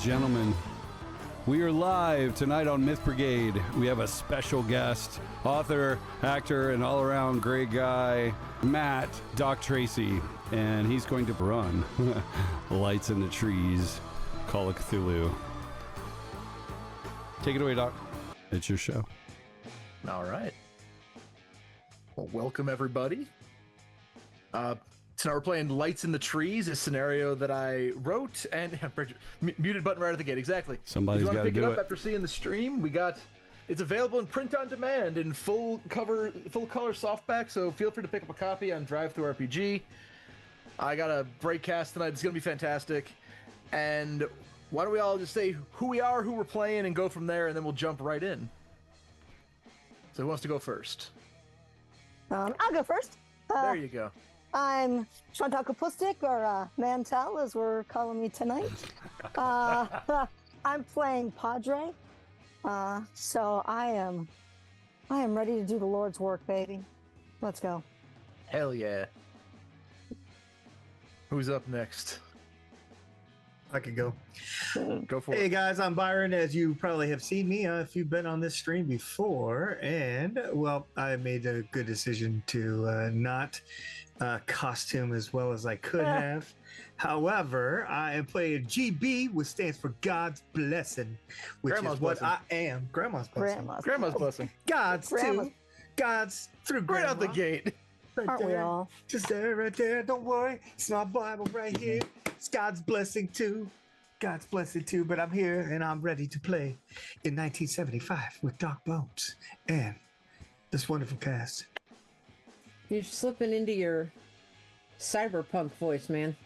gentlemen, we are live tonight on Myth Brigade. We have a special guest, author, actor, and all-around great guy, Matt Doc Tracy, and he's going to run Lights in the Trees, Call of Cthulhu. Take it away, Doc. It's your show. All right. Well, welcome everybody. Tonight we're playing Lights in the Trees, a scenario that I wrote, and muted button right at the gate. Exactly. Somebody's got to pick it do up it. after seeing the stream. It's available in print on demand in full color softback. So feel free to pick up a copy on Drive-Thru RPG. I got a break cast tonight. It's going to be fantastic. And why don't we all just say who we are, who we're playing, and go from there, and then we'll jump right in. So who wants to go first? I'll go first. There you go. I'm Chantal Kapustik, or Mantel, as we're calling me tonight. I'm playing Padre, so I am ready to do the Lord's work, baby. Let's go. Hell yeah. Who's up next? I could go. Go for it. Hey guys, I'm Byron. As you probably have seen me, if you've been on this stream before, and well, I made a good decision to not costume as well as I could have. However, I am playing GB, which stands for God's Blessing, which Grandma's is what blessing. I am. Grandma's Blessing. Grandma's blessing. God's Grandma's. too. God's through Right Grandma. out the gate. Right Aren't we there. all? Just there, right there. Don't worry. It's my Bible right here. It's God's blessing too. God's blessing too. But I'm here and I'm ready to play in 1975 with Doc Bones and this wonderful cast. You're slipping into your cyberpunk voice, man.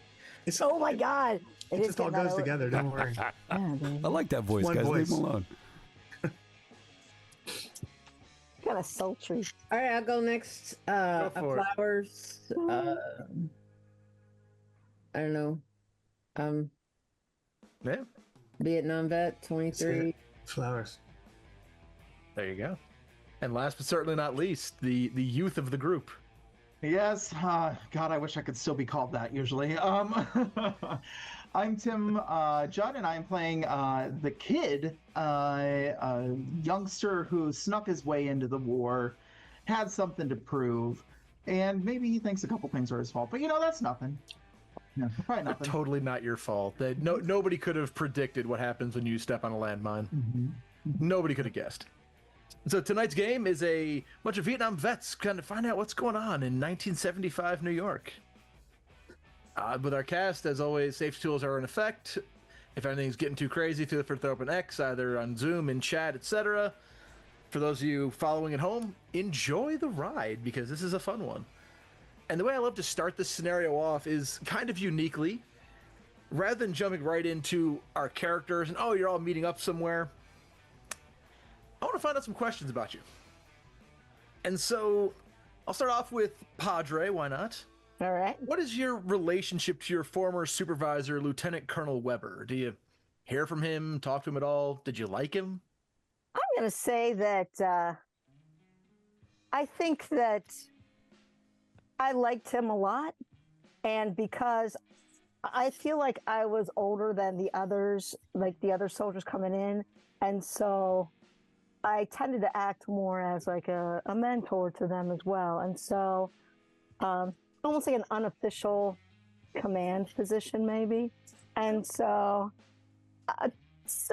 It's, Oh my God! it just all goes together. Don't worry. Yeah, baby. I like that voice, One guys. voice. Leave him alone. Kind of sultry. All right, I'll go next. Go for it. Flowers. I don't know. Yeah. Vietnam vet, 23. Flowers. There you go. And last but certainly not least, the youth of the group. Yes, God, I wish I could still be called that usually. I'm Tim Judd, and I'm playing the kid, a youngster who snuck his way into the war, had something to prove, and maybe he thinks a couple things are his fault, but that's nothing. No, probably nothing. Totally not your fault. Nobody could have predicted what happens when you step on a landmine. Mm-hmm. Nobody could have guessed. So tonight's game is a bunch of Vietnam vets trying to find out what's going on in 1975 New York. With our cast, as always, safety tools are in effect. If anything's getting too crazy, feel free to throw up an X, either on Zoom, in chat, etc. For those of you following at home, enjoy the ride, because this is a fun one. And the way I love to start this scenario off is kind of uniquely. Rather than jumping right into our characters and, oh, you're all meeting up somewhere, I want to find out some questions about you. And so I'll start off with Padre, why not? All right. What is your relationship to your former supervisor, Lieutenant Colonel Weber? Do you hear from him, talk to him at all? Did you like him? I'm going to say that I think that I liked him a lot, and because I feel like I was older than the others, like the other soldiers coming in, and so I tended to act more as like a mentor to them as well. And so almost like an unofficial command position maybe. And so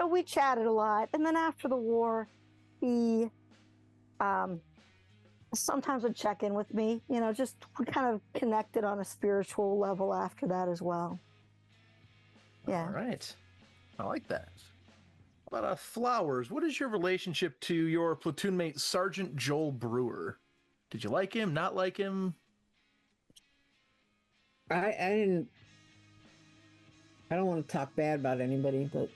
we chatted a lot. And then after the war, he sometimes would check in with me, just we kind of connected on a spiritual level after that as well. Yeah. All right. I like that. How about Flowers? What is your relationship to your platoon mate, Sergeant Joel Brewer? Did you like him, not like him? I don't want to talk bad about anybody, but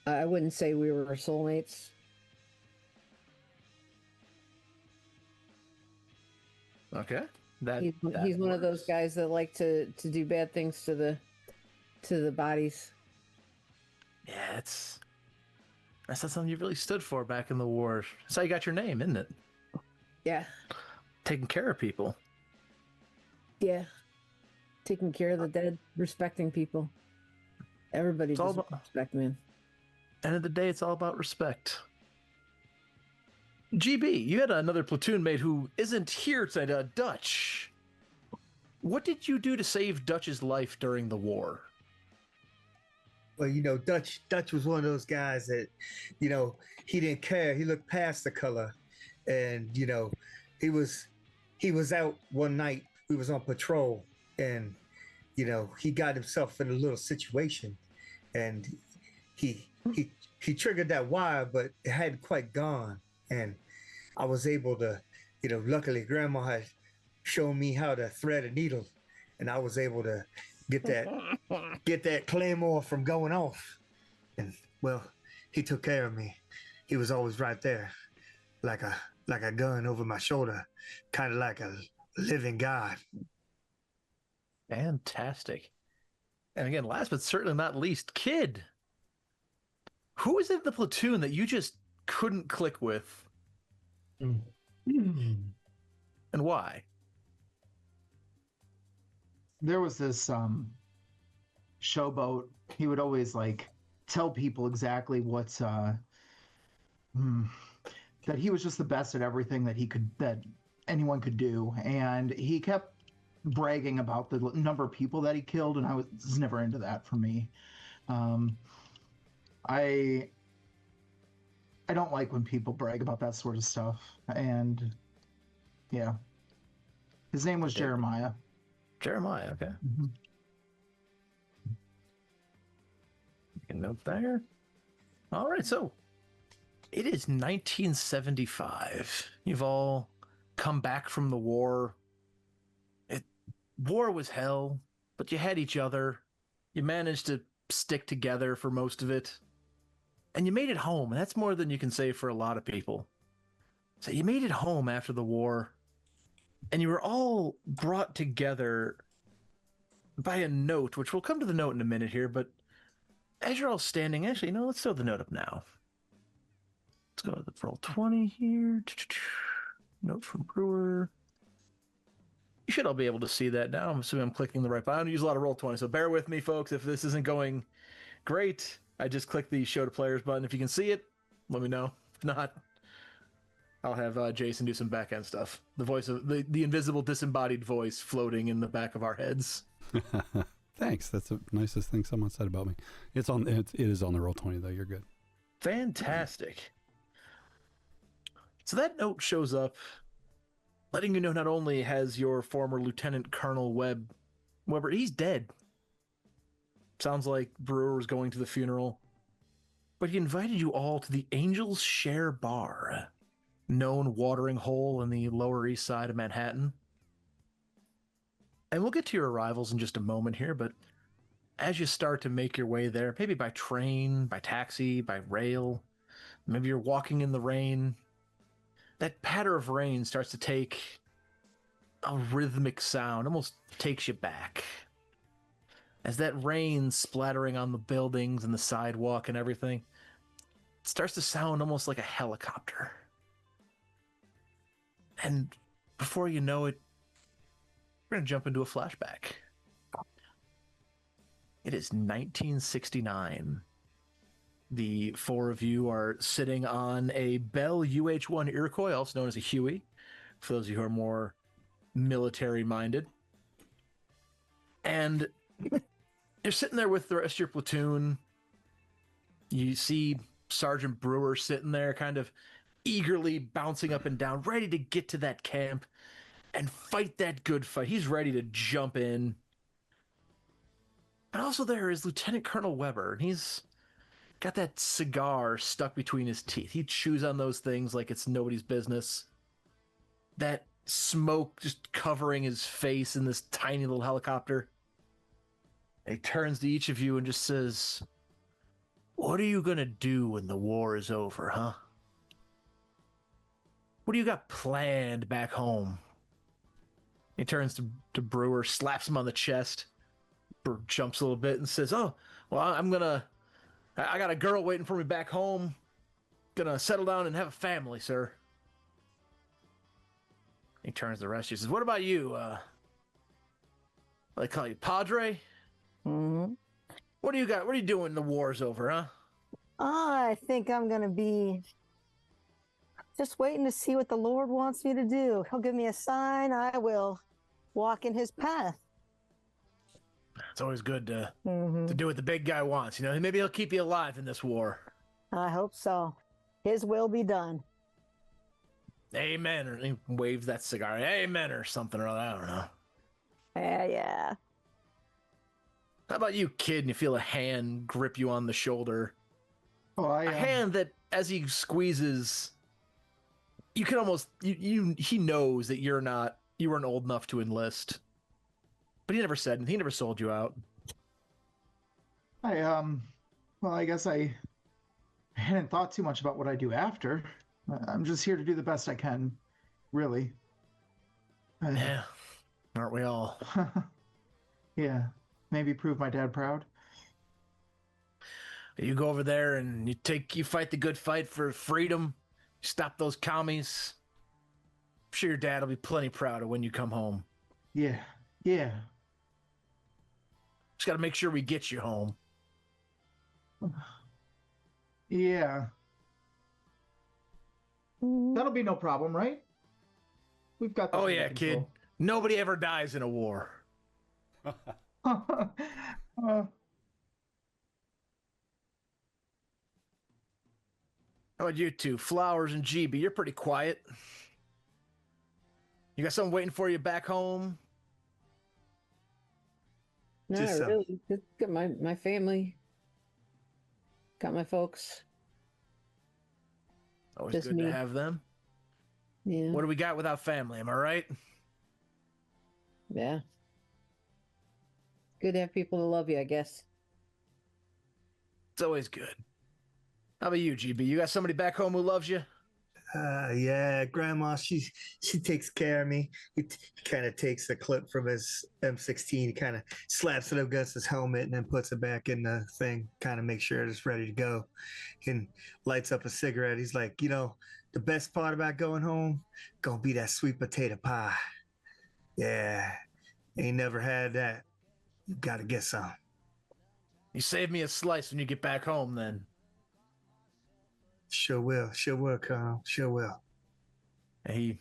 I wouldn't say we were soulmates. Okay. He's one of those guys that like to do bad things to the bodies. Yeah, that's not something you really stood for back in the war. That's how you got your name, isn't it? Yeah. Taking care of people. Yeah. Taking care of the dead, respecting people. Everybody It's all deserves about, respect, man. end of the day, it's all about respect. GB, you had another platoon mate who isn't here tonight, Dutch. What did you do to save Dutch's life during the war? Well, Dutch was one of those guys that, he didn't care. He looked past the color, and he was out one night. We was on patrol, and he got himself in a little situation, and he triggered that wire, but it hadn't quite gone, and I was able to, luckily Grandma had shown me how to thread a needle, and I was able to get that claymore from going off. And well, he took care of me. He was always right there, like a gun over my shoulder, kind of like a living God. Fantastic. And again, last but certainly not least, Kid. Who is in the platoon that you just couldn't click with? And why? There was this showboat. He would always tell people exactly what's that he was just the best at everything that anyone could do, and he kept bragging about the number of people that he killed, and I was never into that for me. I don't like when people brag about that sort of stuff, and yeah, his name was Jeremiah. Jeremiah, okay. Mm-hmm. You can note there. All right, so it is 1975. You've all come back from the war. War was hell, but you had each other. You managed to stick together for most of it. And you made it home, and that's more than you can say for a lot of people. So you made it home after the war, and you were all brought together by a note, which we'll come to the note in a minute here, but as you're all standing, actually, let's throw the note up now. Let's go to the roll 20 here. Note from Brewer. You should all be able to see that now. I'm assuming I'm clicking the right button. I don't use a lot of roll 20, so bear with me, folks. If this isn't going great, I just clicked the show to players button. If you can see it, let me know. If not, I'll have Jason do some back end stuff. The voice of the invisible disembodied voice floating in the back of our heads. Thanks. That's the nicest thing someone said about me. It is on the roll 20 though. You're good. Fantastic. So that note shows up, letting you know not only has your former Lieutenant Colonel Weber, he's dead. Sounds like Brewer was going to the funeral, but he invited you all to the Angel's Share Bar, known watering hole in the Lower East Side of Manhattan. And we'll get to your arrivals in just a moment here, but as you start to make your way there, maybe by train, by taxi, by rail, maybe you're walking in the rain, that patter of rain starts to take a rhythmic sound, almost takes you back. As that rain splattering on the buildings and the sidewalk and everything, it starts to sound almost like a helicopter. And before you know it, we're going to jump into a flashback. It is 1969. The four of you are sitting on a Bell UH-1 Iroquois, also known as a Huey, for those of you who are more military-minded. And you're sitting there with the rest of your platoon. You see Sergeant Brewer sitting there kind of eagerly bouncing up and down, ready to get to that camp and fight that good fight. He's ready to jump in. And also there is Lieutenant Colonel Weber, and he's got that cigar stuck between his teeth. He chews on those things like it's nobody's business. That smoke just covering his face in this tiny little helicopter. And he turns to each of you and just says, "What are you gonna do when the war is over, huh? What do you got planned back home?" He turns to Brewer, slaps him on the chest. Brewer jumps a little bit and says, "Oh, well, I got a girl waiting for me back home. Gonna settle down and have a family, sir." He turns to the rest. He says, "What about you? They call you Padre?" Mm-hmm. What do you got? What are you doing? The war's over, huh? I think I'm going to be just waiting to see what the Lord wants me to do. He'll give me a sign. I will walk in his path. It's always good to Mm-hmm. do what the big guy wants. You know, maybe he'll keep you alive in this war. I hope so. His will be done. Amen. Or he waves that cigar. Amen or something or other. I don't know. Yeah. How about you, kid? And you feel a hand grip you on the shoulder. Oh, A hand that, as he squeezes, you can almost he knows that you weren't old enough to enlist. But he never said anything. He never sold you out. Well, I guess I hadn't thought too much about what I do after. I'm just here to do the best I can, really. Yeah. Aren't we all? Yeah. Maybe prove my dad proud. You go over there and you fight the good fight for freedom. You stop those commies. I'm sure your dad will be plenty proud of when you come home. Yeah. Yeah. Just got to make sure we get you home. Yeah. That'll be no problem, right? We've got this Oh under yeah, kid. control. Nobody ever dies in a war. How about you two? Flowers and GB, you're pretty quiet. You got someone waiting for you back home? Not Just, really. Just got my family. Got my folks. Always Just good me. to have them. Yeah. What do we got without family? Am I right? Yeah. Good to have people to love you, I guess. It's always good. How about you, GB? You got somebody back home who loves you? Yeah, Grandma, she takes care of me. He kind of takes the clip from his M16, kind of slaps it up against his helmet, and then puts it back in the thing, kind of make sure it's ready to go, and lights up a cigarette. He's like, the best part about going home, gonna be that sweet potato pie. Yeah, ain't never had that. You gotta get some. You save me a slice when you get back home, then. Sure will, Colonel. Sure will. And he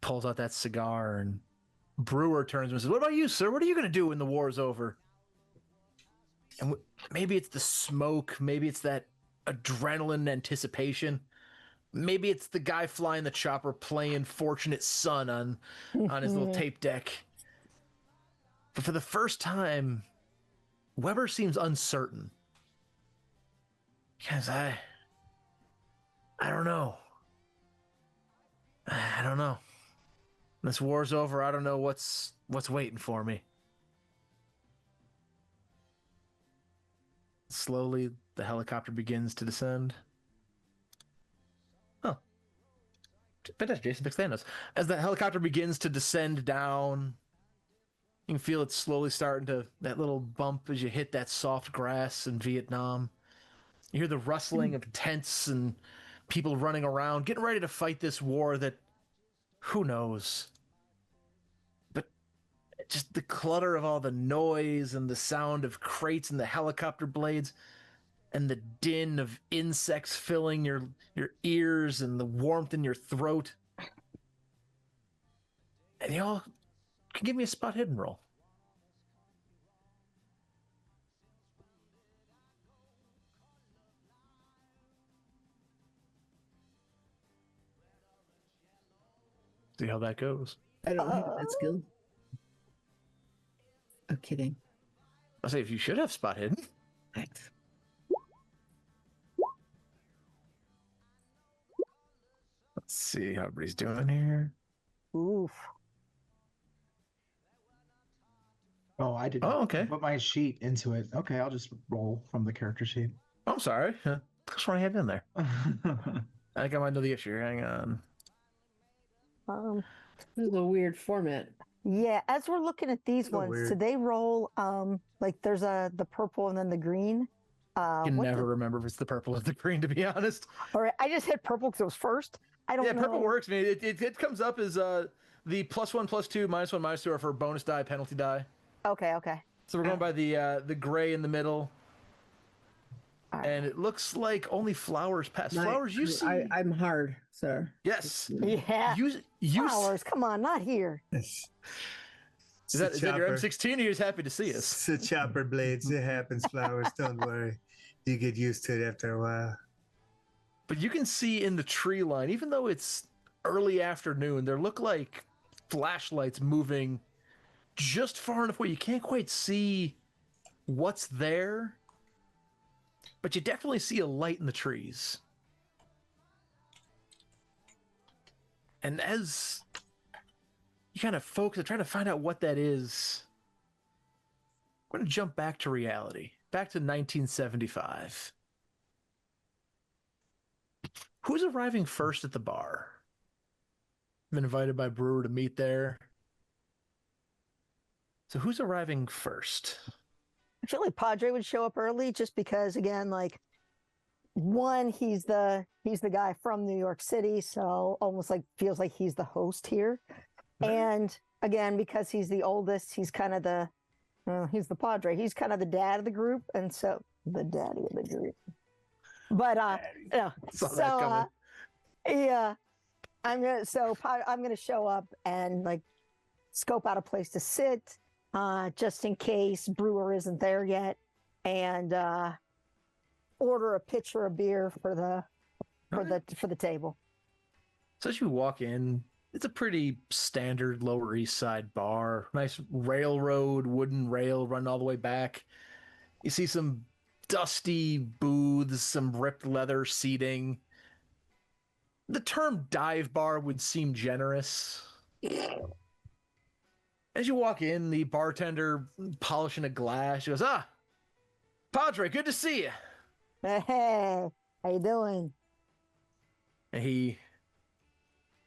pulls out that cigar, and Brewer turns to him and says, "What about you, sir? What are you going to do when the war's over?" And maybe it's the smoke. Maybe it's that adrenaline anticipation. Maybe it's the guy flying the chopper playing Fortunate Son on his little tape deck. But for the first time, Weber seems uncertain. Because I don't know. I don't know. This war's over. I don't know what's waiting for me. Slowly, the helicopter begins to descend. Oh. Fantastic, Jason Pixanos. As the helicopter begins to descend down, you can feel it slowly starting to, that little bump as you hit that soft grass in Vietnam. You hear the rustling of tents and people running around, getting ready to fight this war that, who knows? But just the clutter of all the noise and the sound of crates and the helicopter blades and the din of insects filling your ears and the warmth in your throat. And y'all can give me a spot hidden roll. See how that goes. I don't have that skill. I'm kidding. I'll say if you should have spot hidden. Thanks. Let's see how everybody's doing here. Oof. Oh, I did. Oh, okay. Put my sheet into it. Okay, I'll just roll from the character sheet. I'm sorry. That's what I had in there. I think I might know the issue. Hang on. This is a weird format. Yeah, as we're looking at these So ones, weird. do they roll like there's the purple and then the green? I can never remember if it's the purple or the green, to be honest. All right, I just hit purple because it was first. I don't Yeah, know. purple works. I mean, it comes up as the +1, +2, -1, -2 are for bonus die, penalty die. Okay. So we're going by the gray in the middle. And it looks like only Flowers pass. Flowers, you see. I'm hard, sir. Yes. Yeah. You Flowers, come on, not here. Is that your M16 or you're just happy to see us? It's the chopper blades. It happens, Flowers. Don't worry. You get used to it after a while. But you can see in the tree line, even though it's early afternoon, there look like flashlights moving just far enough where you can't quite see what's there. But you definitely see a light in the trees. And as you kind of focus on trying to find out what that is, we're going to jump back to reality, back to 1975. Who's arriving first at the bar? I've been invited by Brewer to meet there. So who's arriving first? I feel like Padre would show up early just because, again, like, one, he's the guy from New York City, so almost like feels like he's the host here. Right. And again, because he's the oldest, he's kind of he's the Padre. He's kind of the dad of the group, and so the daddy of the group. But yeah, I'm gonna show up and like scope out a place to sit, just in case Brewer isn't there yet, and order a pitcher of beer for the table. So as you walk in, it's a pretty standard Lower East Side bar. Nice railroad, wooden rail running all the way back. You see some dusty booths, some ripped leather seating. The term dive bar would seem generous. As you walk in, the bartender polishing a glass. She goes, Padre, good to see you. Hey, how you doing? And he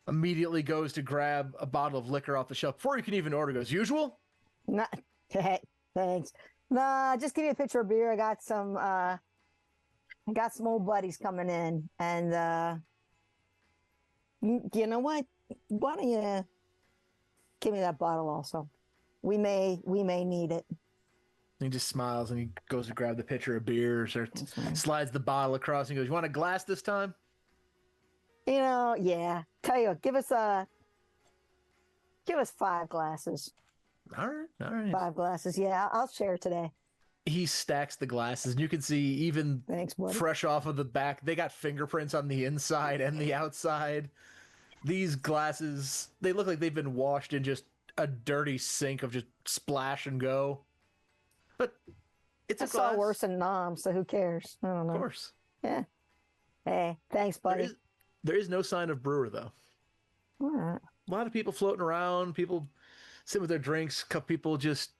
immediately goes to grab a bottle of liquor off the shelf before you can even order. Goes, usual? Nah, thanks. Nah, just give me a pitcher of beer. I got some old buddies coming in, and you know what? Why don't you give me that bottle also? We may need it. He just smiles and he goes to grab the pitcher of beer, slides the bottle across and goes, you want a glass this time? You know, yeah. Tell you what, give us 5 glasses. All right. 5 glasses. Yeah, I'll share today. He stacks the glasses, and you can see even fresh off of the back, they got fingerprints on the inside and the outside. These glasses, they look like they've been washed in just a dirty sink of just splash and go. But it's a glass. All worse than Nom, so who cares? I don't know. Of course. Yeah. Hey, thanks, buddy. There is no sign of Brewer, though. All right. A lot of people floating around, people sitting with their drinks, a couple people just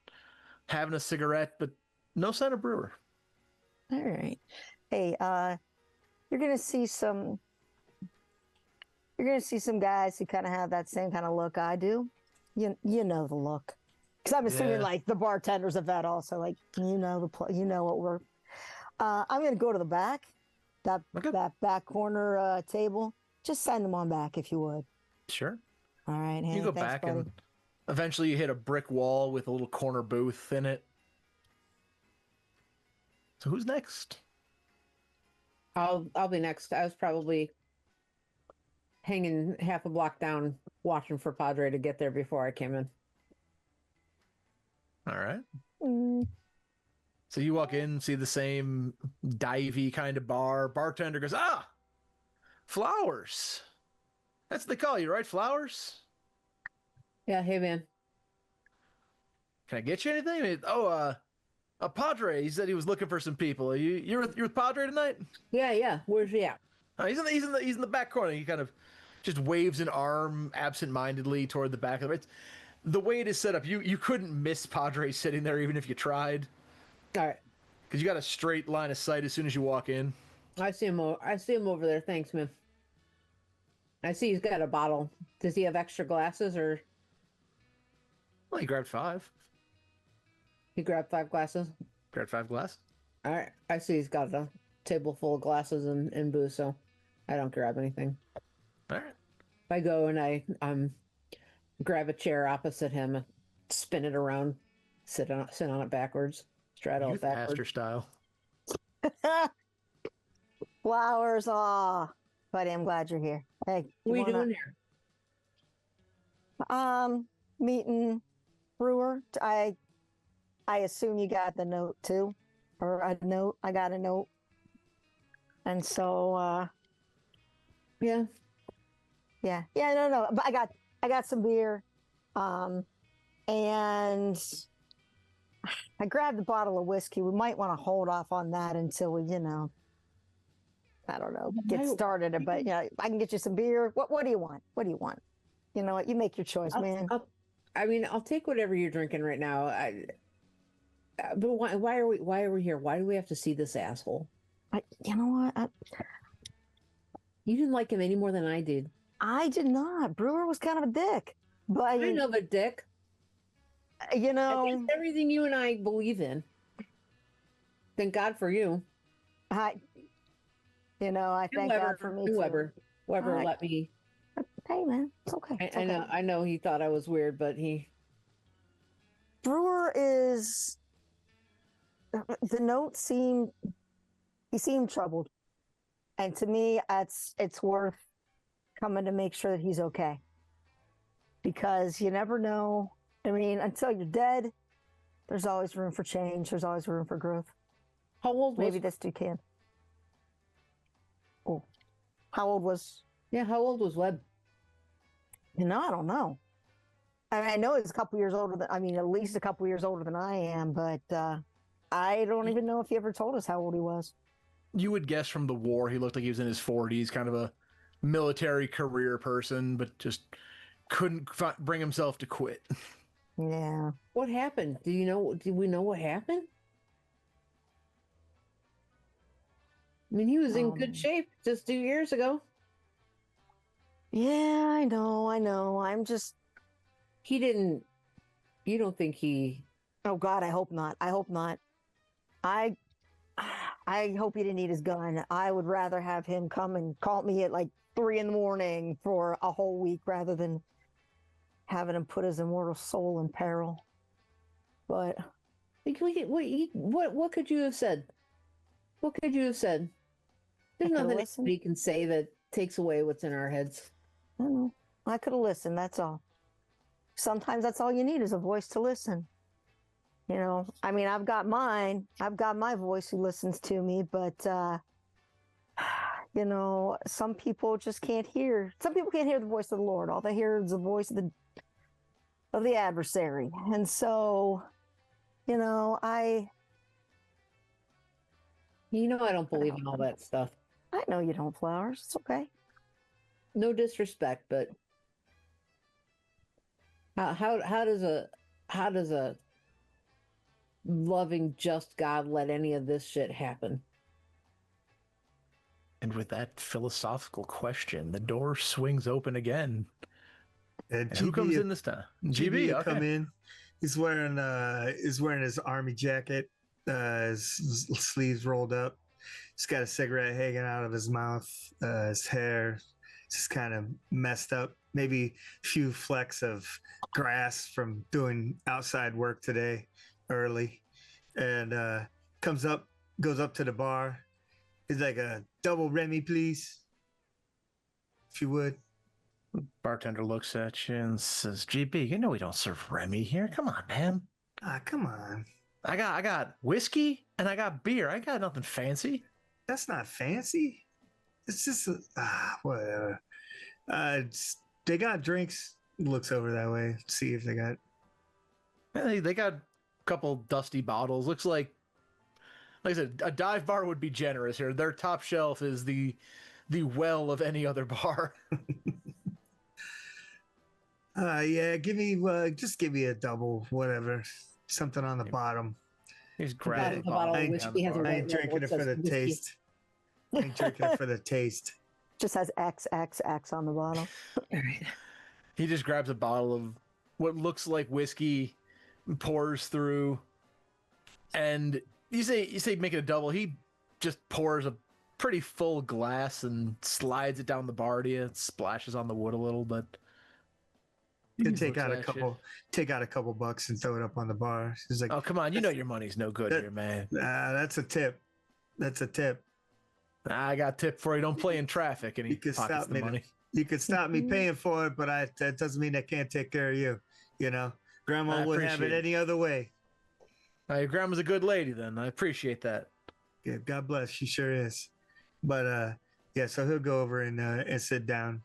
having a cigarette, but no sign of Brewer. All right. Hey, you're gonna see some guys who kind of have that same kind of look I do. You know the look, because I'm assuming like the bartender's a vet also. Like you know what we're. I'm gonna go to the back, that back corner table. Just send them on back if you would. Sure. All right. Hey, you go thanks, back buddy. and eventually you hit a brick wall with a little corner booth in it. So who's next? I'll be next. I was probably hanging half a block down watching for Padre to get there before I came in. All right. So you walk in, see the same divey kind of bar. Bartender goes, Flowers. That's what they call you, right? Flowers? Yeah, hey man. Can I get you anything? Padre, he said he was looking for some people. You're with Padre tonight? Yeah. Where's he at? He's in the back corner. He kind of just waves an arm absent-mindedly toward the back of it. The way it is set up, you couldn't miss Padre sitting there even if you tried. All right. Because you got a straight line of sight as soon as you walk in. I see him over there. Thanks, man. I see he's got a bottle. Does he have extra glasses or? Well, he grabbed 5. He grabbed 5 glasses? Grabbed 5 glasses. All right. I see he's got a table full of glasses and booze, so I don't grab anything. All right. I go and I grab a chair opposite him and spin it around. Sit on it backwards. Straddle Youth it backwards. pastor style. Flowers, aw. Buddy, I'm glad you're here. Hey, What are you wanna- doing here? Meeting Brewer. I assume you got the note too, or a note. I got a note, and so Yeah. yeah. No. But I got some beer, and I grabbed a bottle of whiskey. We might want to hold off on that until we, I don't know, get started. But yeah, I can get you some beer. What do you want? What do you want? You know what? You make your choice, man. I'll take whatever you're drinking right now. But why are we here? Why do we have to see this asshole? You know what? You didn't like him any more than I did. I did not. Brewer was kind of a dick, but I know the dick. You everything you and I believe in. Thank God for you. I thank God for me. Whoever Right. let me. Hey man, it's okay. It's okay. I know he thought I was weird, but Brewer is. The note seemed troubled, and to me, it's worth coming to make sure that he's okay, because you never know. I mean, until you're dead, there's always room for change. There's always room for growth. How old was? Maybe this dude can. Oh, how old was? Yeah, how old was Webb? I don't know. I know he's a couple years older than. I mean, at least a couple years older than I am, but I don't even know if he ever told us how old he was. You would guess from the war he looked like he was in his 40s, kind of a military career person, but just couldn't bring himself to quit. Yeah. What happened? Do we know what happened? I mean, he was in good shape just 2 years ago. Yeah, I know. I'm just. He didn't. You don't think he? Oh God, I hope not. I hope not. I hope he didn't need his gun. I would rather have him come and call me at like 3 a.m. for a whole week rather than having him put his immortal soul in peril. But what could you have said? What could you have said? There's nothing anybody can say that takes away what's in our heads. I don't know. I could have listened. That's all. Sometimes that's all you need is a voice to listen. I mean, I've got mine. I've got my voice who listens to me, but some people just can't hear. Some people can't hear the voice of the Lord. All they hear is the voice of the adversary. And so, I don't believe in all that stuff. I know you don't, Flowers. It's okay. No disrespect, but how does a loving, just God let any of this shit happen? And with that philosophical question, the door swings open again. And who comes in this time? GB, okay. Come in. He's wearing his army jacket, his sleeves rolled up. He's got a cigarette hanging out of his mouth. His hair just kind of messed up. Maybe a few flecks of grass from doing outside work today early. And goes up to the bar. He's like, a double Remy, please. If you would. Bartender looks at you and says, GB, we don't serve Remy here. Come on, man. Come on. I got whiskey and I got beer. I got nothing fancy. That's not fancy. It's just whatever. They got drinks. Looks over that way. See if they got. They got a couple dusty bottles. Looks like I said, a dive bar would be generous here. Their top shelf is the well of any other bar. Yeah, give me a double, whatever. Something on the bottom. He's grabbing the bottle of whiskey. I ain't drinking it for the taste. I ain't drinking it for the taste. Just has XXX on the bottle. All right. He just grabs a bottle of what looks like whiskey, pours through, and you say make it a double. He just pours a pretty full glass and slides it down the bar to you. It splashes on the wood a little, but He'll He looks at you. take out a couple bucks and throw it up on the bar. He's like, Oh, come on. You know your money's no good that- here, man. that's a tip. That's a tip. I got a tip for you. Don't play in traffic. And he You can pockets stop the me. money. You could stop me paying for it, but that doesn't mean I can't take care of you. You know, Grandma I wouldn't have it appreciate it. any other way. Your grandma's a good lady, then. I appreciate that. Yeah, God bless. She sure is. But yeah, so he'll go over and sit down.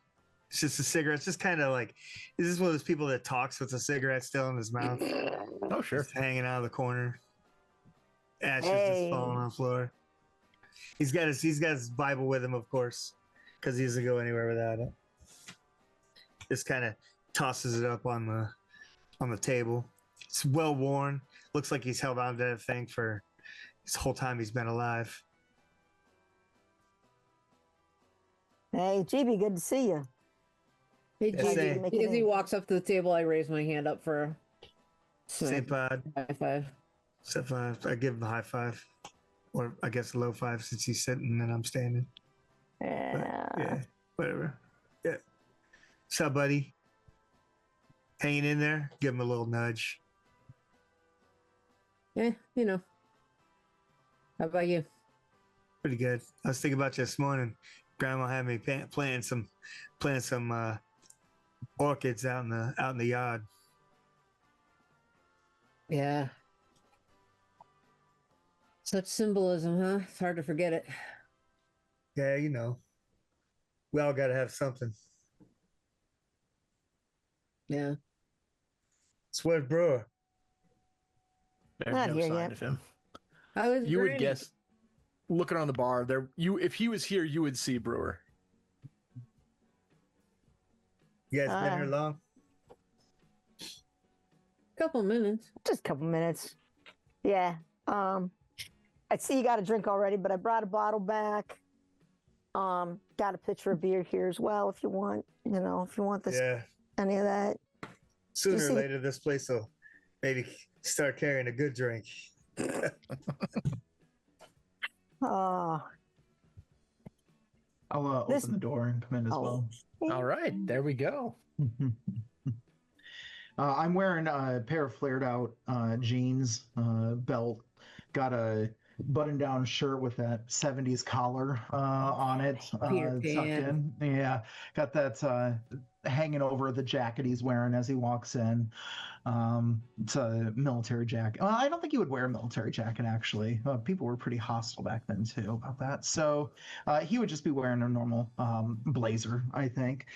It's just a cigarette. It's just kind of like, is this one of those people that talks with a cigarette still in his mouth, Oh, sure. just hanging out of the corner? Ashes Hey. just falling on the floor. He's got his Bible with him, of course, because he doesn't go anywhere without it. Just kind of tosses it up on the table. It's well worn. Looks like he's held on to that thing for this whole time he's been alive. Hey, GB, good to see you. Hey, Yes, Gigi, sir. as he walks up to the table, I raise my hand up for a Same pod. high five. Set five. I give him a high five, or I guess a low five since he's sitting and I'm standing. But, yeah, whatever. Yeah. What's up, buddy? Hanging in there? Give him a little nudge. Yeah, you know. How about you? Pretty good. I was thinking about you this morning. Grandma had me planting some orchids out in the yard. Yeah. Such symbolism, huh? It's hard to forget it. Yeah, you know, we all got to have something. Yeah. Sweat Brewer. There's Not no here sign yet. of him. I was You would grinning. guess, looking around the bar, if he was here, you would see Brewer. You guys been here long? Couple minutes. Just a couple minutes. Yeah. I see you got a drink already, but I brought a bottle back. Got a pitcher of beer here as well if you want. You know, if you want this, Yeah. any of that. Sooner You or see- later, this place will maybe start carrying a good drink. Oh, I'll This- open the door and come in as Oh. well. All right, there we go. I'm wearing a pair of flared out jeans, belt, got a button down shirt with that 70s collar on it, Peter tucked Pan. in. Yeah, got that hanging over the jacket he's wearing as he walks in. It's a military jacket. Well, I don't think he would wear a military jacket, actually. People were pretty hostile back then, too, about that. So he would just be wearing a normal blazer, I think.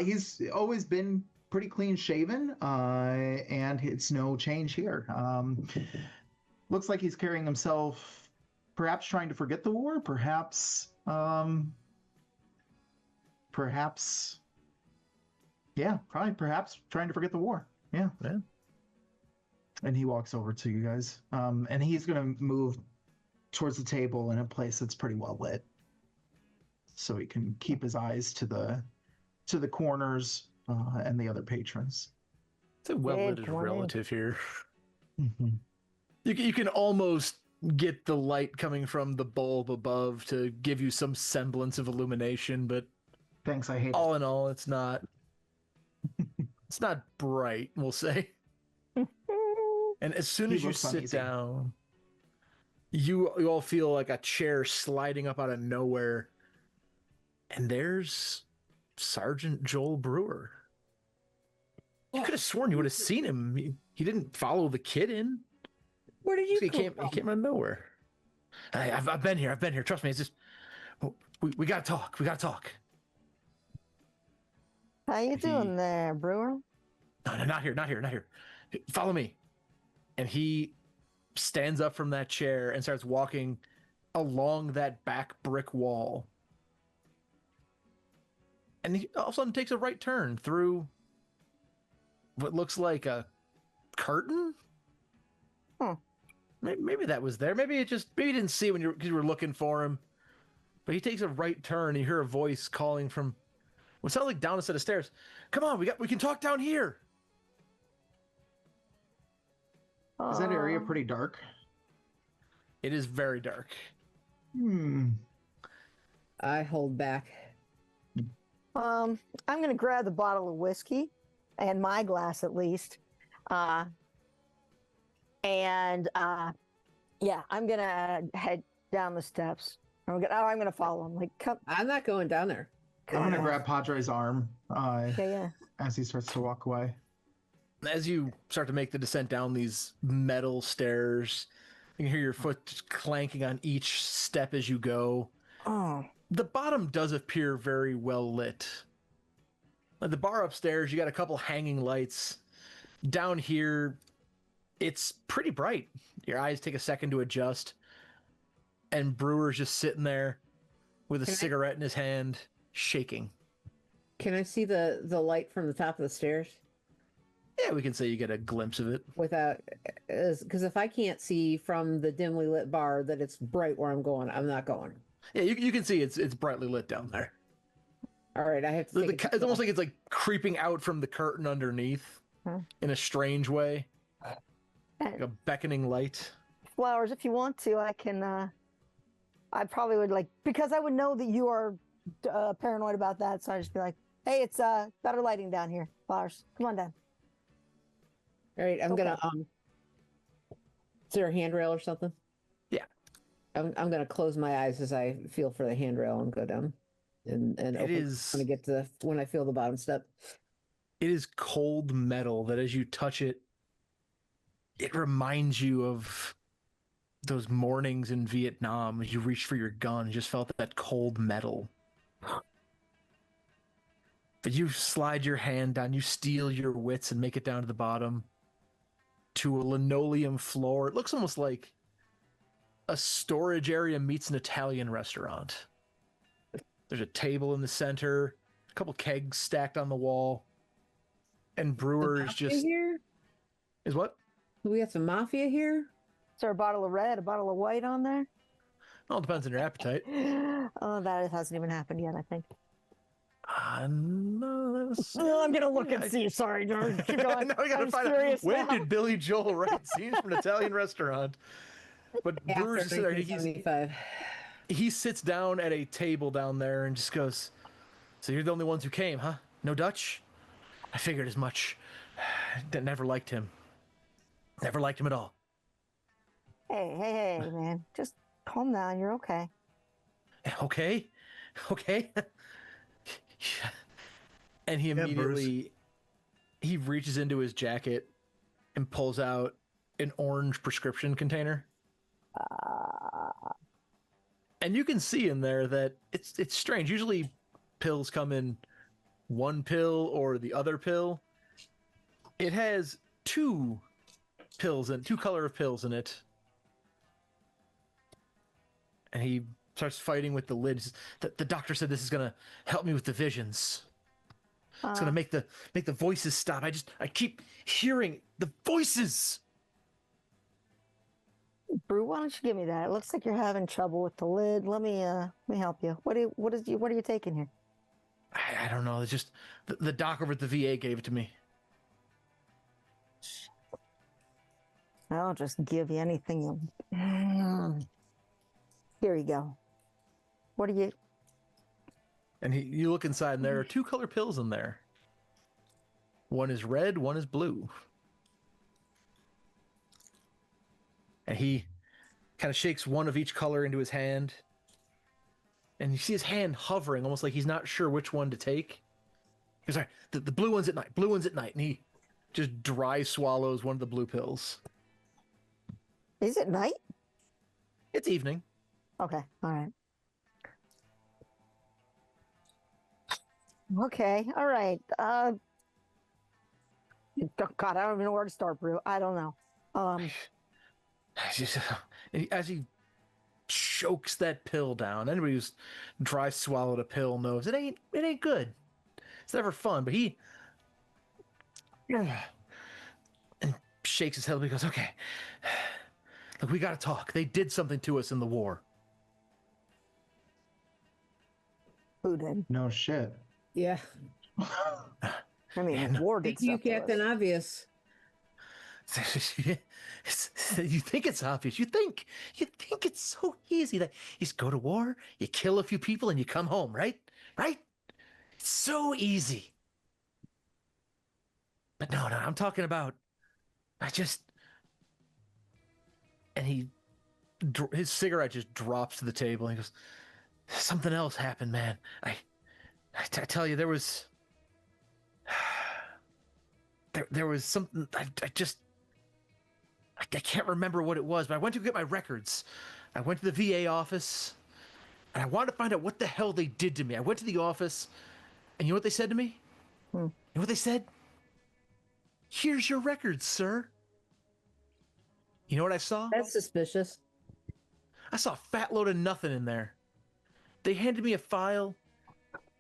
He's always been pretty clean shaven, and it's no change here. Looks like he's carrying himself, perhaps trying to forget the war, perhaps, yeah, probably perhaps trying to forget the war. Yeah. Yeah. And he walks over to you guys, and he's going to move towards the table in a place that's pretty well lit, so he can keep his eyes to the corners and the other patrons. It's a well-lit Good morning. relative here. Mm-hmm. You can almost get the light coming from the bulb above to give you some semblance of illumination, but Thanks, I hate all in all, it's not. It's not bright, we'll say. And as soon He as you looks sit uneasy. down, you all feel like a chair sliding up out of nowhere, and there's Sergeant Joel Brewer. You could have sworn you would have seen him. He didn't follow the kid in. Where did you He come came. from? He came out of nowhere. I've been here. I've been here. Trust me. It's just we gotta talk. We gotta talk. how you He- doing there, Brewer? No, not here. Not here. Not here. Follow me. And he stands up from that chair and starts walking along that back brick wall. And he all of a sudden takes a right turn through what looks like a curtain. Hmm. Maybe that was there. Maybe you didn't see it when because you were looking for him. But he takes a right turn. And you hear a voice calling from what sounds like down a set of stairs. Come on, we can talk down here. Is that area Um, pretty dark? It is very dark. I hold back. I'm gonna grab the bottle of whiskey and my glass at least. Yeah, I'm gonna head down the steps. I'm gonna follow him. Like, come, I'm not going down there. I'm come gonna on. grab Padre's arm Yeah. as he starts to walk away. As you start to make the descent down these metal stairs, you can hear your foot just clanking on each step as you go. Oh, The bottom does appear very well lit. Like the bar upstairs, you got a couple hanging lights. Down here, it's pretty bright. Your eyes take a second to adjust. And Brewer's just sitting there with a cigarette in his hand, shaking. Can I see the light from the top of the stairs Yeah, we can say you get a glimpse of it. without? Because if I can't see from the dimly lit bar that it's bright where I'm going, I'm not going. Yeah, you can see it's brightly lit down there. All right, I have to. It's almost like it's like creeping out from the curtain underneath in a strange way. Like a beckoning light. Flowers, if you want to, I can. I probably would like, because I would know that you are paranoid about that. So I just be like, hey, it's better lighting down here. Flowers, come on down. All right, I'm gonna. Is there a handrail or something? Yeah. I'm gonna close my eyes as I feel for the handrail and go down, and It open is. when I get to when I feel the bottom step. It is cold metal that as you touch it, it reminds you of those mornings in Vietnam as you reached for your gun and just felt that cold metal. But you slide your hand down, you steal your wits and make it down to the bottom to a linoleum floor. It looks almost like a storage area meets an Italian restaurant. There's a table in the center, a couple kegs stacked on the wall, and Brewer's just here. is what? Do we have some mafia here? Is there a bottle of red, a bottle of white on there? Well, it depends on your appetite. Oh, that hasn't even happened yet, I think. No, that was... Oh, I'm gonna look and see. Sorry, George. Keep going. Now we gotta I'm find out curious when now. did Billy Joel write scenes from an Italian restaurant? But After Brewer's just there. 1975. He sits down at a table down there and just goes, "So you're the only ones who came, huh? No Dutch? I figured as much. Never liked him. Never liked him at all." Hey, man. Just calm down. You're okay. Okay. And he immediately he reaches into his jacket and pulls out an orange prescription container. And you can see in there that it's strange. Usually pills come in one pill or the other pill. It has two color of pills in it. And he starts fighting with the lid. The doctor said this is gonna help me with the visions. It's gonna make the voices stop. I keep hearing the voices. Brew, why don't you give me that? It looks like you're having trouble with the lid. Let me help you. What are you taking here? I don't know. It's just the doc over at the VA gave it to me. I'll just give you anything you. Here you go. What are you? And you look inside, and there are two color pills in there. One is red, one is blue. And he kind of shakes one of each color into his hand. And you see his hand hovering, almost like he's not sure which one to take. He's like, the blue one's at night, blue one's at night. And he just dry swallows one of the blue pills. Is it night? It's evening. Okay. All right. Okay. All right. God, I don't even know where to start, Brew. I don't know. As he chokes that pill down, anybody who's dry swallowed a pill knows it ain't good. It's never fun. But he and shakes his head and he goes, "Okay, look, we gotta talk. They did something to us in the war." Who did? No shit. Yeah. I mean, war did Thank you, stuff to us. Captain Obvious. You think it's obvious. You think it's so easy that you just go to war, you kill a few people, and you come home, right? Right? It's so easy. But no, I'm talking about. And his cigarette just drops to the table. And he goes, "Something else happened, man. I tell you, there was something. I can't remember what it was, but I went to get my records. I went to the VA office, and I wanted to find out what the hell they did to me. I went to the office, and you know what they said to me? You know what they said? Here's your records, sir. You know what I saw? That's suspicious. I saw a fat load of nothing in there. They handed me a file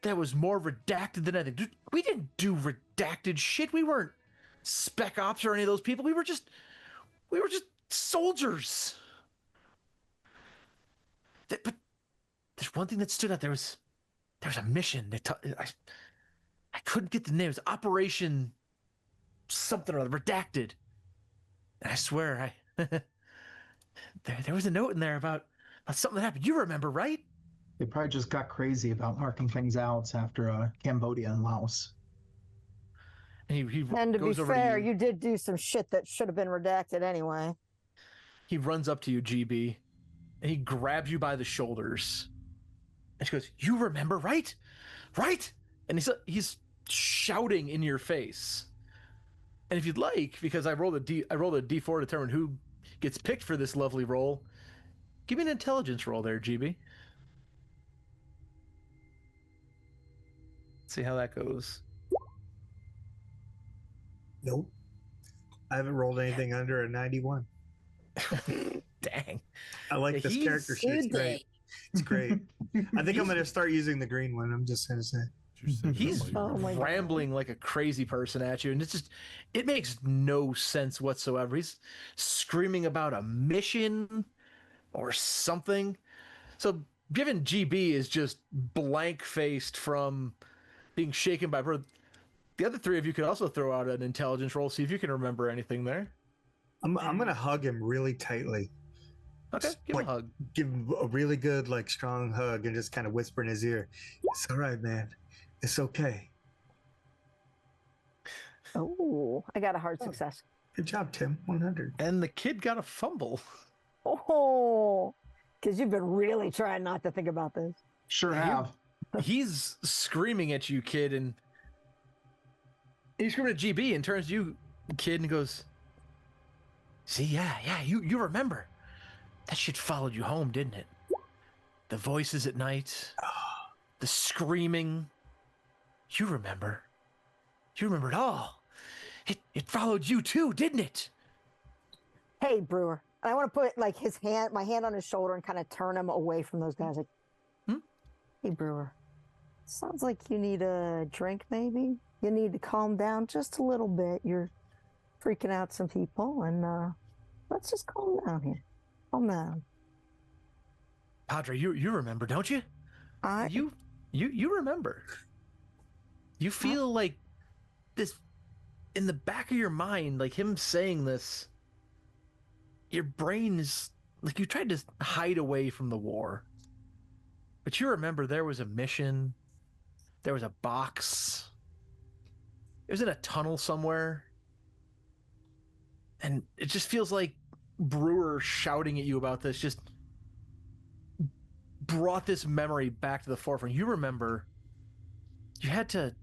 that was more redacted than anything. Dude, we didn't do redacted shit. We weren't spec ops or any of those people. We were just soldiers. But there's one thing that stood out. There was a mission. I couldn't get the name. It was Operation something or other, redacted. And I swear, there was a note in there about something that happened. You remember, right? They probably just got crazy about marking things out after Cambodia and Laos. And he And to be goes over fair, to you. you did do some shit that should have been redacted anyway. He runs up to you, GB, and he grabs you by the shoulders. And she goes, "You remember, right? Right?" And he's shouting in your face. And if you'd like, because I rolled a D4 to determine who gets picked for this lovely role, give me an intelligence roll there, GB. See how that goes. Nope. I haven't rolled anything under a 91. Dang. I like this character sheet. It's great. It's great. I think I'm going to start using the green one. I'm just going to say. He's Oh my God. rambling like a crazy person at you, and it makes no sense whatsoever. He's screaming about a mission or something. So given GB is just blank faced from being shaken by birth, the other three of you could also throw out an intelligence roll, see if you can remember anything there. I'm going to hug him really tightly. Okay, give him a hug. Give him a really good, strong hug and just kind of whisper in his ear. It's all right, man. It's okay. Oh, I got a hard success. Good job, Tim. 100. And the kid got a fumble. Oh, because you've been really trying not to think about this. Sure have. He's screaming at you, kid, and he's screaming at GB and turns to you, kid, and goes, "See, yeah, you remember. That shit followed you home, didn't it? The voices at night, the screaming. You remember. You remember it all. It followed you too, didn't it?" Hey, Brewer. I want to put my hand on his shoulder and kind of turn him away from those guys. Hey, Brewer. Sounds like you need a drink, maybe. You need to calm down just a little bit. You're freaking out some people, and let's just calm down here. Calm down. Padre, you remember, don't you? You remember. You feel like this in the back of your mind, like him saying this. Your brain is like you tried to hide away from the war. But you remember there was a mission. There was a box. It was in a tunnel somewhere. And it just feels like Brewer shouting at you about this just brought this memory back to the forefront. You remember you had to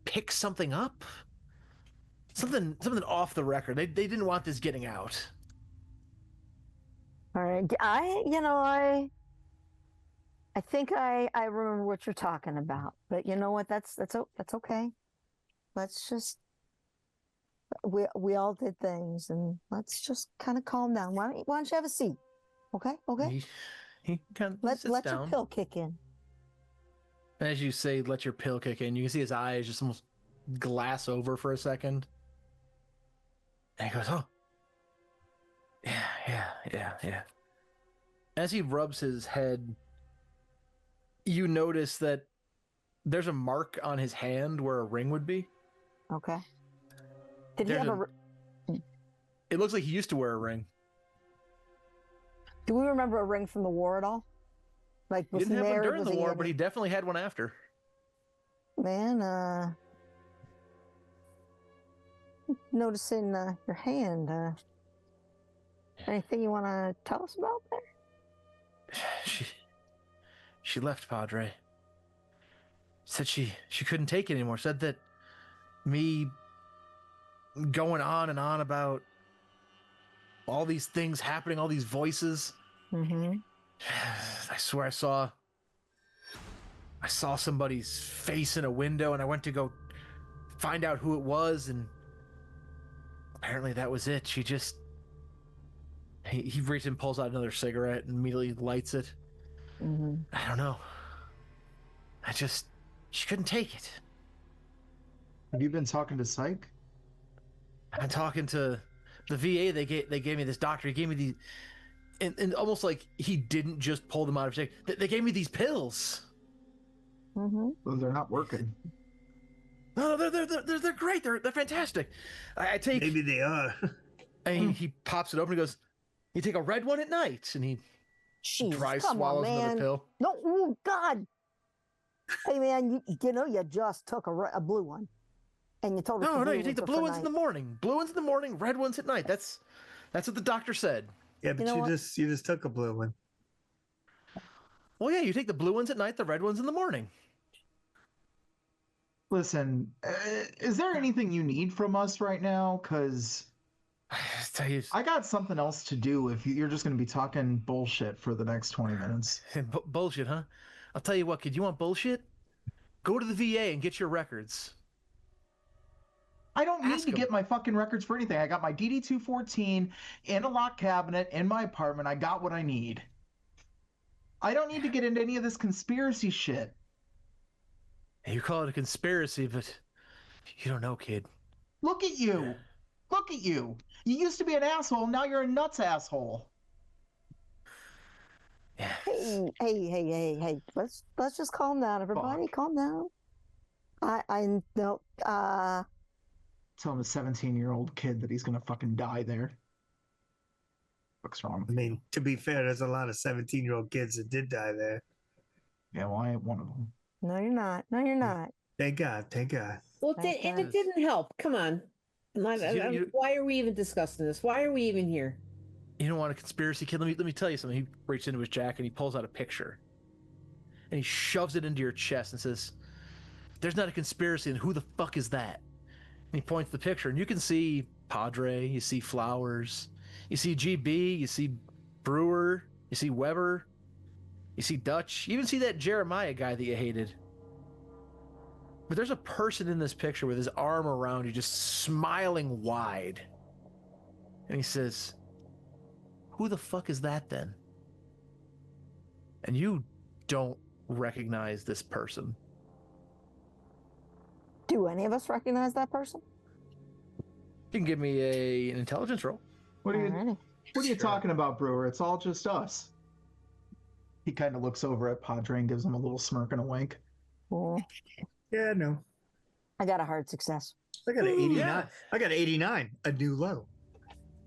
pick something up? Something off the record. They didn't want this getting out. All right. I think I remember what you're talking about. But you know what? That's okay. Let's just we all did things, and let's just kind of calm down. Why don't you have a seat? Okay. He kind of Let sits down. your pill kick in. As you say, let your pill kick in. You can see his eyes just almost glass over for a second. And he goes, "Oh, yeah." As he rubs his head, you notice that there's a mark on his hand where a ring would be. Okay. Did he There's have It looks like he used to wear a ring. Do we remember a ring from the war at all? Like, He was didn't have one married? during the Was he war, in but it? he definitely had one after. Man, noticing your hand. Anything you want to tell us about there? She left, Padre. Said she couldn't take it anymore. Said that me going on and on about all these things happening, all these voices. Mm-hmm. I swear I saw somebody's face in a window, and I went to go find out who it was, and apparently that was it. She just... He reaches and pulls out another cigarette and immediately lights it. Mm-hmm. I don't know. She couldn't take it. Have you been talking to Psych? I've been talking to the VA. They gave me this doctor. He gave me these... And almost like he didn't just pull them out of shape. They gave me these pills. Mm-hmm. Well, they're not working. No, they're great. They're fantastic. I take... Maybe they are. And he pops it open and goes, "You take a red one at night." And he Jeez, dry come swallows on, man. another pill. No, oh, God. Hey, man, you just took a blue one. And you told us No, the you take the were blue for ones in the night. morning. Blue ones in the morning, red ones at night. That's what the doctor said. Yeah, but You know you what? just took a blue one. Well, yeah, you take the blue ones at night, the red ones in the morning. Listen, is there anything you need from us right now? Because Tell you, I got something else to do if you're just going to be talking bullshit for the next 20 minutes. bullshit, huh? I'll tell you what, kid. You want bullshit? Go to the VA and get your records. I don't need Ask to him. get my fucking records for anything. I got my DD-214 in a locked cabinet in my apartment. I got what I need. I don't need to get into any of this conspiracy shit. You call it a conspiracy, but you don't know, kid. Look at you. Look at you. You used to be an asshole. Now you're a nuts asshole. Yeah. Hey. Let's just calm down, everybody. Fuck. Calm down. I know. Telling a 17-year-old kid that he's going to fucking die there. What's wrong? I mean, to be fair, there's a lot of 17-year-old kids that did die there. Yeah, well, I ain't one of them. No, you're not. No, you're not. Thank God. Thank God. Well, Thank and God. it didn't help. Come on. Why are we even discussing this? Why are we even here? You don't want a conspiracy, kid? Let me tell you something. He reaches into his jacket and he pulls out a picture. And he shoves it into your chest and says, "If there's not a conspiracy, then who the fuck is that?" And he points to the picture, and you can see Padre, you see Flowers, you see GB, you see Brewer, you see Weber, you see Dutch, you even see that Jeremiah guy that you hated. But there's a person in this picture with his arm around you, just smiling wide. And he says, "Who the fuck is that then?" And you don't recognize this person. Do any of us recognize that person? You can give me an intelligence roll. What are you Alrighty. What are you Sure. talking about, Brewer? It's all just us. He kind of looks over at Padre and gives him a little smirk and a wink. Cool. Yeah, no. I got a hard success. I got an 89. yeah. I got an 89, a new low.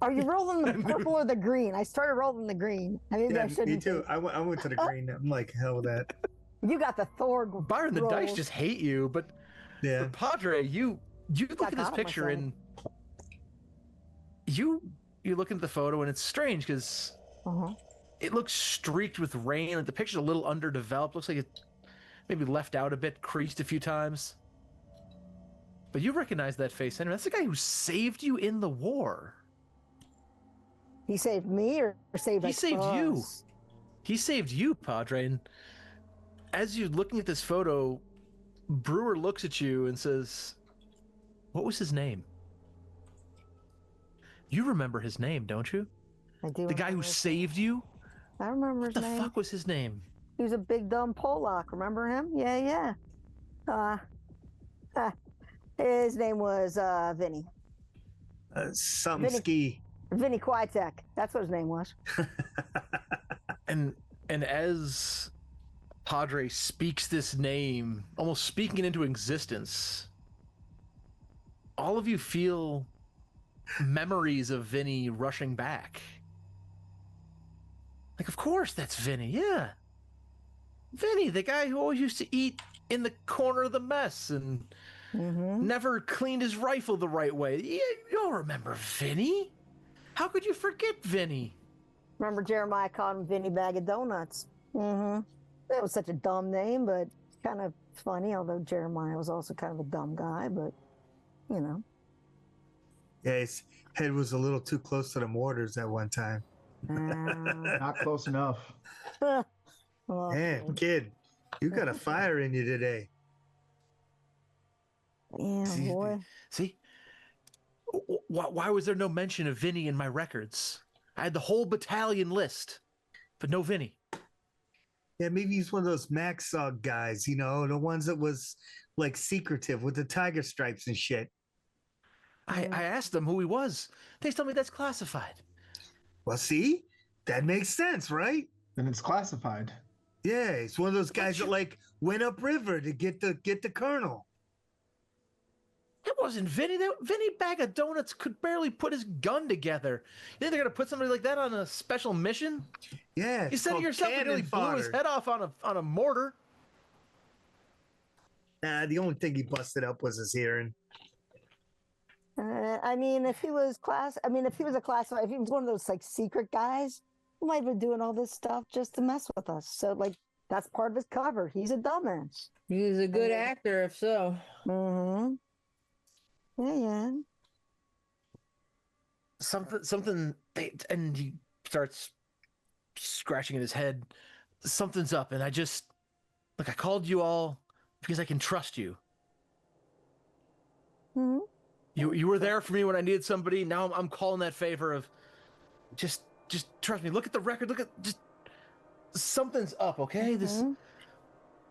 Are you rolling the purple or the green? I started rolling the green. I mean, Yeah, I shouldn't. me too. be. I went to the green. I'm like, hell with that. You got the Thor. Byron, the dice rolls. just hate you, but Yeah. Padre, you look Got at this caught on picture myself. and you look at the photo and it's strange because Uh-huh. it looks streaked with rain. Like the picture's a little underdeveloped. Looks like it maybe left out a bit, creased a few times. But you recognize that face anyway. That's the guy who saved you in the war. He saved me or saved He like, saved you. us? He saved you, Padre. And as you're looking at this photo, Brewer looks at you and says, "What was his name?" You remember his name, don't you? I do. The guy who remember his- saved you? I remember What his the name. fuck was his name? He was a big dumb Polak. Remember him? Yeah. His name was Vinny. Something Vinny. ski. Vinny Kwiatek. That's what his name was. And as Padre speaks this name, almost speaking it into existence, all of you feel memories of Vinny rushing back. Like, of course that's Vinny, yeah. Vinny, the guy who always used to eat in the corner of the mess and Never cleaned his rifle the right way. You'll remember Vinny. How could you forget Vinny? Remember Jeremiah called him Vinny Bag of Donuts. That was such a dumb name, but kind of funny, although Jeremiah was also kind of a dumb guy, but, you know. Yeah, his head was a little too close to the mortars at one time. Not close enough. Well, Man, kid, you got a fire in you today. yeah, boy. See? Why was there no mention of Vinny in my records? I had the whole battalion list, but no Vinny. Yeah, maybe he's one of those Maxog guys, you know, the ones that was like secretive with the tiger stripes and shit. I asked them who he was. They told me that's classified. Well, see, that makes sense, right? And it's classified. Yeah, he's one of those guys that like went upriver to get the colonel. It wasn't Vinny. Vinny Bag of Donuts could barely put his gun together. You think they're gonna put somebody like that on a special mission? Yeah, You said it yourself. He nearly blew his head off on a mortar. Nah, the only thing he busted up was his hearing. I mean, if he was if he was if he was one of those like secret guys, he might have been doing all this stuff just to mess with us. So like that's part of his cover. He's a dumbass. He's a good actor, if so. Yeah. Something, and he starts scratching in his head. Something's up, and I called you all because I can trust you. You were there for me when I needed somebody. Now I'm calling that favor of just trust me. Look at the record. Just something's up, okay?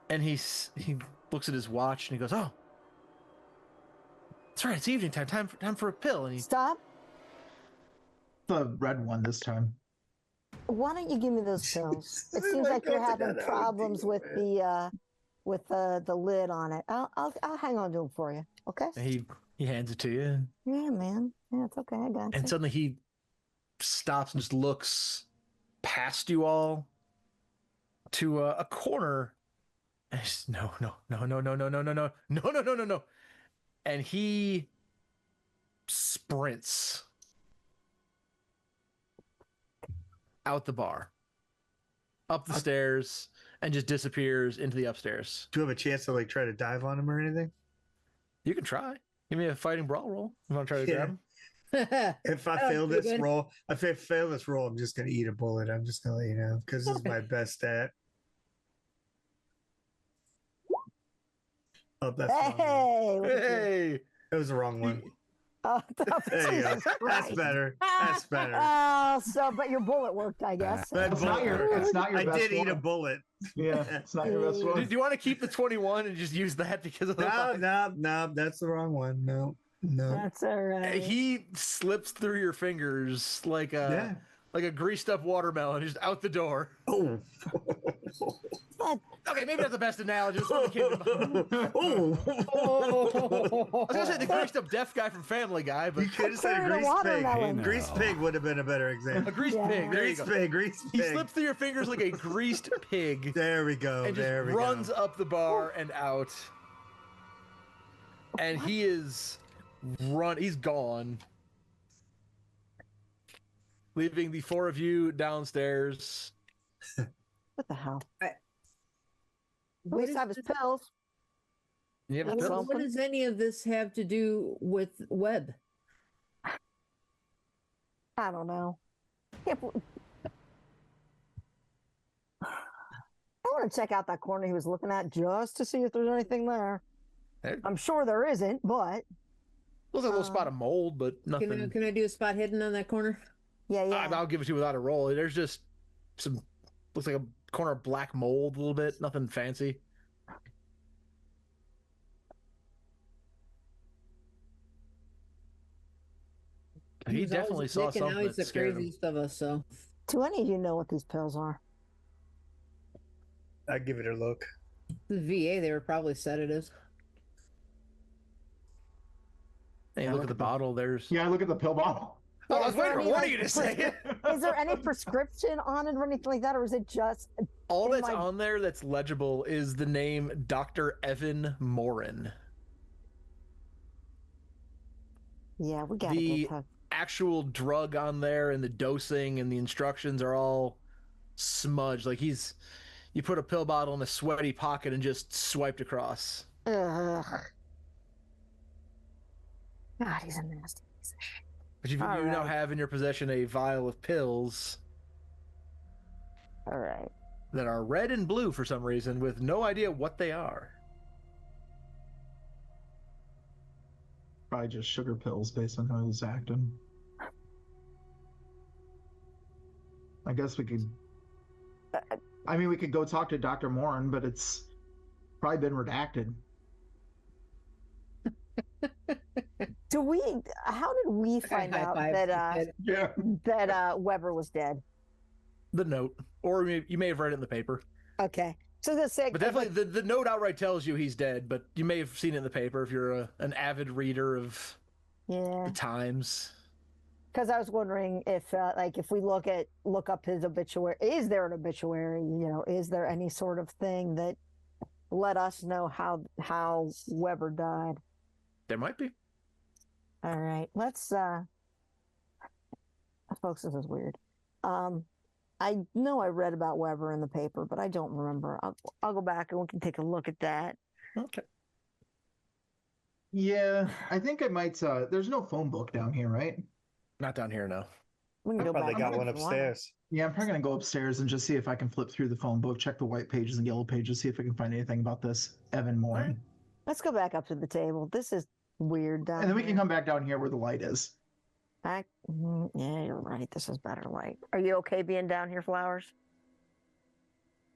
And he looks at his watch and he goes, "Oh, that's right. It's evening time. Time for a pill." And he Stop. The red one this time. Why don't you give me those pills? It seems like you're having problems with the lid on it. I'll hang on to them for you. Okay. And he hands it to you. Yeah, man. Yeah, it's okay. I got you. And suddenly he stops and just looks past you all to a corner. And he's, no. And he sprints out the bar, up the stairs, and just disappears into the upstairs. Do you have a chance to like try to dive on him or anything? You can try. Give me a fighting brawl roll. You want to try to grab him? If I fail this roll, I'm just gonna eat a bullet. I'm just gonna let you know because this is my best stat. Oh, that's the wrong one. Hey! That was the wrong one. Oh, There you go. Jesus That's Christ. better. That's better. Oh, but your bullet worked, I guess. It's not your I best did eat a one. bullet. Yeah, it's not your best Do one. you want to keep the 21 and just use that because of the No, that's the wrong one. No. That's all right. He slips through your fingers like a greased up watermelon, just out the door. Oh. Okay, maybe not the best analogy. It's what came to mind. Oh. I was gonna say the greased up deaf guy from Family Guy, but You could have said a Carrying a grease watermelon. pig. Grease pig would have been a better a example. greased pig. There you go. Grease He pig. slips through your fingers like a greased pig There we go. and just There we runs go. up the bar and out. And he is he's gone. Leaving the four of you downstairs. What the hell? At What least I have his pills. You have a That's pill? all. what does any of this have to do with Webb? I don't know. I want to check out that corner he was looking at just to see if there's anything there. I'm sure there isn't, but Looks like a little spot of mold, but nothing. Can I do a spot hidden on that corner? yeah. I'll give it to you without a roll. There's just some, looks like a corner of black mold a little bit. Nothing fancy. He was definitely always saw sick, and something now he's that the scared him. craziest of us. So Do any of you know what these pills are? I'd give it a look. the VA, they were probably sedatives. Hey, look at the bottle. There's. Yeah, look at the pill bottle. Oh, I was Is there waiting for any, one of like, you to say it. Is there any prescription on it or anything like that, or is it just All in that's my- on there that's legible is the name Dr. Evan Morin. Yeah, we gotta The get to. actual drug on there and the dosing and the instructions are all smudged. Like you put a pill bottle in a sweaty pocket and just swiped across. Ugh. God, he's a nasty piece of shit. But you All now right. have in your possession a vial of pills All right. that are red and blue for some reason with no idea what they are. Probably just sugar pills based on how he's acting. I guess we could. I mean, we could go talk to Dr. Morin, but it's probably been redacted. How did we find out that Weber was dead? The note, or you may have read it in the paper. Okay, so the sick. But definitely, the note outright tells you he's dead. But you may have seen it in the paper if you're an avid reader of the Times. Because I was wondering if, if we look up his obituary, is there an obituary? Is there any sort of thing that let us know how Weber died? There might be. All right, let's. Folks, this is weird. I know I read about Weber in the paper, but I don't remember. I'll go back and we can take a look at that. Okay. Yeah, I think I might. There's no phone book down here, right? Not down here, no. We can I go probably back got if one you want. upstairs. Yeah, I'm probably gonna go upstairs and just see if I can flip through the phone book, check the white pages and yellow pages, see if I can find anything about this Evan Morin. Right. Let's go back up to the table. This is weird down And then we here. can come back down here where the light is. Yeah, you're right. This is better light. Are you okay being down here, Flowers?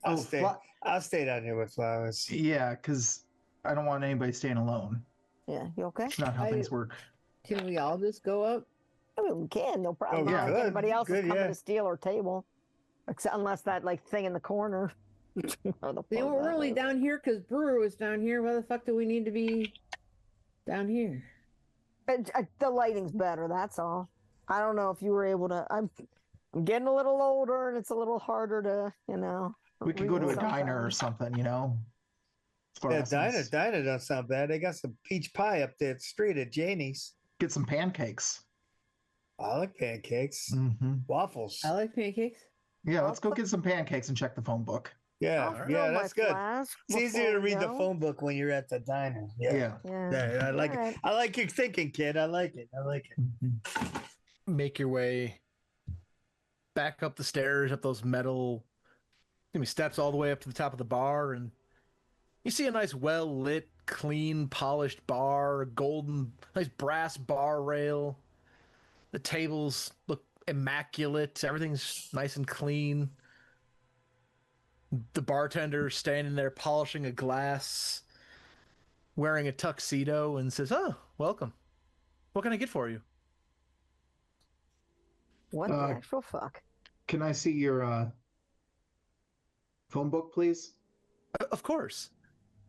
I'll stay down here with Flowers. Yeah, because I don't want anybody staying alone. Yeah, you okay? It's not how things work. Can we all just go up? I mean, we can, no problem. Oh, I don't think good. anybody else is Good, coming yeah. to steal our table, unless that thing in the corner. We're only down here because Brewer was down here. Why the fuck do we need to be down here? The lighting's better. That's all. I don't know if you were able to. I'm getting a little older, and it's a little harder to, We could go to a read diner or sometimes. something, Yeah, Fluorescence. diner don't sound bad. They got some peach pie up there at the street at Janie's. Get some pancakes. I like pancakes. Mm-hmm. Waffles. I like pancakes. Yeah, let's go get some pancakes and check the phone book. Yeah, I'll yeah, fill my that's good. flask It's easier to before we read the go. phone book when you're at the diner. Yeah. Yeah. I like All right. it. I like your thinking, kid. I like it. Make your way back up the stairs, up those metal steps all the way up to the top of the bar, and you see a nice, well-lit, clean, polished bar, a nice brass bar rail. The tables look immaculate. Everything's nice and clean. The bartender standing there polishing a glass, wearing a tuxedo, and says, "Oh, welcome. What can I get for you?" What the actual fuck? Can I see your phone book, please? Of course.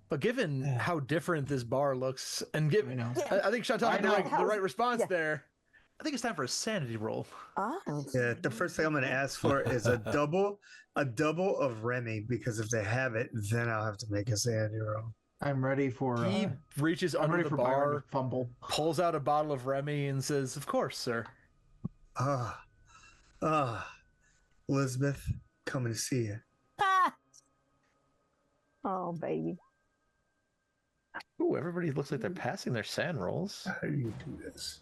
But given how different this bar looks, and given, I think Chantal had the right response there. I think it's time for a sanity roll. Oh. Yeah, the first thing I'm going to ask for is a double of Remy, because if they have it, then I'll have to make a sanity roll. I'm ready for. He reaches I'm under ready the for Byron bar, to fumble. pulls out a bottle of Remy, and says, "Of course, sir." Elizabeth, coming to see you. Ah! Oh, baby. Ooh, everybody looks like they're passing their sand rolls. How do you do this?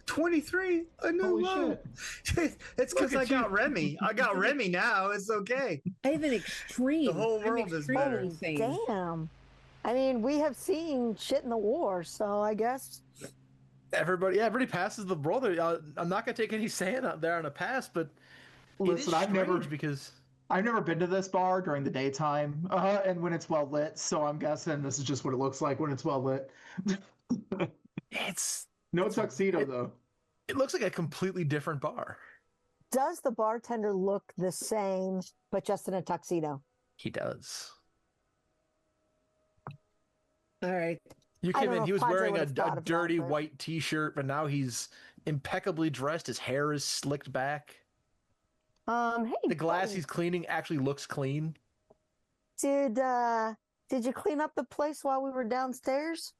23. A new Holy low. shit. It's because I got Remy. I got Remy now. It's okay. I have an extreme. The whole world is better. Damn. I mean, we have seen shit in the war, so I guess. Everybody passes the roll. I'm not gonna take any sand out there on a pass, but Listen, I've never because I've never been to this bar during the daytime, and when it's well lit. So I'm guessing this is just what it looks like when it's well lit. it's No tuxedo though. it looks like a completely different bar. Does the bartender look the same, but just in a tuxedo? He does. All right. You I came don't in. know He if was Padre wearing would a have thought of dirty that, but- white T-shirt, but now he's impeccably dressed. His hair is slicked back. Hey, The glass buddy, he's cleaning actually looks clean. did you clean up the place while we were downstairs?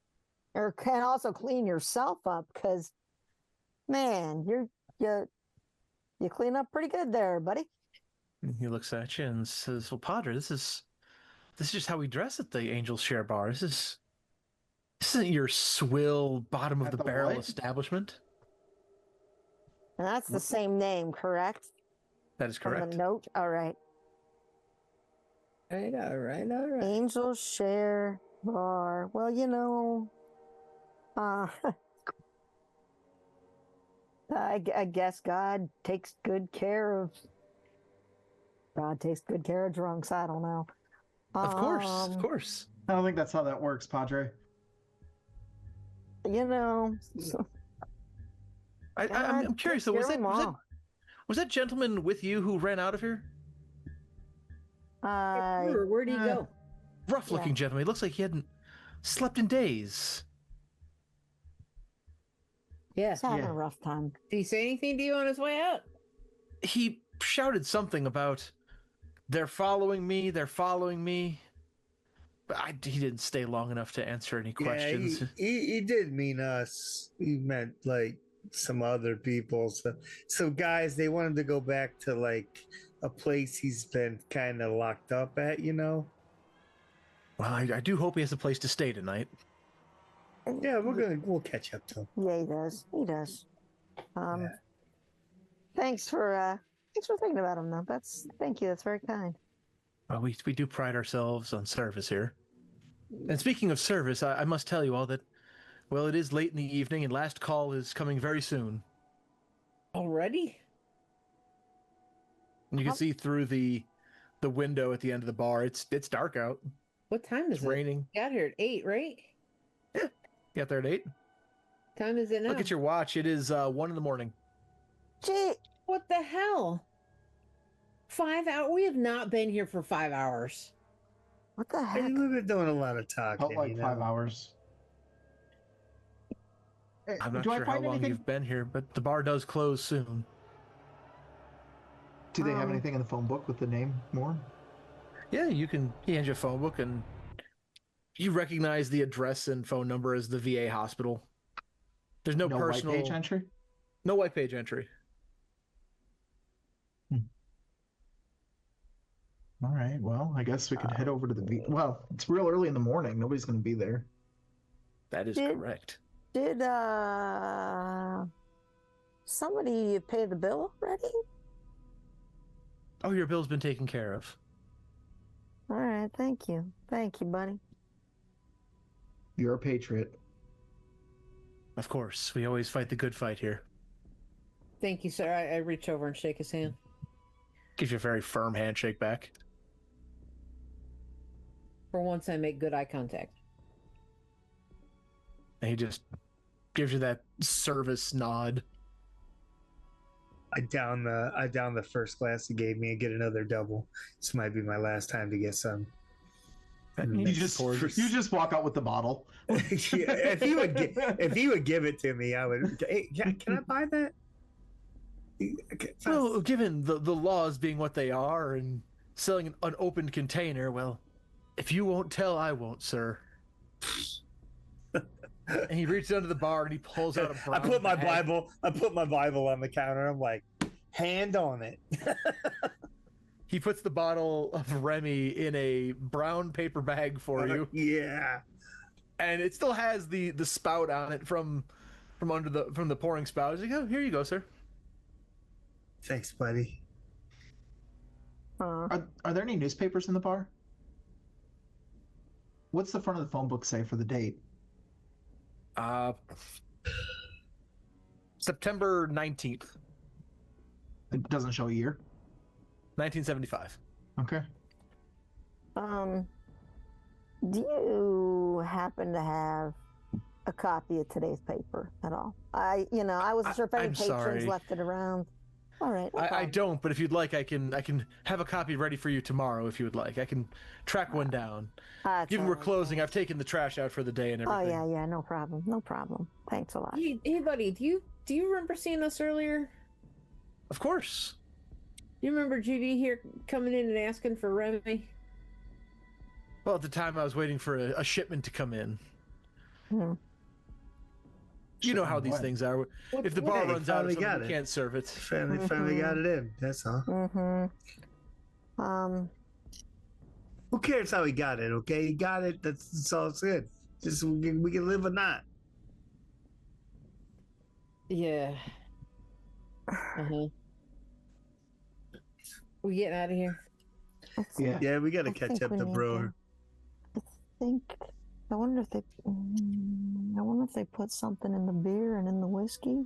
or can also clean yourself up, because man, you clean up pretty good there, buddy. And he looks at you and says, "Well, Padre, this is just how we dress at the Angel's Share Bar. This isn't your swill bottom of At the the barrel what? establishment." And that's the same name, correct? That is From correct. the note. All right. All right. Angel Share Bar. Well, I guess God takes good care of drunks. I don't know. Of course. I don't think that's how that works, Padre. I'm curious though. Was that gentleman with you who ran out of here? Where'd he go? Rough-looking gentleman. He looks like he hadn't slept in days. Yeah. He's having a rough time. Did he say anything to you on his way out? He shouted something about they're following me. But he didn't stay long enough to answer any questions. Yeah, he did mean us. He meant like some other people. So guys, they want him to go back to like a place he's been kind of locked up at, Well, I do hope he has a place to stay tonight. Yeah, we'll catch up to him. Yeah, he does. Thanks for thinking about him, though. Thank you. That's very kind. Well, we do pride ourselves on service here. And speaking of service, I must tell you all that, well, it is late in the evening and last call is coming very soon. Already? And you can see through the window at the end of the bar. It's dark out. What time is It's it? raining. Got here at 8, right? You got there at 8? Time is it now? Look at your watch. It is 1 in the morning. Gee, What the hell? 5 hours? We have not been here for 5 hours. what the Hey, heck? we've been doing a lot of talking. Felt like 5 hours. I'm not Do I sure how find long anything? you've been here, but the bar does close soon. Do they have anything in the phone book with the name more? Yeah, he hands you a phone book and you recognize the address and phone number as the VA hospital. There's no personal white page entry. No white page entry. All right. Well, I guess we could head over to the. Well, it's real early in the morning. Nobody's going to be there. That is Did- correct. Did somebody pay the bill already? Oh, your bill's been taken care of. All right, thank you, buddy. You're a patriot. Of course, we always fight the good fight here. Thank you, sir. I reach over and shake his hand. Gives you a very firm handshake back. For once, I make good eye contact. And he just gives you that service nod. I down the first glass he gave me and get another double. This might be my last time to get some. And You just walk out with the bottle. Yeah, if he would give it to me, I would. Hey, can I buy that? Well, given the laws being what they are and selling an unopened container, well, if you won't tell, I won't, sir. And he reaches under the bar and he pulls out a brown I put my bag. Bible on the counter. I'm like, hand on it. He puts the bottle of Remy in a brown paper bag for you, Yeah. and it still has the spout on it from the pouring spout. He's like, "Oh, here you go, sir." Thanks, buddy. Are there any newspapers in the bar? What's the front of the phone book say for the date? September 19th, It doesn't show a year. 1975. Okay. Do you happen to have a copy of today's paper at all? I wasn't sure if any I'm patrons sorry. left it around. All right. no I problem. don't, but if you'd like, I can have a copy ready for you tomorrow. If you would like, I can track one down. That's Given all we're right. closing, I've taken the trash out for the day and Oh everything. yeah, no problem. Thanks a lot. Hey, buddy, do you remember seeing us earlier? Of course. You remember GD here coming in and asking for Remy? Well, at the time, I was waiting for a shipment to come in. Hmm. You know Shit, how these boy. things are. If the bar Hey, runs out of finally something, got we it. can't serve it. Finally got it in. That's all. Who cares how he got it? Okay, he got it. That's all. It's good. Just we can live or not. Yeah. We getting out of here? Yeah. Yeah, we got to I catch think up we the need brewer. I think. I wonder if they. I wonder if they put something in the beer and in the whiskey.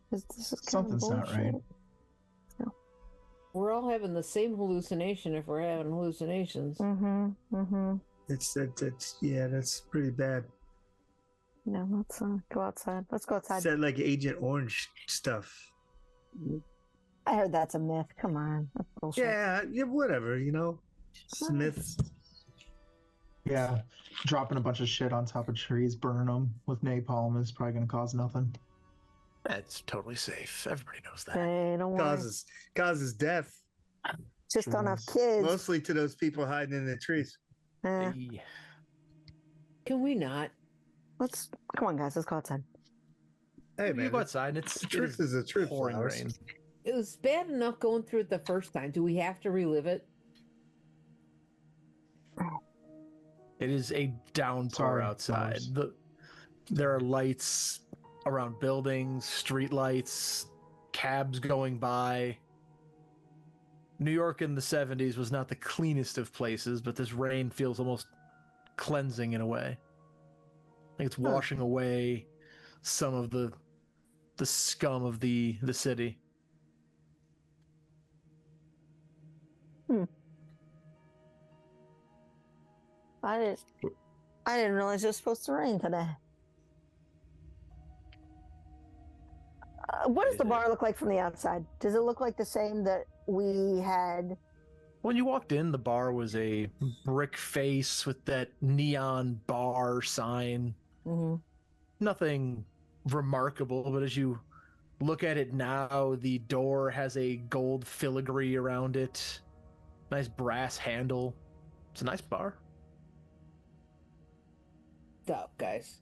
Because this is kind Something's of not bullshit. right. We're all having the same hallucination if we're having hallucinations. That's pretty bad. No, let's go outside. Let's go outside. Said like Agent Orange stuff. I heard that's a myth. Come on. That's bullshit. Yeah, whatever. Smiths. Yeah. Dropping a bunch of shit on top of trees, burning them with napalm is probably going to cause nothing. That's totally safe. Everybody knows that. Hey, don't worry. Causes death. Just don't have Jeez. kids. Mostly to those people hiding in the trees. Hey. Can we not? Come on, guys. Let's go outside. Hey You man, go outside, and the truth is the truth. pouring Flowers. rain. It was bad enough going through it the first time. Do we have to relive it? It is a downpour Sorry, outside. Flowers. There are lights around buildings, street lights, cabs going by. New York in the 70s was not the cleanest of places, but this rain feels almost cleansing in a way. I think it's washing away some of the scum of the city. I didn't realize it was supposed to rain today. What does the bar look like from the outside? Does it look like the same that we had? When you walked in, the bar was a brick face with that neon bar sign. Mm-hmm. Nothing remarkable, but as you look at it now, the door has a gold filigree around it. Nice brass handle. It's a nice bar. Stop, guys.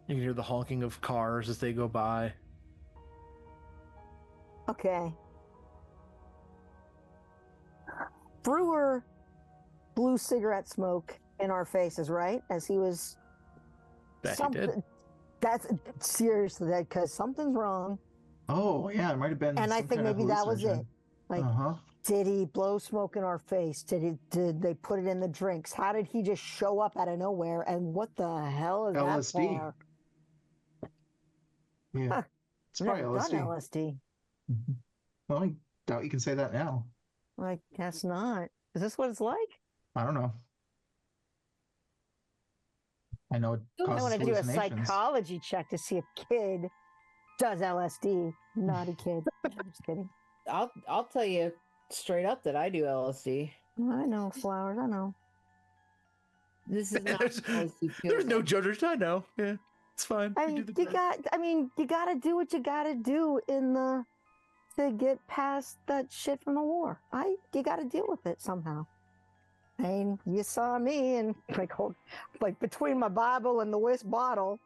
You can hear the honking of cars as they go by. Okay. Brewer blew cigarette smoke in our faces, right? As he was. Bet he did. That's seriously that because something's wrong, Oh, yeah, it might have been. and I some think kind of maybe that was it. hallucinogen. Like, did he blow smoke in our face? Did they put it in the drinks? How did he just show up out of nowhere? And what the hell is LSD. that for? Yeah. Huh. It's probably Never done LSD. LSD. Mhm. Well, I doubt you can say that now. I guess not. Is this what it's like? I don't know. I know it I causes want to do a hallucinations. psychology check to see if kid does LSD. Naughty kid. I'm just kidding. I'll tell you straight up that I do LSD. I know, Flowers. I know. This is not There's LSD. no judgment. I know. Yeah, it's fine. I We mean, do the you best. gotta do what you gotta do to get past that shit from the war. You gotta deal with it somehow. I mean, you saw me and like between my Bible and the whisk bottle,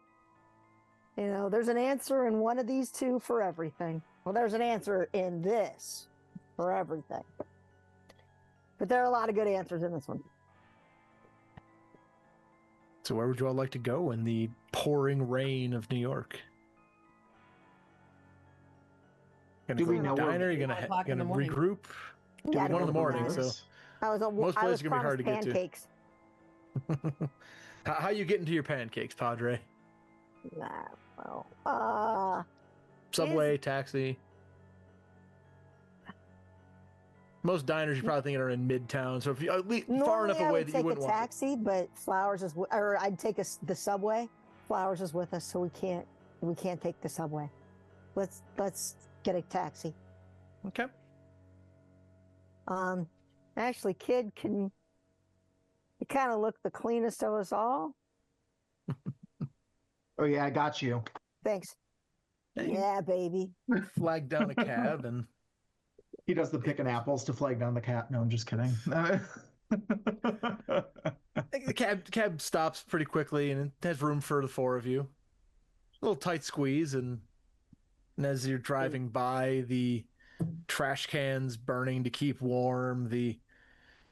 there's an answer in one of these two for everything. Well, there's an answer in this for everything. But there are a lot of good answers in this one. So where would you all like to go in the pouring rain of New York? Gonna Do go we to the know where- diner? You're 1 o'clock in the gonna morning. regroup? Yeah, 1 in the morning. So Yes. I was Most I places was are gonna be hard to promised get to. pancakes. how you get into your pancakes, Padre? Subway, taxi. Most diners you're probably thinking are in Midtown, so if you far enough Normally I away would that take you wouldn't a want. taxi, but Flowers is, or I'd take the subway. Flowers is with us, so we can't take the subway. Let's get a taxi. Okay. Actually, kid, you kind of look the cleanest of us all. Oh, yeah, I got you. Thanks. Hey. Yeah, baby. Flag down a cab and He does the picking apples to flag down the cat. No, I'm just kidding. The cab stops pretty quickly, and it has room for the four of you. A little tight squeeze, and as you're driving by, the trash cans burning to keep warm, the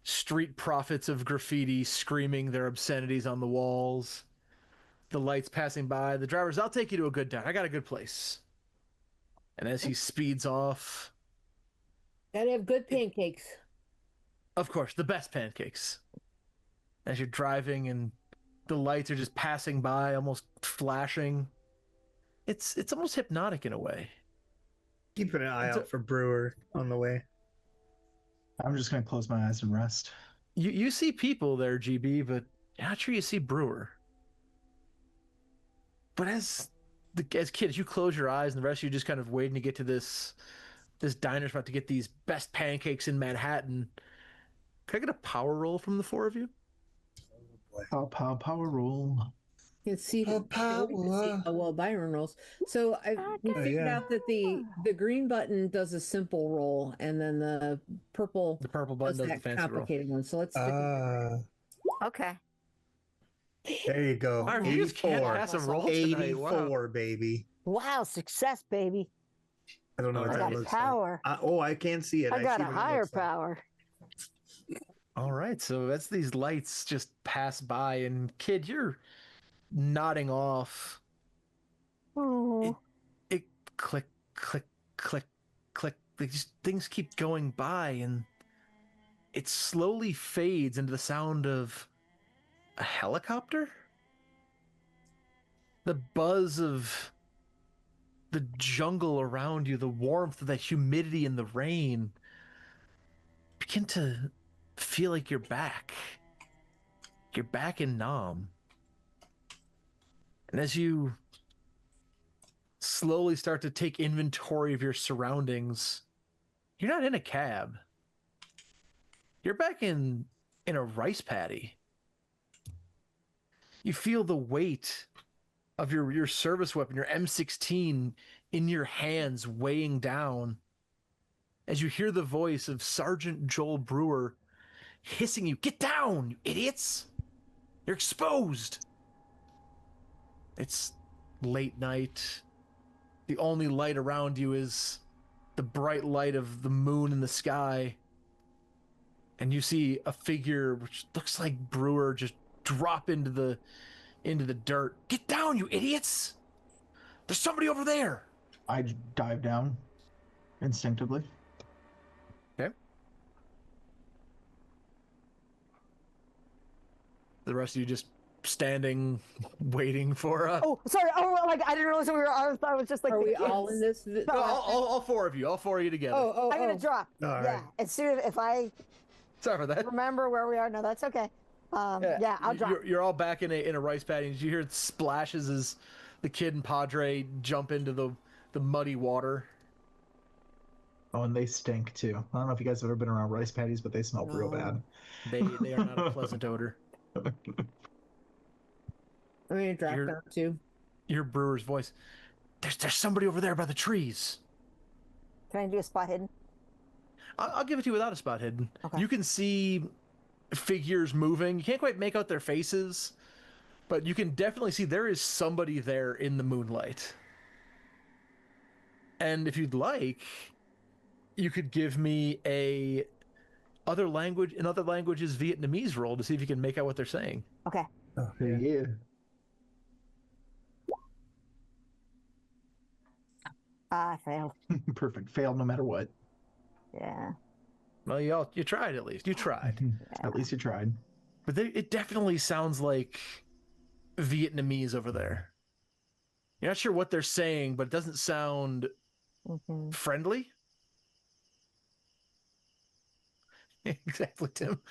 street prophets of graffiti screaming their obscenities on the walls, the lights passing by, the driver's, I'll take you to a good diner. I got a good place. And as he speeds off, Gotta have good pancakes. of course, the best pancakes. As you're driving and the lights are just passing by, almost flashing. It's almost hypnotic in a way. Keeping an eye out for Brewer on the way. I'm just gonna close my eyes and rest. You see people there, GB, but you're not sure you see Brewer. But as kids, you close your eyes, and the rest of you just kind of waiting to get to this diner spot to get these best pancakes in Manhattan. Can I get a power roll from the four of you? Power roll. You can see, power. how well Byron rolls. So we figured out that the green button does a simple roll, and then the purple button does the that fancy roll. complicated one. So let's stick with Okay. there you go. All right, you just can't 84. pass a roll tonight. 84, baby. Wow, success, baby. I don't know what I that got looks power. like. I can't see it. I got see a what it higher looks like. power. All right, so as these lights just pass by, and kid, you're nodding off. Oh. It click, click, click, click. Things keep going by, and it slowly fades into the sound of a helicopter. The buzz of the jungle around you, the warmth of the humidity and the rain, begin to feel like you're back. You're back in Nam. And as you slowly start to take inventory of your surroundings, you're not in a cab. You're back in a rice paddy. You feel the weight of your service weapon, your M16, in your hands weighing down as you hear the voice of Sergeant Joel Brewer hissing you, "Get down, you idiots! You're exposed!" It's late night. The only light around you is the bright light of the moon in the sky. And you see a figure which looks like Brewer just drop into the dirt. "Get down, you idiots! There's somebody over there!" I dive down instinctively. Okay. The rest of you just standing, waiting for Oh, sorry. Oh, like I didn't realize we were. I was just like. Are the we kids. all in this? No, all four of you together. Oh, I'm gonna drop. All Yeah, right. as soon if I Sorry for that. remember where we are. No, that's okay. Yeah, I'll drop. You're all back in a rice paddy. You hear splashes as the kid and Padre jump into the muddy water. Oh, and they stink too. I don't know if you guys have ever been around rice paddies, but they smell real No. bad. They are not a pleasant odor. I'm gonna drop You're- down too. You hear Brewer's voice. There's somebody over there by the trees. Can I do a spot hidden? I'll give it to you without a spot hidden. Okay. You can see figures moving. You can't quite make out their faces, but you can definitely see there is somebody there in the moonlight. And if you'd like, you could give me in other languages Vietnamese roll to see if you can make out what they're saying. Okay. Oh, Yeah. yeah. I failed. Perfect. Failed no matter what. Yeah. Well, you tried at least. You tried. At least you tried. But it definitely sounds like Vietnamese over there. You're not sure what they're saying, but it doesn't sound Mhm. friendly. Exactly, Tim.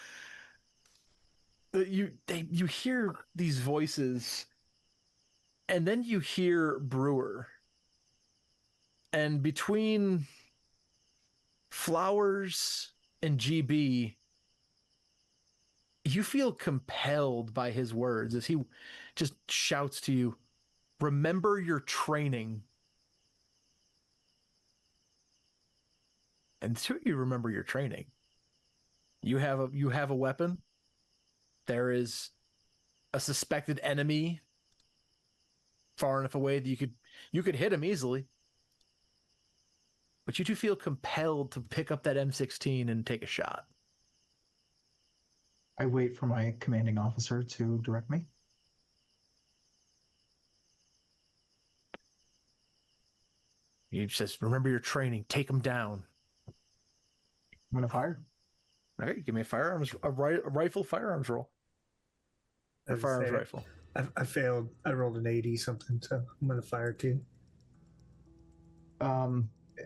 You hear these voices, and then you hear Brewer. And between Flowers and GB, you feel compelled by his words as he just shouts to you, "Remember your training." And two of you remember your training. You have a weapon. There is a suspected enemy far enough away that you could hit him easily. But you two feel compelled to pick up that M16 and take a shot. I wait for my commanding officer to direct me. He says, remember your training. Take him down. I'm going to fire. All right, give me a rifle firearms roll. A As I firearms say, rifle. I failed. I rolled an 80 something, so I'm gonna fire too.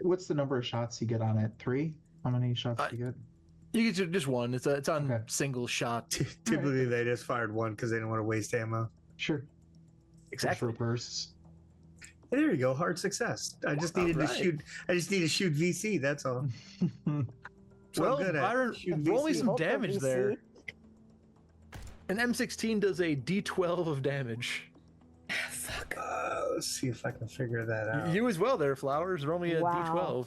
What's the number of shots you get on it? 3? How many shots do you get? You get just one. It's on Okay. single shot. Typically, they just fired one because they didn't want to waste ammo. Sure. Exactly. Short bursts. Hey, there you go. Hard success. I just needed to Alright. shoot. I just need to shoot VC. That's all. So Well, I'm good at Byron, shooting roll me VC. some Both of damage you there. see. An M16 does a D12 of damage. Fuck. Let's see if I can figure that out. You as well there, Flowers. Roll me a Wow. D12.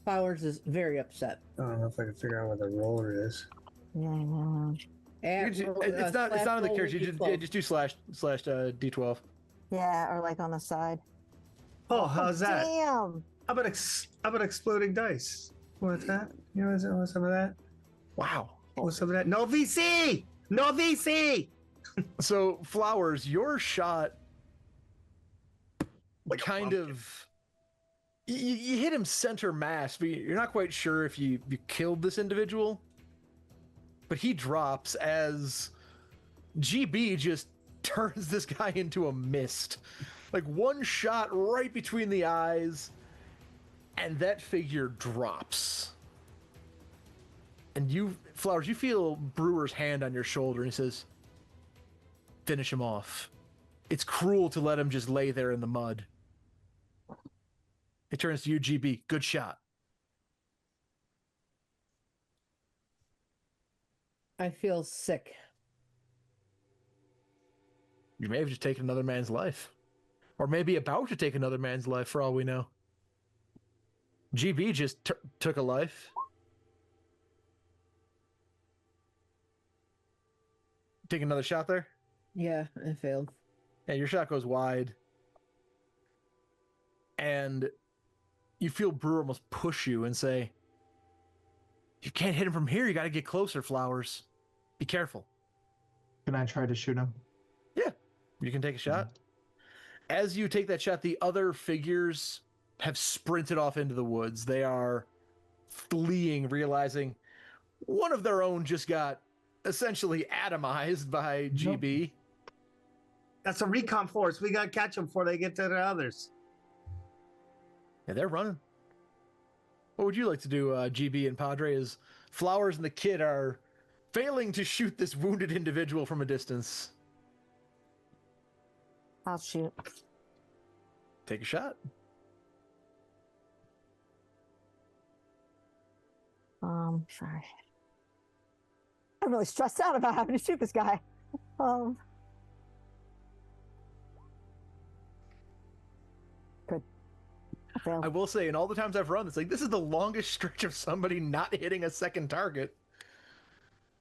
Flowers is very upset. I don't know if I can figure out what the roller is. Yeah, I know. It's not on the character. You just do slash D12. Yeah, or like on the side. Oh, how's that? Damn. How about exploding dice? What's that? You know what's some of that? Wow. What's some of that? No VC. No VC. So, Flowers, your shot Like a kind pumpkin. of... You hit him center mass, but you're not quite sure if you killed this individual. But he drops as GB just turns this guy into a mist. Like one shot right between the eyes, and that figure drops. And you, Flowers, you feel Brewer's hand on your shoulder, and he says, finish him off. It's cruel to let him just lay there in the mud. It turns to you, GB. Good shot. I feel sick. You may have just taken another man's life. Or maybe about to take another man's life, for all we know. GB just took a life. Take another shot there? Yeah, I failed. Yeah, your shot goes wide. And you feel Brewer almost push you and say, you can't hit him from here. You got to get closer, Flowers. Be careful. Can I try to shoot him? Yeah, you can take a shot. As you take that shot, the other figures have sprinted off into the woods. They are fleeing, realizing one of their own just got essentially atomized by GB. That's a recon force. We gotta catch them before they get to the others. Yeah, they're running. What would you like to do, GB and Padre, as Flowers and the kid are failing to shoot this wounded individual from a distance? I'll shoot. Take a shot. Sorry. I'm really stressed out about having to shoot this guy. Good. I failed. I will say, in all the times I've run, it's like this is the longest stretch of somebody not hitting a second target.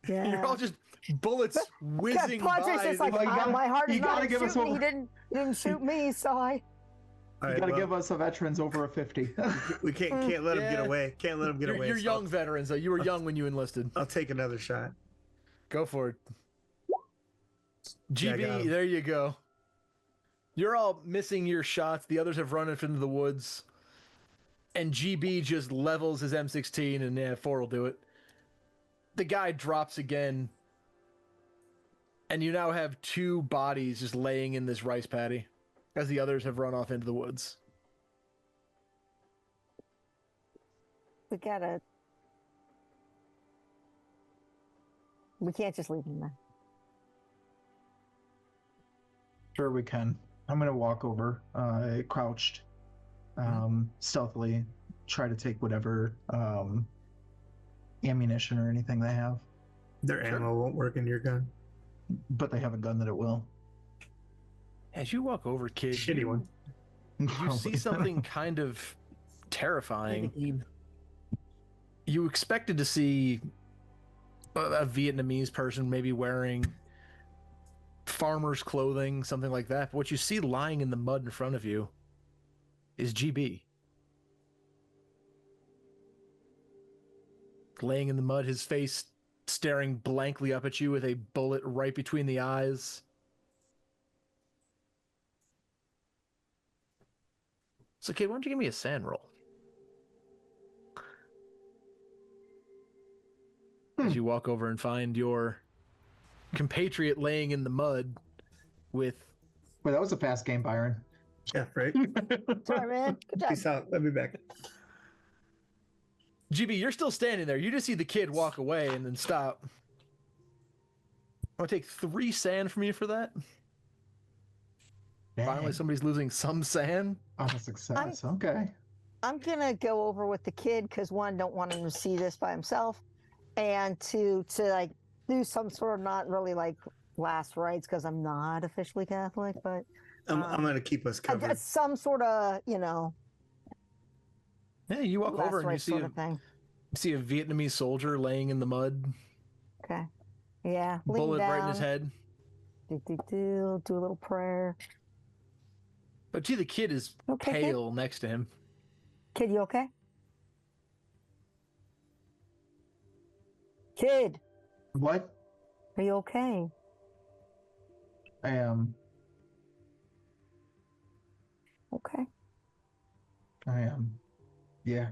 Yeah. You're all just bullets whizzing Padre's by. just like, Well, you gotta- my heart is you not gotta give us shooting. over- He didn't shoot me, so I. All You right, got to well, give us the veterans over a 50. we can't let them Yeah. get away. Can't let them get away. You're so young veterans, though. You were young when you enlisted. I'll take another shot. Go for it. Yeah, I got GB, him. there you go. You're all missing your shots. The others have run into the woods. And GB just levels his M16, and yeah, 4 will do it. The guy drops again. And you now have 2 bodies just laying in this rice paddy as the others have run off into the woods. We can't just leave him there. Sure, we can. I'm going to walk over, crouched, stealthily, try to take whatever ammunition or anything they have. Their ammo won't work in your gun. But they have a gun that it will. As you walk over, kid, Shitty one. you see something kind of terrifying. You expected to see a Vietnamese person maybe wearing farmer's clothing, something like that. But what you see lying in the mud in front of you is GB. Laying in the mud, his face staring blankly up at you with a bullet right between the eyes. So, kid, why don't you give me a sand roll? As you walk over and find your compatriot laying in the mud with... Wait, that was a fast game, Byron. Yeah, right. Sorry, man. Good job. Peace out. I'll be back. GB, you're still standing there. You just see the kid walk away and then stop. I want to take 3 sand from you for that. Dang. Finally, somebody's losing some sand. Oh, that's success. Okay. I'm gonna go over with the kid because one, don't want him to see this by himself, and to like do some sort of not really like last rites because I'm not officially Catholic, but I'm gonna keep us covered. some sort of Yeah, you walk last over and you rites see sort of thing. see a Vietnamese soldier laying in the mud, Okay. Yeah. lean bullet right in his down, head. Do a little prayer. But see, the kid is Okay, kid? pale next to him. Kid, you okay? Kid, What? are you okay? I am. Okay. Yeah.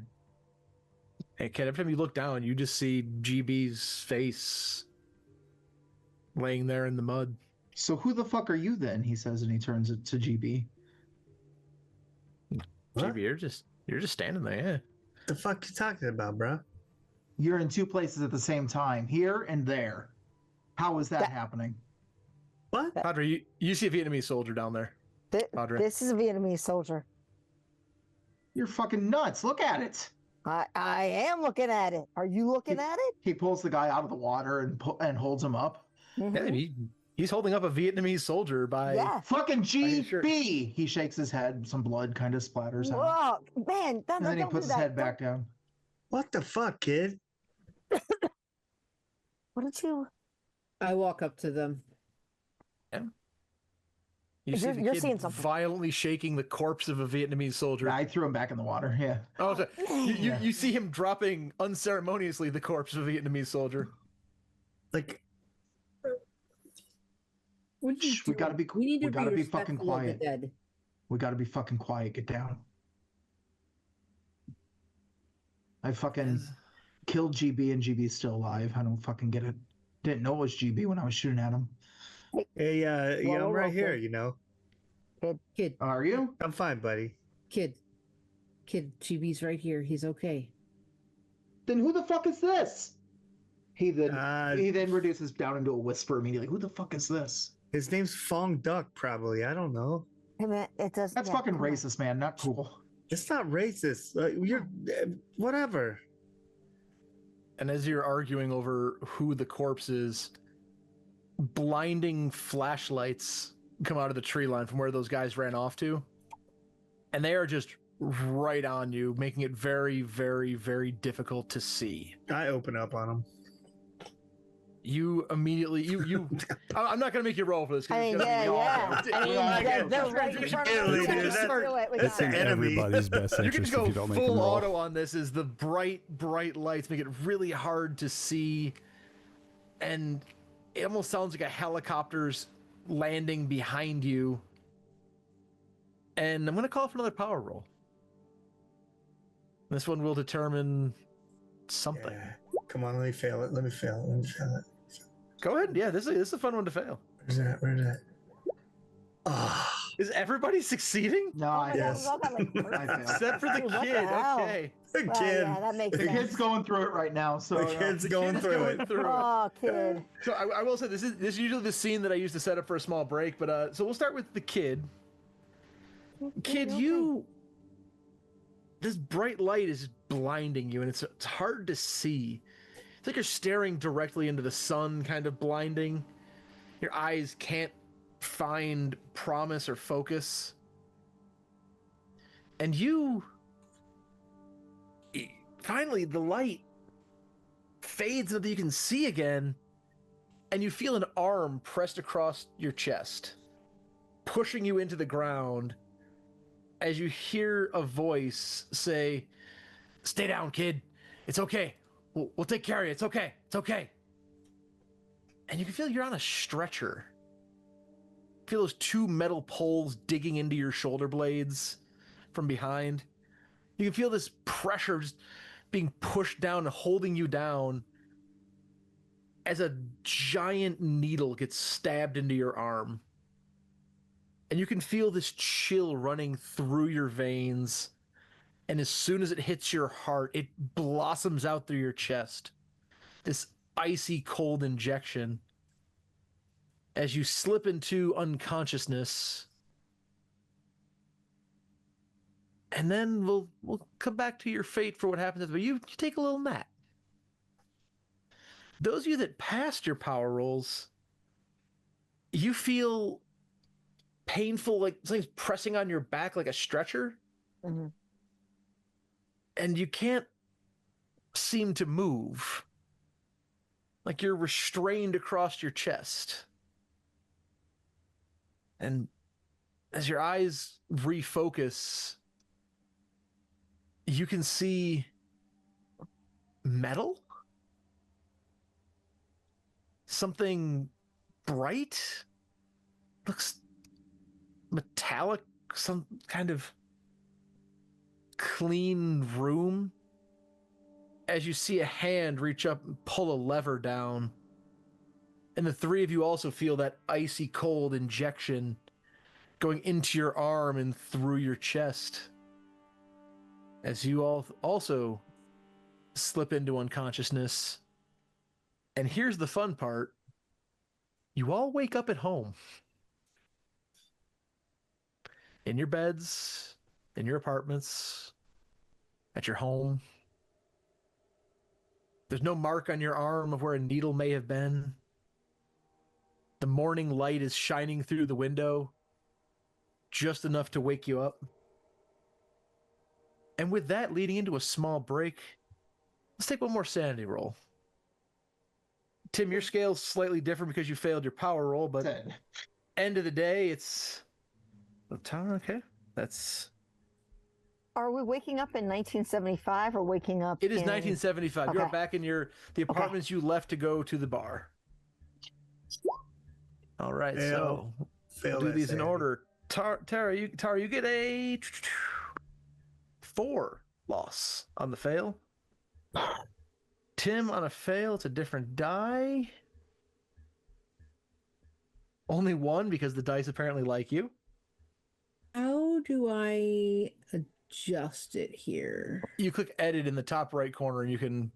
Hey, kid, every time you look down, you just see GB's face laying there in the mud. So who the fuck are you then? He says, and he turns it to GB. What? GB, you're just standing there, yeah. The fuck you talking about, bro? You're in 2 places at the same time, here and there. How is that happening? What? Padre, you see a Vietnamese soldier down there. Padre. This is a Vietnamese soldier. You're fucking nuts. Look at it. I am looking at it. Are you looking at it? He pulls the guy out of the water and holds him up. Mhm. Yeah, he's holding up a Vietnamese soldier by... Yeah. Fucking you sure? GB! He shakes his head. Some blood kind of splatters out. Whoa, man! And then he Don't puts do his that. head back down. What the fuck, kid? What did you? I walk up to them. You see You're the seeing kid something. violently shaking the corpse of a Vietnamese soldier. I threw him back in the water. Yeah. Oh, so Yeah. you see him dropping unceremoniously the corpse of a Vietnamese soldier. Like, What are you Shh, we gotta doing? be- We need to we gotta be fucking respectful of the quiet. dead. We gotta be fucking quiet. Get down. I fucking killed GB and GB's still alive. I don't fucking get it. Didn't know it was GB when I was shooting at him. hey, yeah, I'm whoa, right whoa, here. kid. You know, Kid, Are you? I'm fine, buddy. kid, GB's right here. He's okay. Then who the fuck is this? He then He reduces down into a whisper immediately. Who the fuck is this? His name's Fong Duck, probably. I don't know. Hey, man, it does. That's fucking racist, man. Not cool. It's not racist. You're whatever. And as you're arguing over who the corpse is, blinding flashlights come out of the tree line from where those guys ran off to. And they are just right on you, making it very, very, very difficult to see. I open up on him. You immediately, I'm not going to make you roll for this. 'cause I it's mean, gonna be yeah. awful. I mean, they're right in front of us. Really, We dude, just that- do it. We It's got in it. enemy. everybody's best You can interest go if you don't make them full roll. auto on this as the bright lights make it really hard to see. And it almost sounds like a helicopter's landing behind you. And I'm going to call for another power roll. This one will determine something. Yeah. Come on, let me fail it. Let me fail it. Go ahead. Yeah, this is a fun one to fail. Where's that? Where's that? Oh, Is everybody succeeding? No, Oh my I God, Yes. we all got, like, I failed. Except for the What the kid. hell? Okay. the Well, kid. yeah, that makes The sense. kid's going through it right now. So The kid's The going kid's through going it. through it. Oh, kid. So I will say this is usually the scene that I use to set up for a small break, but so we'll start with the kid. Kid, Okay. this bright light is blinding you, and it's hard to see. It's like you're staring directly into the sun, kind of blinding. Your eyes can't find promise or focus. And finally, the light fades so that you can see again. and you feel an arm pressed across your chest, pushing you into the ground as you hear a voice say, "Stay down, kid. It's okay. We'll take care of you. It's okay. It's okay." And you can feel you're on a stretcher. Feel those two metal poles digging into your shoulder blades from behind. You can feel this pressure just being pushed down and holding you down as a giant needle gets stabbed into your arm. And you can feel this chill running through your veins. And as soon as it hits your heart, it blossoms out through your chest. This icy cold injection. As you slip into unconsciousness. And then we'll come back to your fate for what happens. But you take a little nap. Those of you that passed your power rolls, you feel painful, like something's pressing on your back like a stretcher. Mm-hmm. And you can't seem to move. Like you're restrained across your chest. And as your eyes refocus, you can see metal? Something bright? Looks metallic, some kind of clean room. As you see a hand reach up and pull a lever down. And the three of you also feel that icy cold injection going into your arm and through your chest. As you all also slip into unconsciousness. And here's the fun part. You all wake up at home. In your beds, in your apartments, at your home. There's no mark on your arm of where a needle may have been. The morning light is shining through the window, just enough to wake you up. And with that leading into a small break, let's take one more sanity roll. Tim, your scale's slightly different because you failed your power roll, but 10. End of the day, it's... Okay, that's... Are we waking up in 1975 or waking up It is in... 1975. You are Okay. back in the apartments you left to go to the bar. All right, so we'll do these in order. Tara, you get a 4 loss on the fail. Tim on a fail, it's a different die. Only 1 because the dice apparently like you. How do I adjust it here? You click edit in the top right corner and you can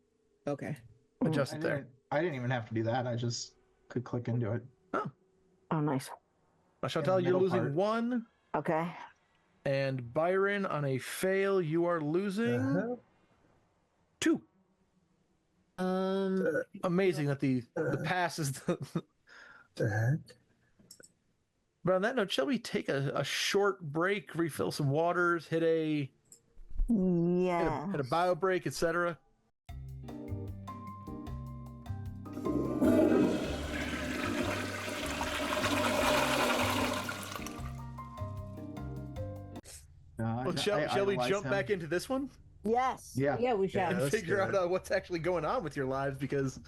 Okay. adjust it there. I didn't even have to do that. I just could click into it. Oh, nice. Chantal, the you're middle losing part. 1. Okay. And Byron on a fail, you are losing 2. Amazing that the pass is the... The heck? But on that note, shall we take a short break, refill some waters, hit a Yeah. hit a bio break, etc.? Well, shall we jump back into this one Yes. Yeah. Yeah, we shall. and let's figure do it. out what's actually going on with your lives? Because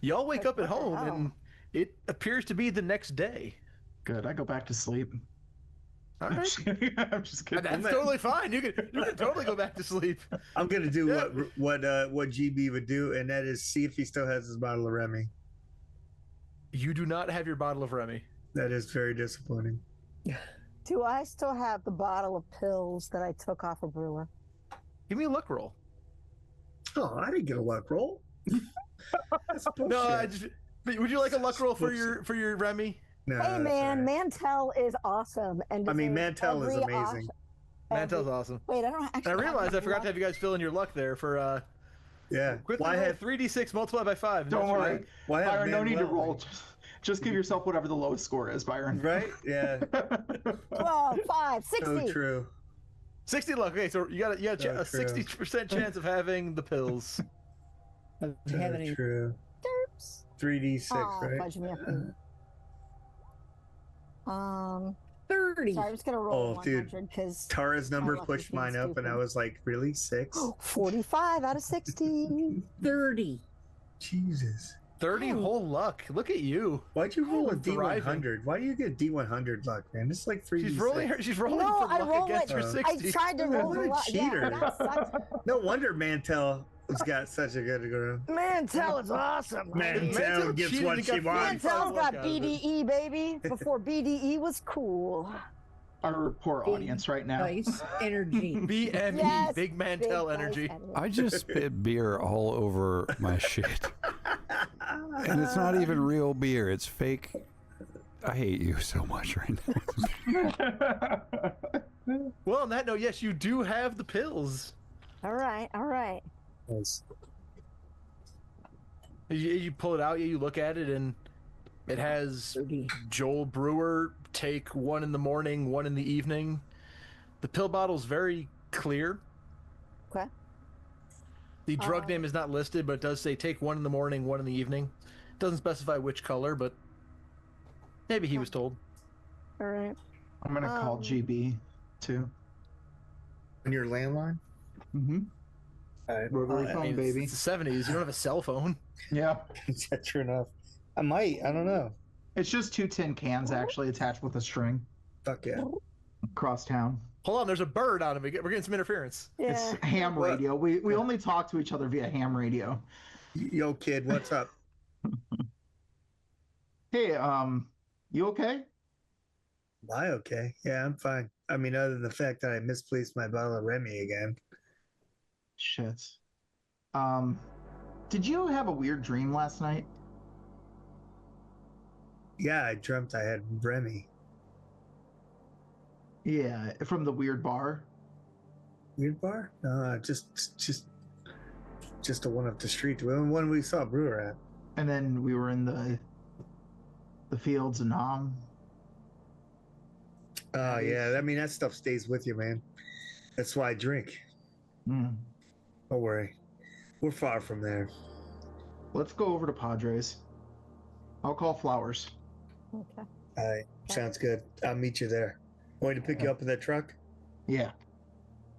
y'all wake up at What the home hell? and it appears to be the next day. Good. I go back to sleep. All I'm right. just kidding. I'm just kidding. That's totally fine. You can totally go back to sleep. I'm gonna do Yeah. what GB would do, and that is see if he still has his bottle of Remy. You do not have your bottle of Remy. That is very disappointing. Do I still have the bottle of pills that I took off a brewer? Give me a luck roll. Oh, I didn't get a luck roll. That's bullshit. No, would you like a luck roll for your Remy? No, Hey, that's man, all right. Mantel is awesome. And I mean, deserves Mantel is every amazing. Mantel's awesome. Wait, I don't actually. And I have realized I enough forgot to luck. have you guys fill in your luck there for Yeah. quickly Why roll have 3d6 multiplied by 5. Don't That's worry. right. why have Byron, no need to Manuel- roll. Just give yourself whatever the lowest score is, Byron. Right? Yeah. 12, 5, 60. So true. 60 luck. Okay, so you got So a true. 60% chance of having the pills. Have So any? true. Derps. 3d6, Oh, right? fudge me up. 30. Sorry, I'm just gonna roll Oh, dude. 100 because Tara's number luck is pushed being mine up, and I stupid. was like, really? 6? 45 out of 60. 30. Jesus. 30 I'm- whole luck. Look at you. Why'd you roll a Thriving. D100? Why do you get D100 luck, man? It's like 3d6. She's rolling No, for I luck roll against it. her I 60. tried to roll What the a luck. cheater. Yeah, that sucks. No wonder Mantel has got such a good girl. Mantel is awesome. Mantel Mantel gets cheated what and she got wants. Mantel's Fuck got out of it. BDE, baby. Before BDE was cool. Our poor audience right now. Nice energy. BME, Yes, Big Mantel Big energy. nice I just spit beer all over my shit. And it's not even real beer, it's fake. I hate you so much right now. Well, on that note, yes, you do have the pills. All right, all right. Nice. You pull it out, you look at it, and it has 30. Joel Brewer take 1 in the morning, 1 in the evening. The pill bottle's very clear. Okay. The drug name is not listed, but it does say take 1 in the morning, 1 in the evening. It doesn't specify which color, but maybe he was told. All right. I'm gonna call GB too. On your landline? Mm-hmm. Rotary I phone, mean, baby. it's the 70s. You don't have a cell phone. Yeah. Is that true enough? I might. I don't know. It's just 2 tin cans actually attached with a string Fuck yeah. across town. Hold on, there's a bird on him. We're getting some interference. Yeah. It's ham radio. We only talk to each other via ham radio. Yo, kid, what's up? Hey, you okay? Am I okay? Yeah, I'm fine. I mean, other than the fact that I misplaced my bottle of Remy again. Shit. Did you have a weird dream last night? Yeah, I dreamt I had Remy. Yeah, from the weird bar. Weird bar? No, just the one up the street. The one we saw Brewer at. And then we were in the fields in Nam. Oh yeah, I mean that stuff stays with you, man. That's why I drink. Mm. Don't worry, we're far from there. Let's go over to Padres. I'll call Flowers. Okay. All right, sounds good. I'll meet you there. Want me to pick you up in that truck? Yeah,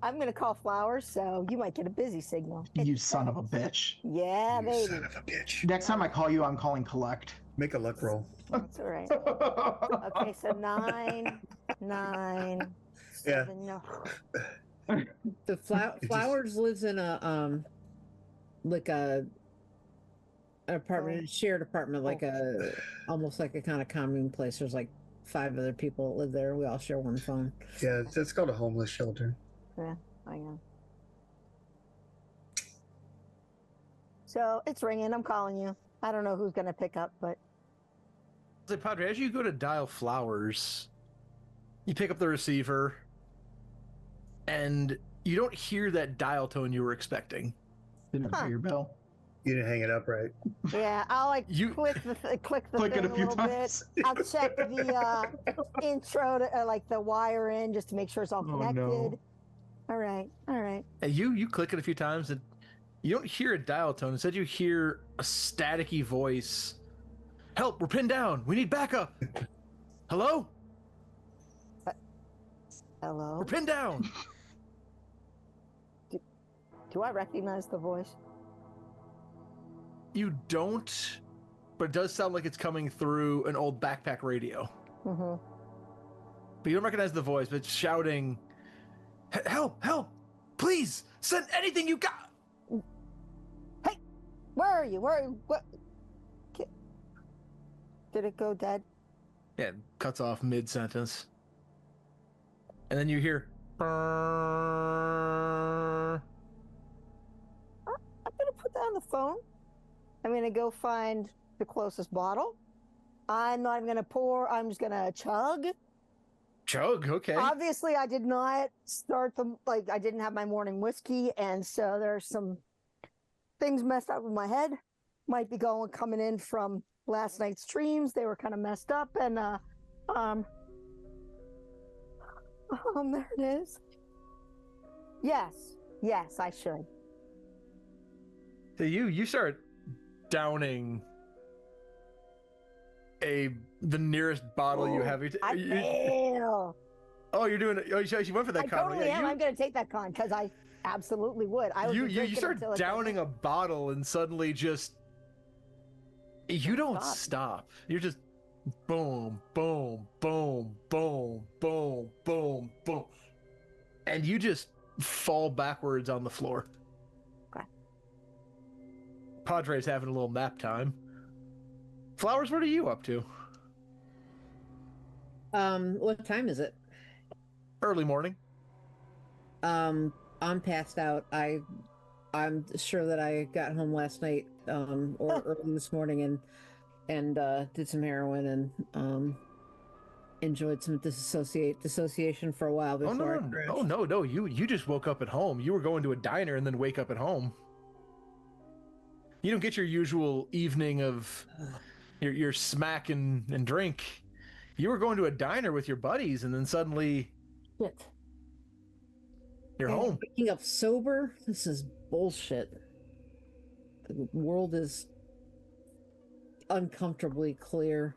I'm gonna call Flowers, so you might get a busy signal. you son of a bitch. Yeah, You baby. son of a bitch. Next time I call you, I'm calling Collect. Make a luck roll. That's all right. Okay, so 9, 9, Yeah. 7, no. The Flowers lives in a like a an apartment, shared apartment, like a almost like a kind of commune place. There's like 5 other people that live there. We all share one phone. Yeah, that's called a homeless shelter. Yeah, I know. So it's ringing. I'm calling you. I don't know who's gonna pick up, but Say, Padre, as you go to dial Flowers, you pick up the receiver, and you don't hear that dial tone you were expecting. Didn't hear your bell. You didn't hang it up right. yeah, I'll like You- click the Click thing it a few little times. bit. I'll check the intro to like the wire in just to make sure it's all Oh, connected. no. All right, all right. And you click it a few times, and you don't hear a dial tone. Instead, you hear a staticky voice. Help! We're pinned down. We need backup. Hello? Hello. We're pinned down. Do I recognize the voice? You don't, but it does sound like it's coming through an old backpack radio. Mm-hmm. But you don't recognize the voice, but it's shouting, help! Help! Please! Send anything you got! Hey, where are you? Where? What? Did it go dead? Yeah, it cuts off mid-sentence. And then you hear, "Brrr." I'm gonna put that on the phone. I'm gonna go find the closest bottle. I'm not even gonna pour. I'm just gonna chug. Chug, okay. Obviously, I did not start the I didn't have my morning whiskey, and so there's some things messed up with my head. Might be coming in from last night's streams. They were kind of messed up, and there it is. Yes, I should. So you start downing the nearest bottle you have. I fail. Oh, you're doing it. Oh, you went for that I con. totally Yeah, am. I'm going to take that con because I absolutely would. I would. you start downing a bottle and suddenly just you don't stop. You're just boom, boom, boom, boom, boom, boom, boom, and you just fall backwards on the floor. Okay. Padre's having a little nap time. Flowers, what are you up to? What time is it? Early morning. I'm passed out. I'm sure that I got home last night, or early this morning, and did some heroin and enjoyed some dissociation for a while Oh before I no, crashed. oh no! You just woke up at home. You were going to a diner and then wake up at home. You don't get your usual evening of your smack and drink. You were going to a diner with your buddies, and then suddenly Shit. you're home. Waking up sober? This is bullshit. The world is uncomfortably clear.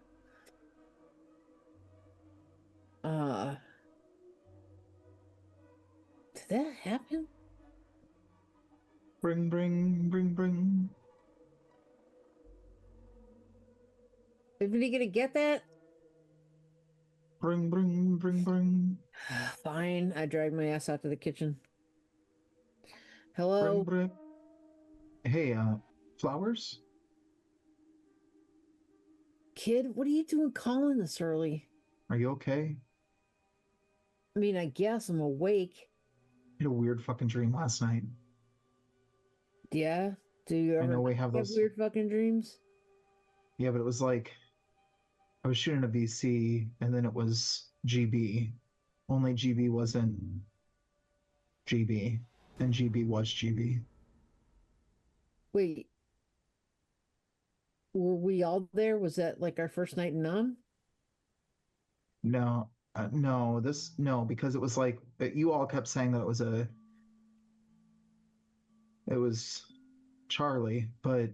Did that happen? Bring, bring, bring, bring. Everybody gonna get that? Bring, bring, bring, bring. Fine. I dragged my ass out to the kitchen. Bring, Hello? bring. Hey, flowers? Kid, what are you doing calling this early? Are you okay? I mean, I guess I'm awake. I had a weird fucking dream last night. Yeah? Do you ever know we have those. weird fucking dreams? Yeah, but it was like I was shooting a VC and then it was GB. Only GB wasn't GB, and GB was GB. Wait. Were we all there? Was that like our first night in Nam? No, no, because it was like you all kept saying that it was Charlie, but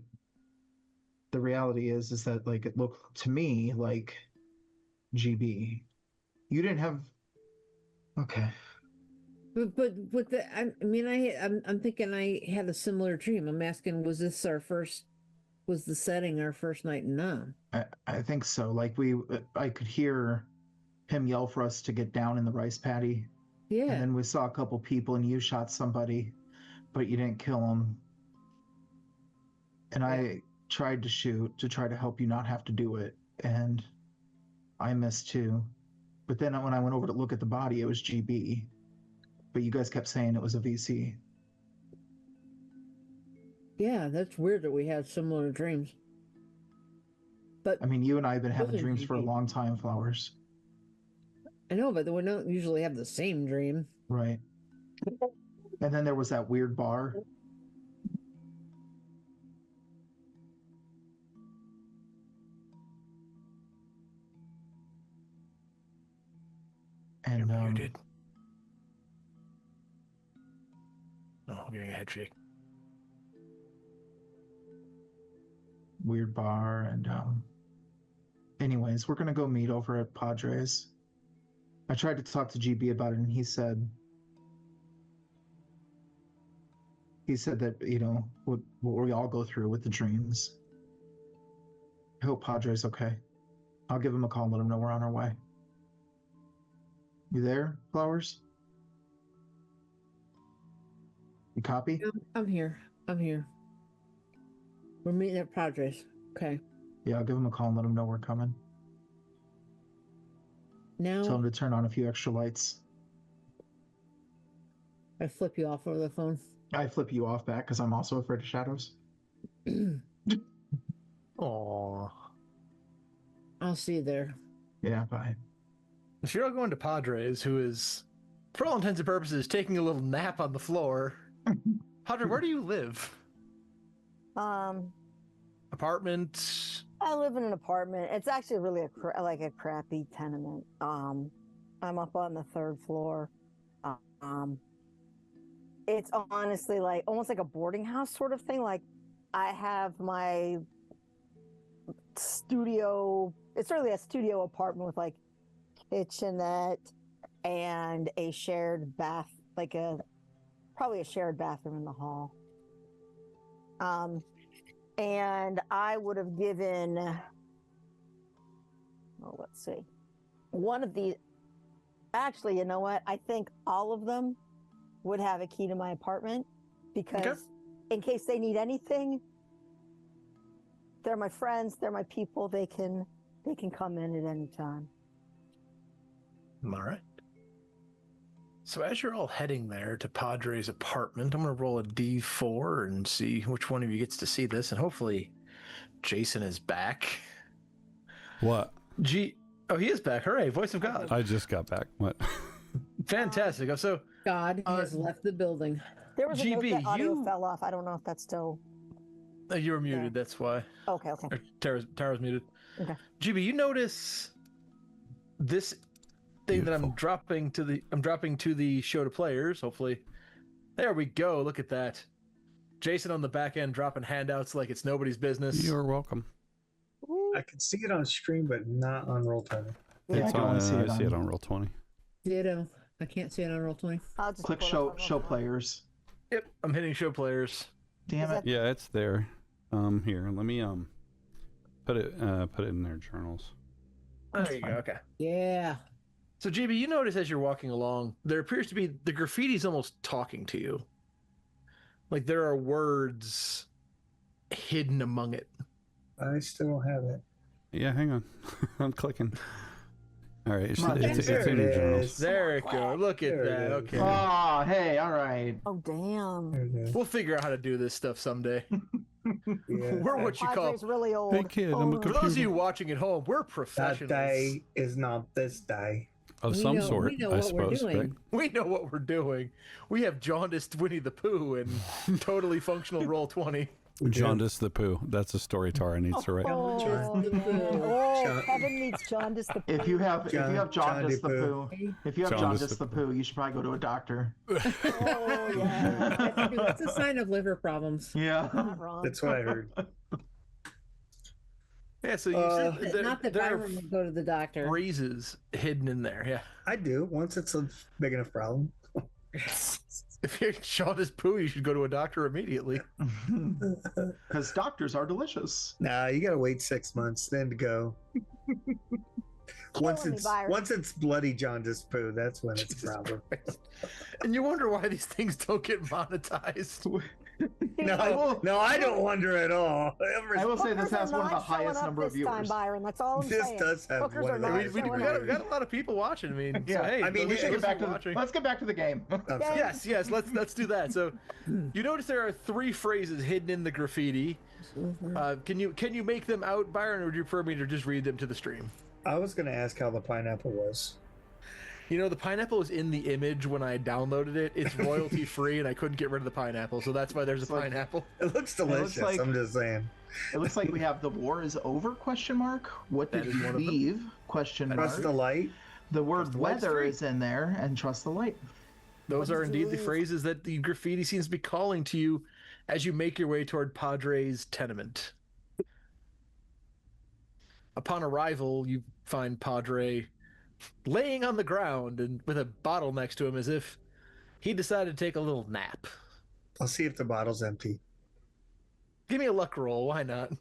the reality is that like it looked to me like GB. You didn't have. Okay. But with the I'm thinking I had a similar dream. I'm asking, was the setting our first night in Nam? I think so. Like I could hear him yell for us to get down in the rice paddy. Yeah. And then we saw a couple people and you shot somebody, but you didn't kill him. And I tried to shoot to try to help you not have to do it. And I missed too. But then when I went over to look at the body, it was GB. But you guys kept saying it was a VC. Yeah, that's weird that we had similar dreams. But I mean, you and I have been having Wasn't dreams for a GB. long time, Flowers. I know, but we don't usually have the same dream. Right. And then there was that weird bar. And You're muted. Oh, I'm getting a head shake. weird bar and anyways, we're gonna go meet over at Padres. I tried to talk to GB about it and he said that, you know, what we all go through with the dreams. I hope Padres okay. I'll give him a call and let him know we're on our way. You there, Flowers? You copy? I'm here. We're meeting at Padres. Okay. Yeah, I'll give him a call and let him know we're coming. Now Tell him to turn on a few extra lights. I flip you off over the phone. I flip you off back because I'm also afraid of shadows. Aww. I'll see you there. Yeah, bye. So you're all going to Padres, who is, for all intents and purposes, taking a little nap on the floor. Padre, where do you live? Apartment? I live in an apartment. It's actually really like a crappy tenement. I'm up on the third floor. It's honestly like almost like a boarding house sort of thing. Like I have my studio it's really a studio apartment with like kitchenette and a shared bath, like probably a shared bathroom in the hall. And I would have given, let's see, one of the, actually, you know what? I think all of them would have a key to my apartment because in case they need anything, they're my friends, they're my people. They can come in at any time. All right. So as you're all heading there to Padre's apartment, I'm going to roll a d4 and see which one of you gets to see this, and hopefully Jason is back. What? Oh, he is back. Hooray, voice of God. I just got back. What? Fantastic. So God has left the building. There was a note GB, that audio fell off. I don't know if that's still... you were muted, that's why. Okay. Or Tara's muted. Okay. GB, you notice this thing that I'm dropping to the show to players, hopefully. There we go. Look at that. Jason on the back end dropping handouts like it's nobody's business. You're welcome. I can see it on stream, but not on Roll20. Yeah, It's I can only on, see it I see it on- on Roll20. Ditto. I can't see it on Roll20. I'll just Click pull it show up on show Roll20. players. Yep, I'm hitting show players. Damn it. Yeah, it's there. Here, let me put it in their journals. There you go. Okay. Yeah. So GB, you notice as you're walking along, there appears to be the graffiti's almost talking to you. Like there are words hidden among it. I still don't have it. Yeah, hang on. I'm clicking. All right, it's Come on, in there your it journals. is. There it goes. Look at There it that. is. Okay. Oh, hey, all right. Oh, damn. There it is. We'll figure out how to do this stuff someday. Yeah. We're what you call. Padre's really old. Hey, kid, I'm a For those of computer. you watching at home, we're That professionals. day is not this day. Of We some know- sort, we know I what we're suppose. doing. Right? We know what we're doing. We have jaundiced Winnie the Pooh and totally functional Roll20. Jaundice the Pooh. That's a story Tara needs to write. Oh, John- oh, John- Kevin meets Jaundice the If you have John jaundice the Poo. poo, if you have Jaundice jaundice the the poo, you should probably go to a doctor. Oh, yeah. It's a sign of liver problems. Yeah. Not wrong. That's what I heard. Yeah, so you see, Not that there are Byron would go to the doctor. phrases hidden in there. Yeah. I do once it's a big enough problem. If you're jaundiced Pooh, you should go to a doctor immediately. Because doctors are delicious. Nah, you gotta wait 6 months then to go. Once me, Byron. it's bloody jaundice poo, that's when it's a Jesus problem. Christ. And you wonder why these things don't get monetized. No, I don't wonder at all. I will say Hookers this has are one of the not showing highest up number of this time, viewers. Byron. That's all I'm This saying. does have Hookers one are of the not we, highest we, showing we, up. got, we got a lot of people watching. I mean, Yeah, so, hey, I mean, we should get back to watching. let's get back to the game. I'm sorry. Yes, let's do that. So, you notice there are 3 phrases hidden in the graffiti. Can you make them out, Byron, or would you prefer me to just read them to the stream? I was gonna ask how the pineapple was. You know, the pineapple is in the image when I downloaded it. It's royalty free, and I couldn't get rid of the pineapple, so that's why there's a It's like- pineapple. It looks delicious. like- I'm just saying. It looks like we have the war is over question mark. What That did is you one of them. leave question mark? Trust the light. The word the light's weather free. is in there and trust the light. Those What are did you indeed the leave? phrases that the graffiti seems to be calling to you as you make your way toward Padre's tenement. Upon arrival, you find Padre laying on the ground and with a bottle next to him as if he decided to take a little nap. I'll see if the bottle's empty. Give me a luck roll, why not?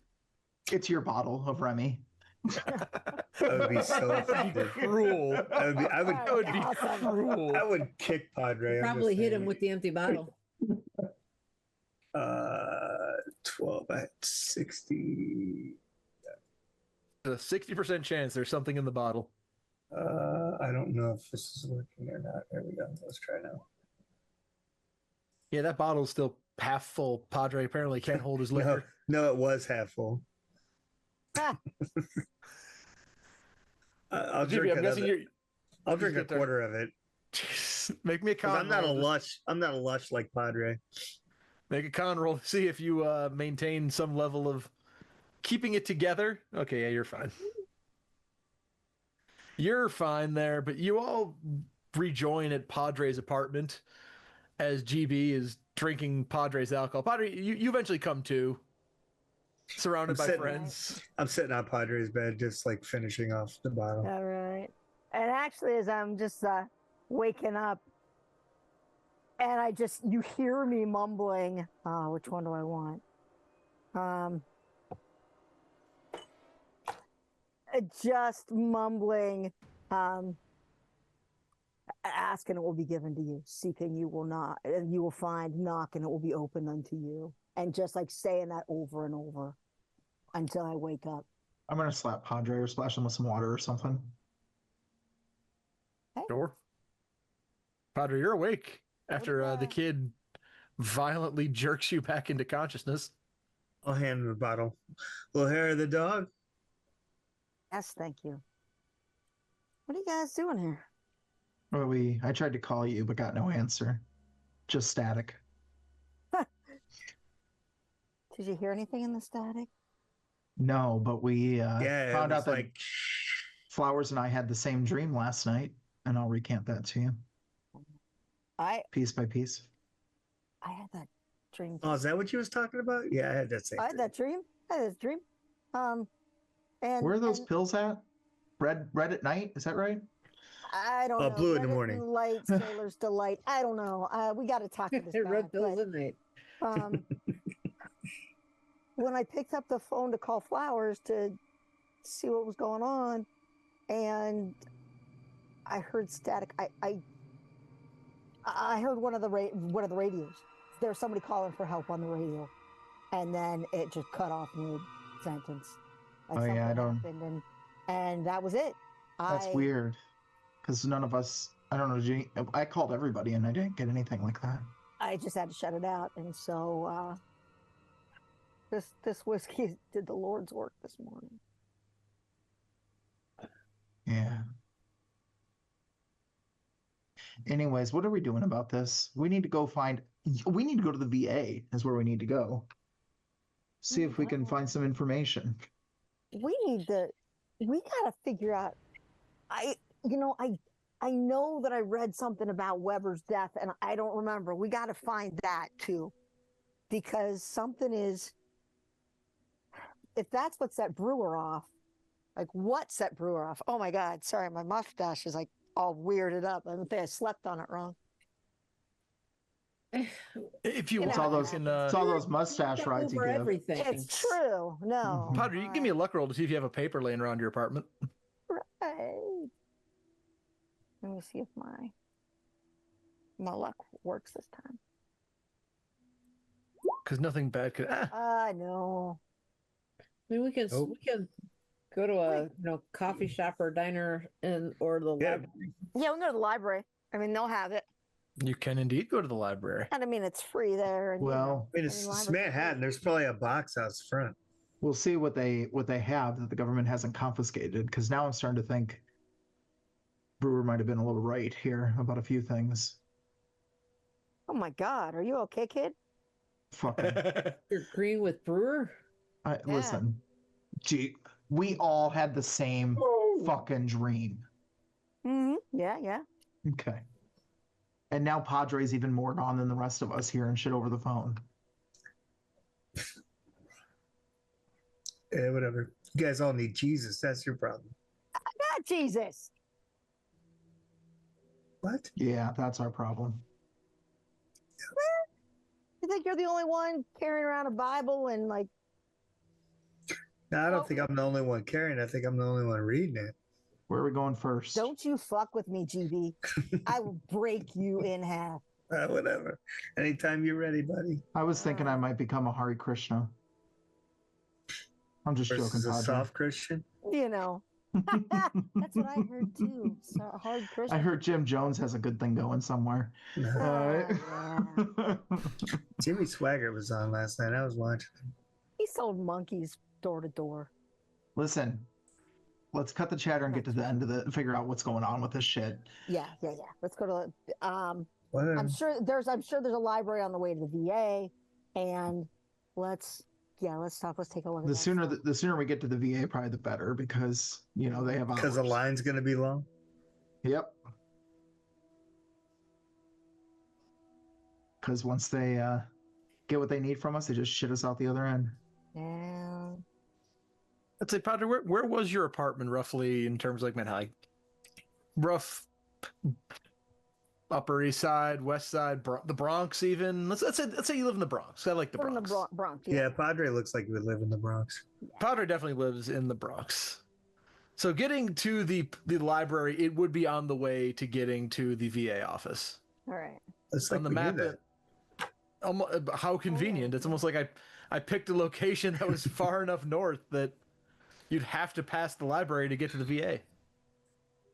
It's your bottle of Remy. That would be so effective. Cruel. I would That would be cruel. I would kick Padre. I'm Probably just hit him saying. with the empty bottle. 12 at 60. A 60% chance there's something in the bottle. I don't know if this is working or not. There we go. Let's try now. Yeah, that bottle's still half full. Padre apparently can't hold his liquor. No, it was half full. Ah. I'll Jimmy, drink I'm guessing another. you're. I'll drink a get there. quarter of it. Make me a 'Cause con I'm not a roll. lush. I'm not a lush like Padre. Make a con roll to see if you maintain some level of keeping it together. Okay, yeah, you're fine. You're fine there, but you all rejoin at Padre's apartment as GB is drinking Padre's alcohol. Padre, you eventually come to. Surrounded by sitting- friends. I'm sitting on Padre's bed, just like finishing off the bottle. All right. And actually, as I'm just waking up, and you hear me mumbling, which one do I want? Just mumbling, ask and it will be given to you. Seeking you will not, and you will find. Knock and it will be opened unto you. And just like saying that over and over until I wake up. I'm gonna slap Padre or splash him with some water or something. Sure. Padre, you're awake after the kid violently jerks you back into consciousness. I'll hand him the bottle. Little hair of the dog. Yes, thank you. What are you guys doing here? Well, I tried to call you, but got no answer. Just static. Did you hear anything in the static? No, but we Yeah, found it out was that like Flowers and I had the same dream last night, and I'll recant that to you, piece by piece. I had that dream. Oh, is that what you was talking about? Yeah, I had that same. I had that dream. I had this dream. And Where are those pills at? Red at night? Is that right? I don't know. Blue in the Red morning. Light, Sailor's Delight. I don't know. We got to talk to this guy. Red pills at night. When I picked up the phone to call Flowers to see what was going on, and I heard static. I heard one of the radios. There was somebody calling for help on the radio, and then it just cut off mid sentence. Oh yeah, I don't. And that was it. That's weird, because none of us. I don't know. I called everybody, and I didn't get anything like that. I just had to shut it out, and so this whiskey did the Lord's work this morning. Yeah. Anyways, what are we doing about this? We need to go to the VA is where we need to go. See if we can find some information. We gotta figure out. I know that I read something about Weber's death, and I don't remember. We gotta find that too, because something is. If that's what set Brewer off, like what set Brewer off? Oh my God! Sorry, my mustache is like all weirded up. I think I slept on it wrong. If you want, It's all those mustache rides you Over give. everything. It's true. No, Padre, you can give me a luck roll to see if you have a paper laying around your apartment. Right. Let me see if my luck works this time. Because nothing bad could. No. I mean, we can go to a coffee shop or diner or the library. Yeah, we can go to the library. I mean, they'll have it. You can indeed go to the library. And I mean, it's free there. And, Well, I mean, it's Manhattan. There's probably a box out front. we'll see what they have that the government hasn't confiscated. Because now I'm starting to think Brewer might have been a little right here about a few things. Oh my God, are you okay, kid? Fucking. You're agreeing with Brewer? Listen, gee, we all had the same fucking dream. Mm-hmm. Yeah. Okay. And now Padre's even more gone than the rest of us here and shit over the phone. Yeah, whatever. You guys all need Jesus. That's your problem. Not Jesus. What? Yeah, that's our problem. You think you're the only one carrying around a Bible and like? No, I don't think I'm the only one carrying it. I think I'm the only one reading it. Where are we going first? Don't you fuck with me, GB. I will break you in half. Whatever. Anytime you're ready, buddy. I was thinking I might become a Hare Krishna. I'm just Versus joking, a Padre. soft Christian. You know. That's what I heard too. So hard Christian. I heard Jim Jones has a good thing going somewhere. Yeah. Jimmy Swaggart was on last night. I was watching him. He sold monkeys door to door. Listen, let's cut the chatter and get to the end of figure out what's going on with this shit. Yeah. Let's go to Whatever. I'm sure there's a library on the way to the VA, and let's talk. Let's take a look at The that. sooner the sooner we get to the VA, probably the better, because they have hours. Because the line's going to be long. Yep. Because once they get what they need from us, they just shit us out the other end. Yeah. I'd say, Padre, where was your apartment roughly in terms of like Manhattan? Rough Upper East Side, West Side, the Bronx, even. Let's say you live in the Bronx. I like the We're in Bronx. the Bronx. Yeah, Padre looks like he would live in the Bronx. Padre definitely lives in the Bronx. So getting to the library, it would be on the way to getting to the VA office. All right. It's On like the we map, knew that. how convenient. It's almost like I picked a location that was far enough north that you'd have to pass the library to get to the VA.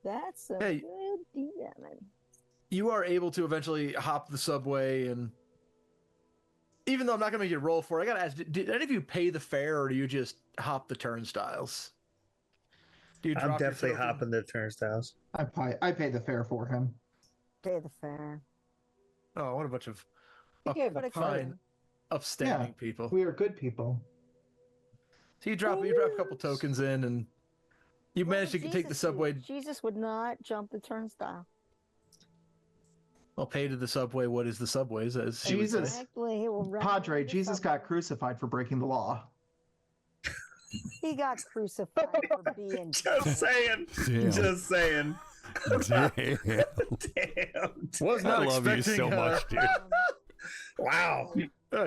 That's a Hey. good deal. You are able to eventually hop the subway, and even though I'm not going to make you roll for it, I got to ask, did any of you pay the fare, or do you just hop the turnstiles? Do you I'm drop your definitely token? hopping the turnstiles. I pay the fare for him. Pay the fare. Oh, what a bunch of Okay, but fine, upstanding people. We are good people. So you drop a couple tokens in, and you What manage to would take the Jesus subway. do? Jesus would not jump the turnstile. Well, pay to the subway. What is the subways? As she would say. Jesus. Exactly. He will run Padre, the Jesus subway. got crucified for breaking the law. He got crucified for being. Just saying. Damn. Just saying. Damn. Damn. Was I not love you expecting so much, dude. Wow.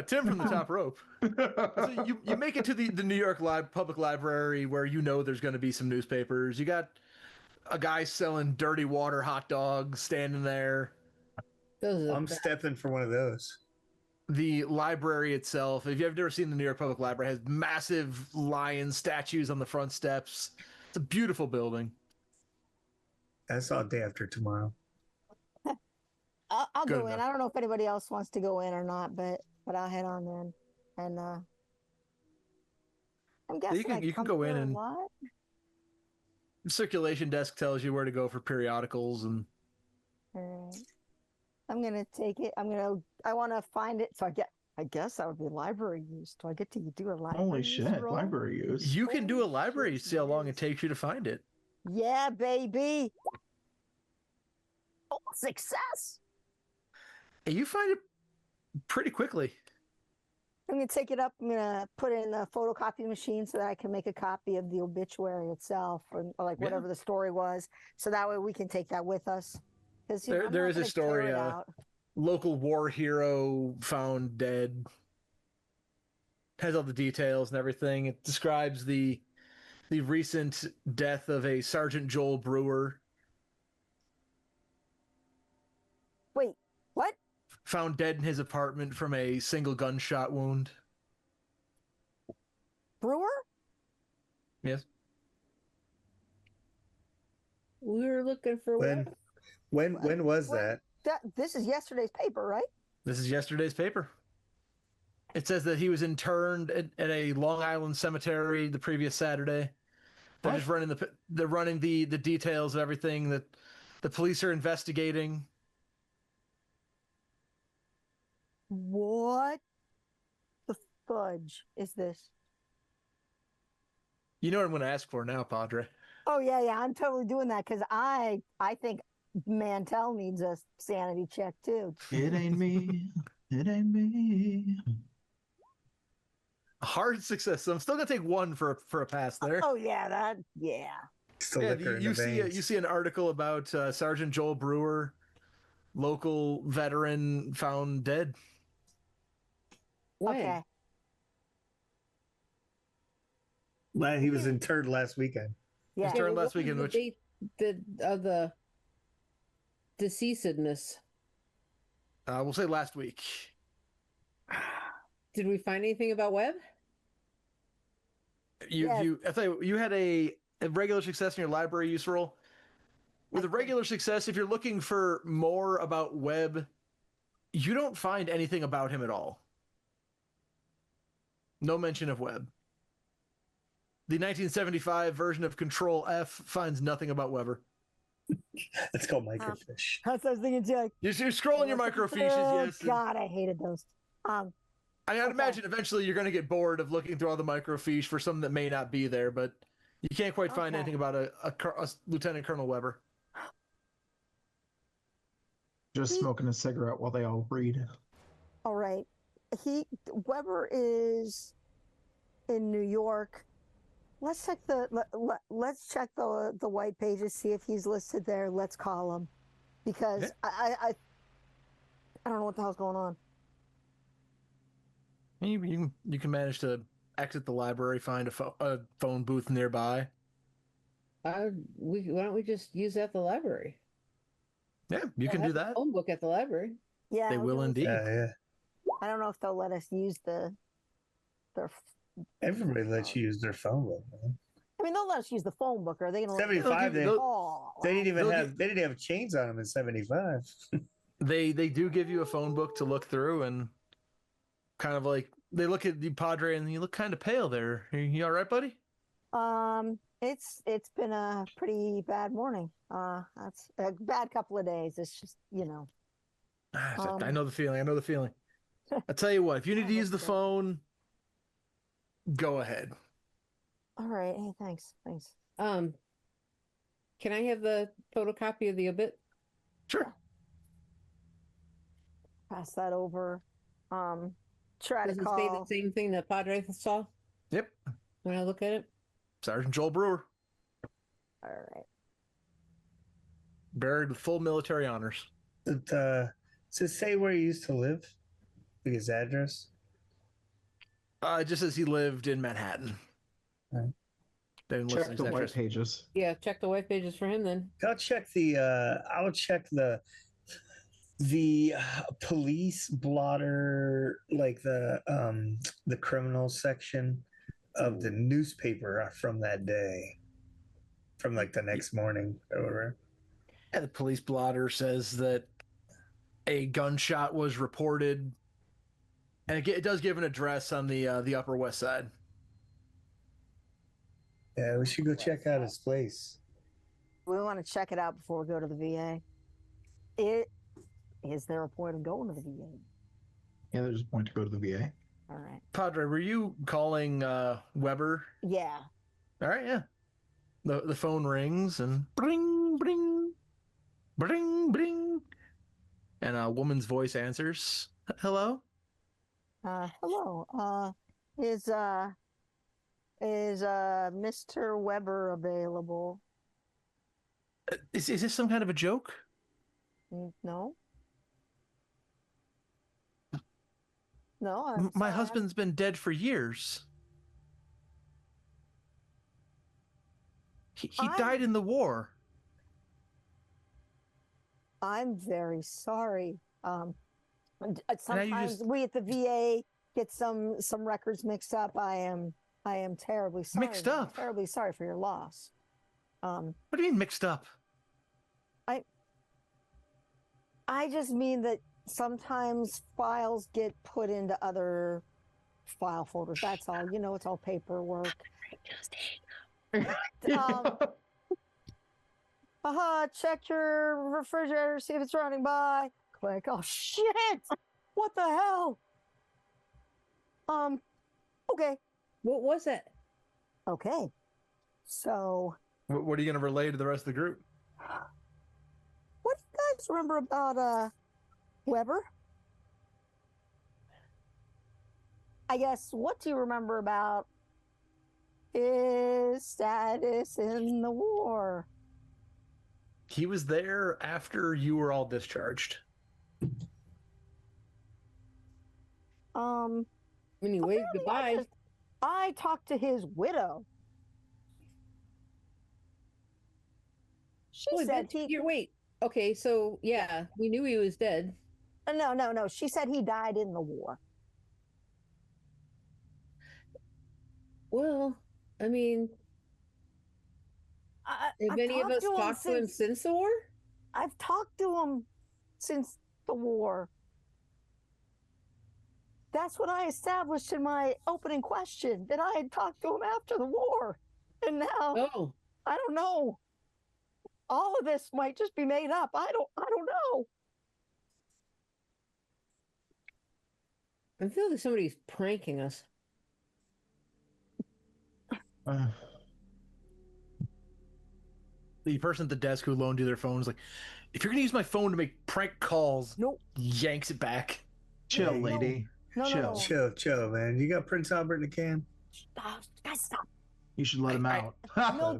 Tim from the top rope. So you make it to the New York Public Library, where you know there's going to be some newspapers. You got a guy selling dirty water hot dogs standing there. Those are I'm stepping for one of those. The library itself, if you've never seen the New York Public Library, has massive lion statues on the front steps. It's a beautiful building. That's all day after tomorrow. I'll Good go in. enough. I don't know if anybody else wants to go in or not, but I'll head on in. And I'm guessing you can come go in here a and- lot. The circulation desk tells you where to go for periodicals, and All right. I'm gonna take it. I want to find it. So I guess that would be library use. Do I get to do a library? Holy use shit, roll? library use. you can do a Holy library. shit, See how long yes. it takes you to find it. Yeah, baby. Oh, success. And you find it pretty quickly. I'm gonna take it up. I'm gonna put it in the photocopy machine so that I can make a copy of the obituary itself, or like Yeah. whatever the story was. So that way we can take that with us. Because There is a story. Local war hero found dead. Has all the details and everything. It describes the recent death of a Sergeant Joel Brewer. Wait, what? Found dead in his apartment from a single gunshot wound. Brewer? Yes. We were looking for When was that? This is yesterday's paper, right? This is yesterday's paper. It says that he was interned at a Long Island cemetery the previous Saturday. They're just running they're running the details of everything that the police are investigating. What the fudge is this? You know what I'm going to ask for now, Padre. Oh yeah, I'm totally doing that because I think Mantell needs a sanity check too. It ain't me. It ain't me. Hard success. So I'm still going to take one for a pass there. Oh yeah, Still Yeah, liquor in you the see veins. you see an article about Sergeant Joel Brewer, local veteran found dead. when? okay. He was interred last weekend. Yeah. His turn but last what was weekend, the which date of the deceasedness. we'll say last week. Did we find anything about Webb? Yes. I thought you had a regular success in your library use roll. With a regular success, if you're looking for more about Webb, you don't find anything about him at all. No mention of Webb. The 1975 version of Control F finds nothing about Weber. It's called microfiche. That's what I was thinking too. Like, You're scrolling your microfiches, oh, yes. God, I hated those. I'd imagine eventually you're going to get bored of looking through all the microfiche for something that may not be there, but you can't quite find Okay. anything about a Lieutenant Colonel Weber. Just smoking a cigarette while they all read. All right. Weber is in New York let's check let's check the white pages, see if he's listed there. Let's call him, because Okay. I don't know what the hell's going on. You can manage to exit the library, find a phone booth nearby. Why don't we just use that at the library? Yeah, you They'll can do have a that. phone book at the library. Yeah, They we're will gonna- indeed. Yeah. I don't know if they'll let us use their. Everybody lets you use their phone book, man. I mean, they'll let us use the phone book. Are they going to let us 75, they- call? They didn't even They'll have they didn't have chains on them in 75. They do give you a phone book to look through, and kind of like they look at you, Padre, and you look kind of pale there. You all right, buddy? It's been a pretty bad morning. That's a bad couple of days. It's just, I know the feeling. I know the feeling. I tell you what, if you need to use the phone, go ahead. all right. Hey, thanks. Can I have the photocopy of the obit? Sure. Pass that over. Try Does to it say the call. same thing that Padre saw Yep. when I look at it? Sergeant Joel Brewer, All right. buried with full military honors. Does it say where he used to live? Like his address? It just says he lived in Manhattan. Right. They didn't list Check his the white address. pages. Yeah, check the white pages for him then. I'll check the police blotter, like the criminal section of the newspaper from that day, from like the next morning or whatever. Yeah, the police blotter says that a gunshot was reported, and it does give an address on the Upper West Side. Yeah, we should go check out his place. We want to check it out before we go to the VA. Is there a point of going to the VA? Yeah, there's a point to go to the VA. All right. Padre, were you calling Weber? Yeah. All right, yeah. The phone rings and bring, bring, bring, bring, and a woman's voice answers. Hello. Hello. Is Mr. Weber available? Is this some kind of a joke? No. No. My sorry. husband's been dead for years. He died in the war. I'm very sorry. Sometimes just- we at the VA get some records mixed up. I am terribly sorry. Mixed up? Terribly sorry for your loss. What do you mean mixed up? I just mean that sometimes files get put into other file folders. That's all. It's all paperwork. Check your refrigerator, see if it's running by. Click. Oh shit! What the hell? Okay. What was it? Okay. So, What are you going to relay to the rest of the group? what do you guys remember about Weber? I guess, what do you remember about his status in the war? He was there after you were all discharged. When he waved goodbye. I talked to his widow. She Oh, said he. wait. Okay, so yeah, we knew he was dead. No. She said he died in the war. Well, I mean, have any of us talked to him since the war? I've talked to him since the war. That's what I established in my opening question, that I had talked to him after the war. And now, Oh, I don't know. All of this might just be made up. I don't know. I feel like somebody's pranking us. The person at the desk who loaned you their phone is like, if you're going to use my phone to make prank calls, Nope. yanks it back. Chill, Yeah, lady. No. Chill. Chill, man. You got Prince Albert in the can? Guys, stop. You should let him out.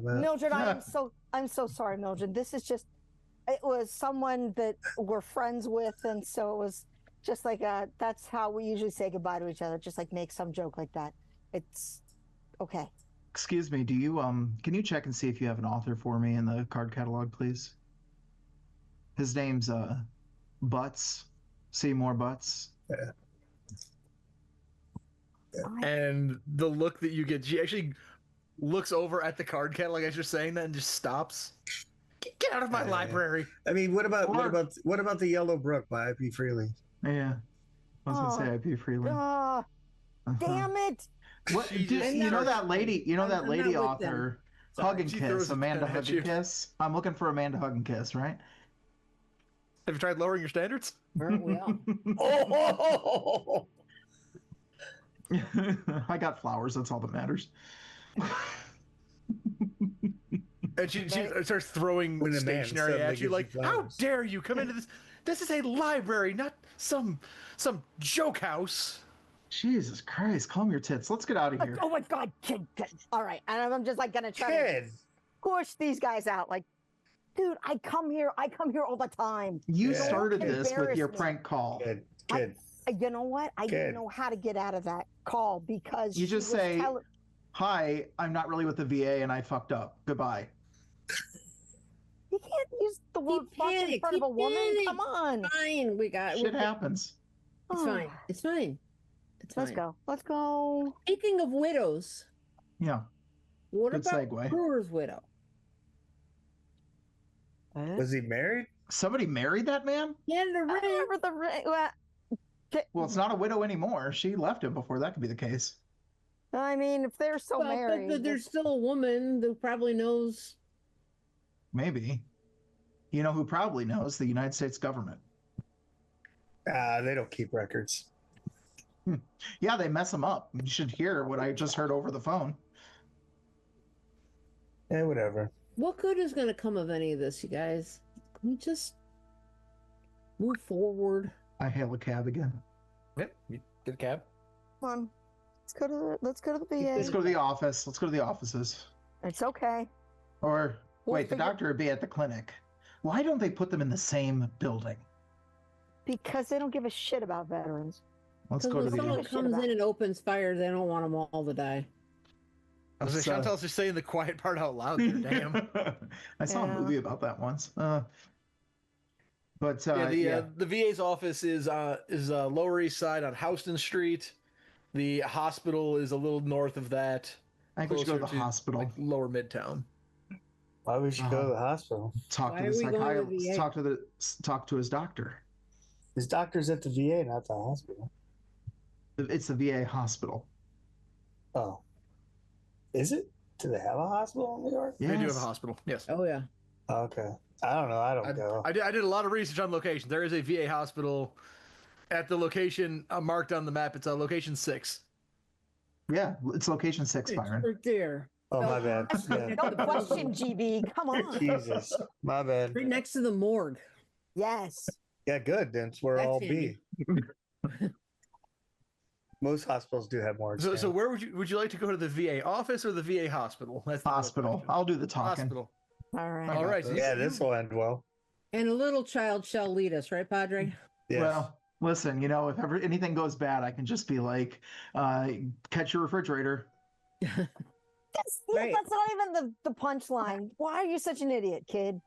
Mildred, I'm so sorry, Mildred. This is just, it was someone that we're friends with, and so it was just like that's how we usually say goodbye to each other, just like make some joke like that. It's okay. Excuse me, do you can you check and see if you have an author for me in the card catalog, please? His name's Butts. Seymour Butts. Yeah. And the look that you get, she actually looks over at the card catalog as you're saying that and just stops. Get out of my library. I mean, what about the Yellow Brook by I.P. Freely? Yeah. I was gonna say I.P. Freely. Damn it! What? You know that lady? You know that lady author, Hug and Kiss, Amanda Hug and Kiss. I'm looking for Amanda Hug and Kiss, right? Have you tried lowering your standards? Aren't we all? Oh! I got flowers. That's all that matters. And she starts throwing stationery at you, like, "How dare you come into this? This is a library, not some joke house." Jesus Christ, calm your tits. Let's get out of here. Oh my God, kid. All right, and I'm just like gonna try to push these guys out. Like, dude, I come here all the time. You started this with your prank call. Kid. You know what? I didn't know how to get out of that call because you just say, "Hi, I'm not really with the VA, and I fucked up. Goodbye." You can't use the word fuck in front of a woman. Come on. Fine, Shit happens. It's fine. It's fine. Let's go. Let's go. Speaking of widows. Yeah. What Good about segue. Brewer's widow? Was he married? Somebody married that man? Yeah, the ring. I remember the ring. Well, it's not a widow anymore. She left him before that could be the case. I mean, if they're so married. But there's still a woman who probably knows. Maybe. You know who probably knows? The United States government. They don't keep records. Yeah, they mess them up. You should hear what I just heard over the phone. Yeah, whatever. What good is going to come of any of this, you guys? Can we just move forward? I hail a cab again. Yep, you get a cab. Come on. Let's go to the VA. Let's go to the office. Let's go to the offices. It's okay. Or wait, the doctor would be at the clinic. Why don't they put them in the same building? Because they don't give a shit about veterans. Let's go to the someone office. comes in and opens fire, they don't want them all to die. I was like, Chantal's just saying the quiet part out loud there, damn. I saw a movie about that once. The VA's office is Lower East Side on Houston Street. The hospital is a little north of that. I think we should go to the hospital. Like Lower Midtown. Why would you go to the hospital? Talk to the psychiatrist. Talk to his doctor. His doctor's at the VA, not the hospital. It's the VA hospital. Oh. Is it? Do they have a hospital in New York? Yes. They do have a hospital, yes. Oh, yeah. Okay. I don't know. I don't go. I did a lot of research on location. There is a VA hospital at the location marked on the map. It's location 6. Yeah, it's location 6, Byron. Right there. Oh, my bad. Yeah. No question, GB. Come on. Jesus. My bad. Right next to the morgue. Yes. Yeah, good. Then it's where That's I'll handy. be. Most hospitals do have morgues. So where would you like to go to the VA office or the VA hospital? That's the hospital. I'll do the talking. Hospital. All right. All right. Yeah, this will end well. And a little child shall lead us, right, Padre? Yes. Well, listen, if ever anything goes bad, I can just be like, catch your refrigerator. That's Right. not even the punchline. Why are you such an idiot, kid?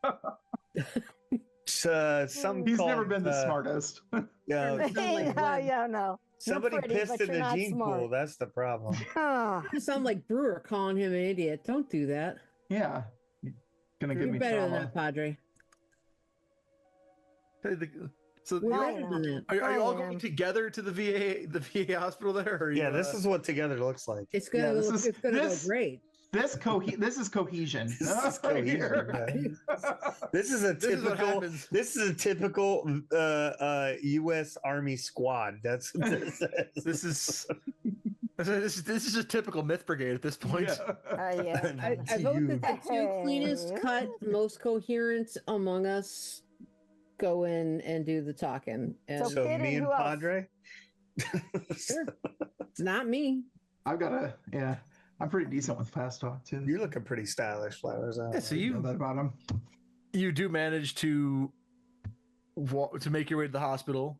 He's He's never been the smartest. Yeah, Sound like Glenn. No. somebody pretty, pissed but in you're the not gene smart. pool. That's the problem. You sound like Brewer calling him an idiot. Don't do that. Yeah. Gonna give You're me better than trauma. that, Padre. So We're I better know. than that. are you all I going am. together to the VA hospital there? Or are you, Yeah, this is what together looks like. It's gonna this look, is- it's gonna this- go great. This is cohesion. This is Right cohesion, here. This is a This is what typical. happens. This is a typical U.S. Army squad. That's what this is. This is a typical Myth Brigade at this point. Yeah. I vote that the two cleanest cut, most coherent among us go in and do the talking. And So So Kid me and and who else? Padre. sure. It's not me. I've got to, yeah. I'm pretty decent with fast talk too. You're looking pretty stylish, Flowers. Yeah, so You know that about him. you do manage to make your way to the hospital,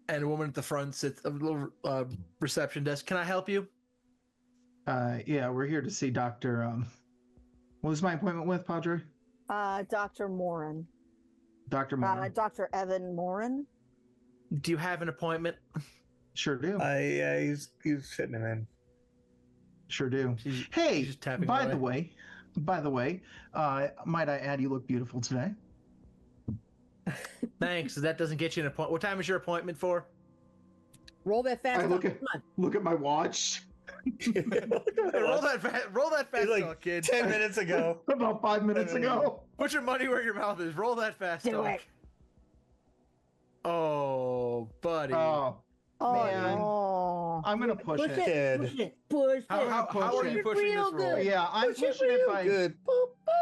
and a woman at the front sits at a little reception desk. Can I help you? Yeah, we're here to see Doctor. What was my appointment with, Padre? Dr. Morin. Dr. Moore. Dr. Evan Morin. Do you have an appointment? Sure do. He's fitting him in. Sure do. She's Hey, just tapping by away. the way, might I add, you look beautiful today. Thanks. That doesn't get you an appointment. What time is your appointment for? Roll that fast. I look talk. at- Come on. Look at my watch. Hey, roll that fast Like talk, kid. 10 minutes ago. About 5 minutes ago. Put your money where your mouth is. Roll that fast Do talk. it. Oh, buddy. Oh, Oh, Man. no. I'm gonna push it. Kid. Push How are you pushing this real roll? good. Yeah, I'm Push it pushing it real by. Good.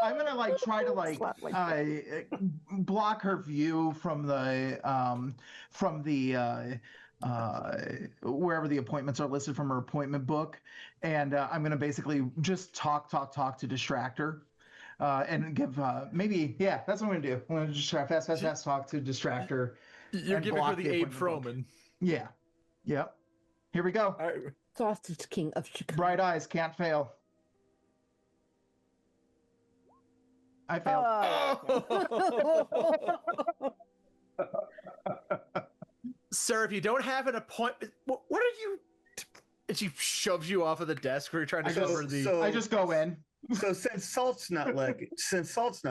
I'm gonna try to Slap like block her view from the wherever the appointments are listed from her appointment book, and I'm gonna basically just talk to distract her, and give maybe that's what I'm gonna do. I'm gonna just try fast talk to distract her. You're and giving her block the the Abe appointment book. Froman. Yeah, yep. Here we go. All right. Sausage King of Chicago. Bright eyes can't fail. I failed. Sir, if you don't have an appointment, what are you? And she shoves you off of the desk where you're trying to cover the. I just go in. So since salt's not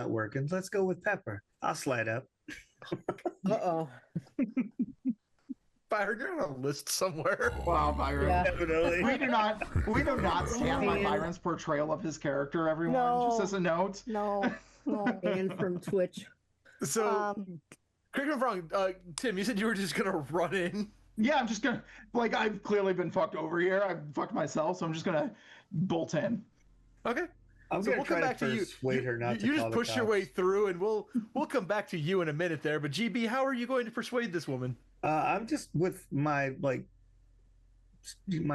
working, let's go with pepper. I'll slide up. Uh-oh. Byron, you're on a list somewhere. Wow, Byron. Yeah. Definitely. We do not stand by Man. Byron's portrayal of his character, everyone. No. Just as a note. No. And from Twitch. So, correct me if I'm wrong. Tim, you said you were just gonna run in. Yeah, I'm just gonna I've clearly been fucked over here. I've fucked myself, so I'm just gonna bolt in. Okay. I'm So gonna we'll come try back to to you. persuade her not to You call just the push your cops. way through, and we'll come back to you in a minute there. But GB, how are you going to persuade this woman? I'm just with my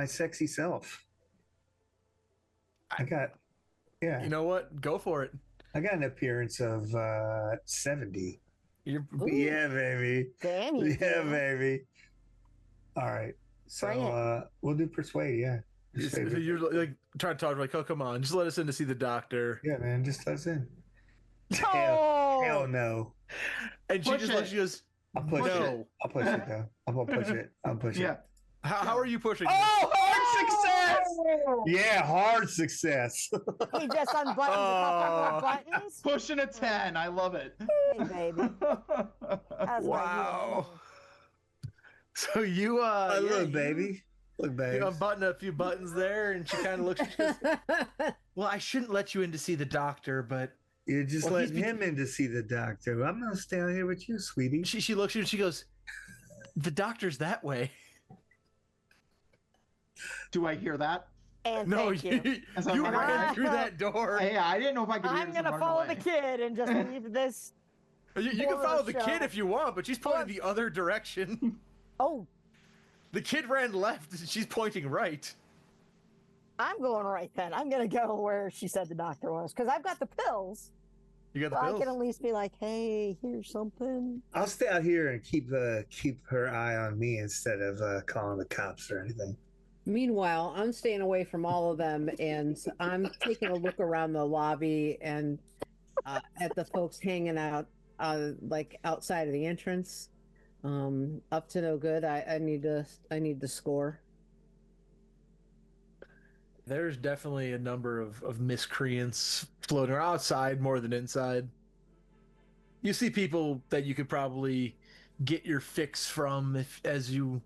sexy self. Yeah. You know what? Go for it. I got an appearance of 70. You're, Yeah, baby. Damn you. Yeah, baby. All right. Bring So we'll do persuade. Yeah. Persuade her. you're like trying to talk like, oh, come on, just let us in to see the doctor. Yeah, man. Just let us in. Oh! Hell no. And she Push just it. lets you just. I'll push No. it. I'll push it though. I'm gonna push it. I'll push Yeah. it. How are you pushing? Oh, hard success! Yeah, hard success. He just unbuttons a couple more buttons. Pushing a 10. I love it. Hey, baby. That's Wow. So you Look, baby. Look, baby. You unbutton a few buttons there, and she kind of looks. She goes, well, I shouldn't let you in to see the doctor, but You're just Well, he's letting him in to see the doctor. I'm gonna stay out here with you, sweetie. she looks at you and she goes, the doctor's that way. Do I hear that? And No, thank you. As I'm you running- ran through that door. Yeah, I didn't know if I could hear I'm this and gonna run follow away. the kid and just leave this. You can Horror follow the show. kid if you want, but she's pointing the other direction. Oh, The kid ran left, and she's pointing right. I'm going right then. I'm gonna go where she said the doctor was because I've got the pills. You got So the I pills. can at least be like, hey, here's something. I'll stay out here and keep her eye on me instead of calling the cops or anything. Meanwhile, I'm staying away from all of them, and I'm taking a look around the lobby and at the folks hanging out, like outside of the entrance. Up to no good. I need to score. There's definitely a number of miscreants floating around outside more than inside. You see people that you could probably get your fix from if as you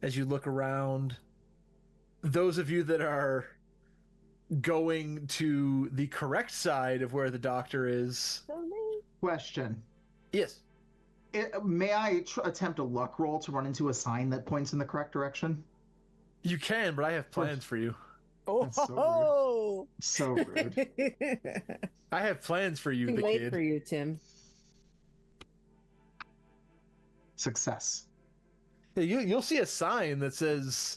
look around. Those of you that are going to the correct side of where the doctor is. Question. Yes. May I attempt a luck roll to run into a sign that points in the correct direction? You can, but I have plans for you. That's so rude. Oh, So rude. I have plans for you, Too the late kid. for you, Tim. Success. Yeah, you'll see a sign that says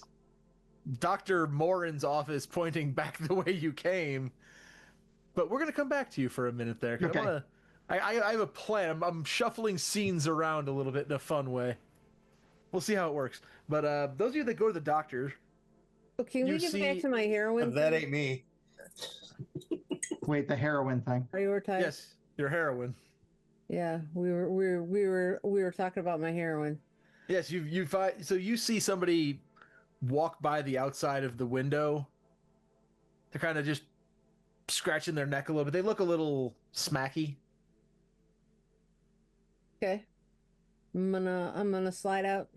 Dr. Morin's office pointing back the way you came. But we're going to come back to you for a minute there. 'Cause Okay. I have a plan. I'm shuffling scenes around a little bit in a fun way. We'll see how it works. But those of you that go to the doctor, Oh, can You we get back see- to my heroin? That thing? ain't me. Wait, the heroin thing. Prioritize. yes, your heroin. Yeah, we were talking about my heroin. Yes, you find so you see somebody walk by the outside of the window. They're kind of just scratching their neck a little bit. They look a little smacky. Okay. I'm gonna slide out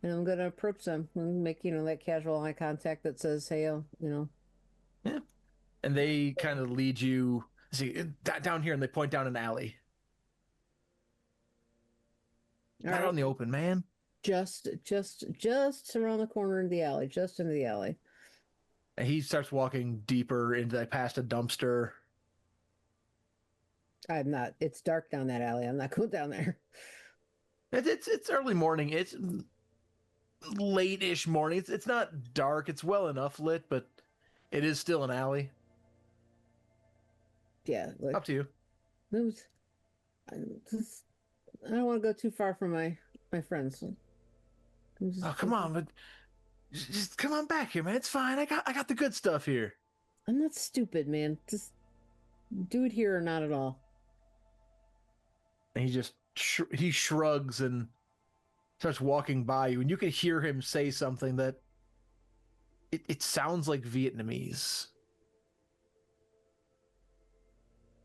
and I'm gonna approach them and make, that casual eye contact that says, hey, Yeah. And they kind of lead you down here, and they point down an alley. all Not right, out in the open, man. just around the corner of the alley, just into the alley. And he starts walking deeper into past a dumpster. I'm not. It's dark down that alley. I'm not going down there. It's early morning. It's late-ish morning. It's not dark. It's well enough lit, but it is still an alley. Yeah, like Up to you. those. I don't want to go too far from my friends. Oh, come on, but just come on back here, man. It's fine. I got the good stuff here. I'm not stupid, man. Just do it here or not at all. And he just he shrugs and starts walking by you, and you can hear him say something that it sounds like Vietnamese.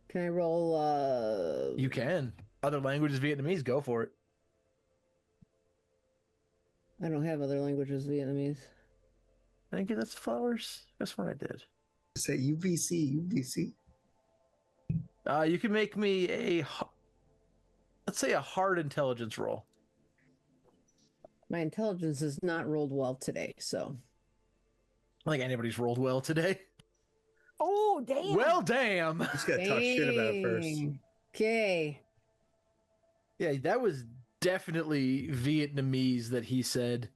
Can I roll? You can. Other languages, Vietnamese, go for it. I don't have other languages Vietnamese. Thank you. That's flowers. That's what I did. Say UVC. You can make me let's say a hard intelligence roll. My intelligence is not rolled well today, so. I don't think anybody's rolled well today. Oh, damn. Well, damn. Just gotta talk shit about it first. Okay. Yeah, that was definitely Vietnamese that he said.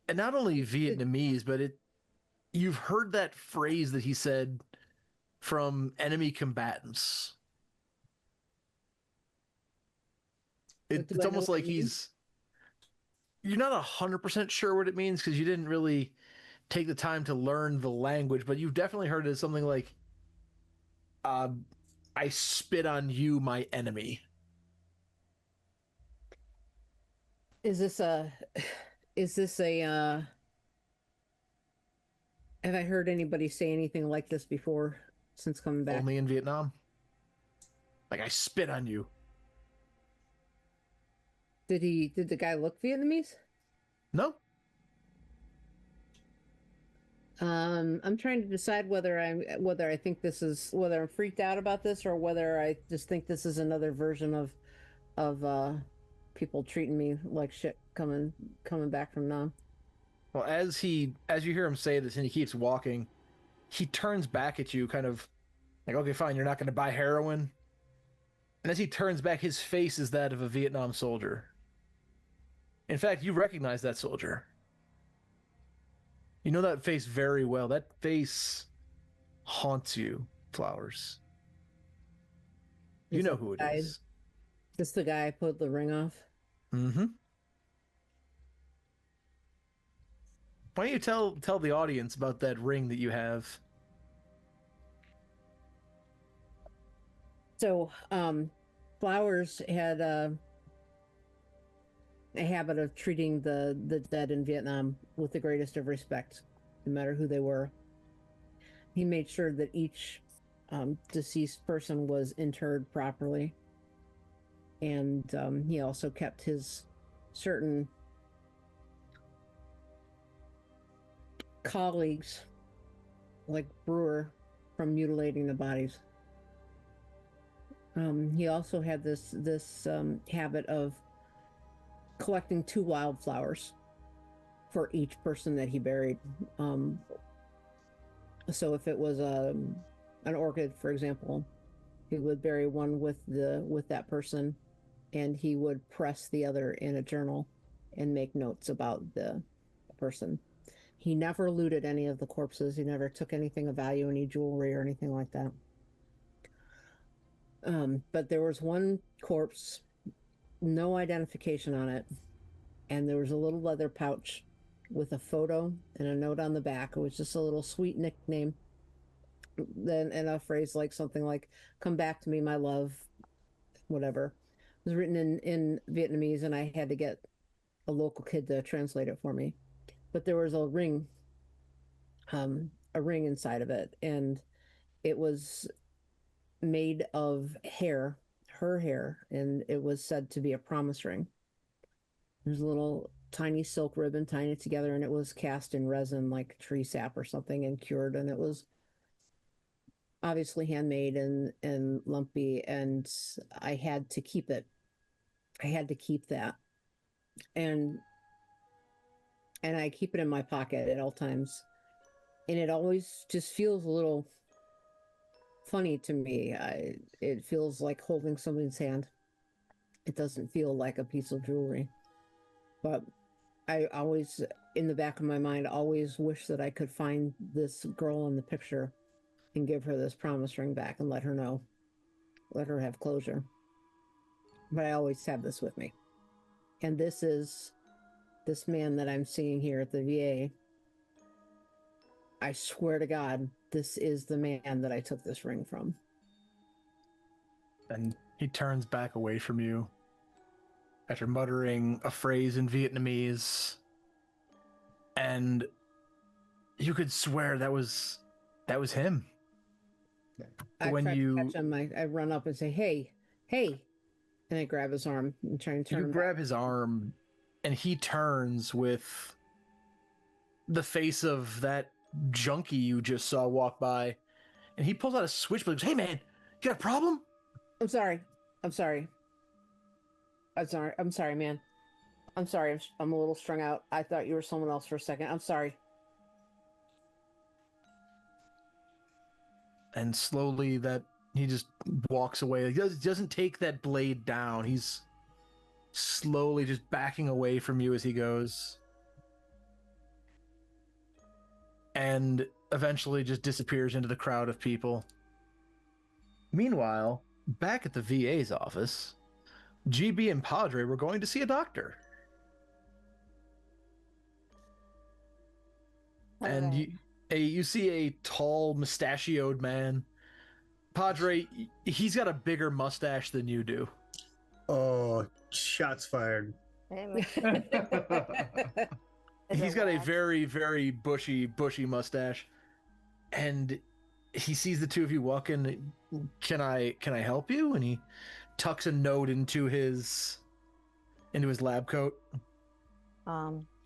And not only Vietnamese, but you've heard that phrase that he said from enemy combatants. But do It's I know almost what like it means? you're not 100% sure what it means because you didn't really take the time to learn the language, but you've definitely heard it as something like, I spit on you, my enemy. Is this a have I heard anybody say anything like this before since coming back? Only in Vietnam. Like, I spit on you. Did the guy look Vietnamese? No? I'm trying to decide whether I'm freaked out about this or whether I just think this is another version of people treating me like shit coming back from Nam. Well, as you hear him say this and he keeps walking, he turns back at you, kind of like, okay, fine, you're not going to buy heroin. And as he turns back, his face is that of a Vietnam soldier. In fact, you recognize that soldier. You know that face very well. That face haunts you, Flowers. You Is know it who it the guy- is. Just the guy I put the ring off. Mm-hmm. Why don't you tell the audience about that ring that you have? So, Flowers had a habit of treating the dead in Vietnam with the greatest of respect, no matter who they were. He made sure that each deceased person was interred properly, and he also kept his certain colleagues, like Brewer, from mutilating the bodies. He also had this habit of collecting 2 wildflowers for each person that he buried. So if it was an orchid, for example, he would bury one with that person, and he would press the other in a journal and make notes about the person. He never looted any of the corpses. He never took anything of value, any jewelry or anything like that. But there was one corpse, no identification on it, and there was a little leather pouch with a photo and a note on the back. It was just a little sweet nickname, then and a phrase like something like "Come back to me, my love," whatever. It was written in Vietnamese, and I had to get a local kid to translate it for me. But there was a ring inside of it, and it was made of hair, her hair, and it was said to be a promise ring. There's a little tiny silk ribbon tying it together, and it was cast in resin like tree sap or something and cured, and it was obviously handmade and lumpy, and I had to keep it. I had to keep that. And I keep it in my pocket at all times. And it always just feels a little funny to me. It feels like holding somebody's hand. It doesn't feel like a piece of jewelry. But I always, in the back of my mind, always wish that I could find this girl in the picture and give her this promise ring back and let her know. Let her have closure. But I always have this with me. And this is this man that I'm seeing here at the VA. I swear to God, this is the man that I took this ring from. And he turns back away from you after muttering a phrase in Vietnamese. And you could swear that was him. I When try you- to catch him, I run up and say, "Hey, hey," and I grab his arm and try and turn You him grab back. his arm, and he turns with the face of that junkie you just saw walk by, and he pulls out a switchblade and goes, "Hey man, you got a problem?" I'm sorry. I'm sorry. I'm sorry. I'm sorry, man. I'm sorry. I'm a little strung out. I thought you were someone else for a second. I'm sorry. And slowly that he just walks away. He doesn't take that blade down. He's slowly just backing away from you as he goes. And eventually just disappears into the crowd of people. Meanwhile, back at the VA's office, GB and Padre were going to see a doctor. And you see a tall, mustachioed man. Padre, he's got a bigger mustache than you do. Oh, shots fired. He's got a very, very bushy mustache. And he sees the two of you walk in. Can I help you? And he tucks a note into his lab coat.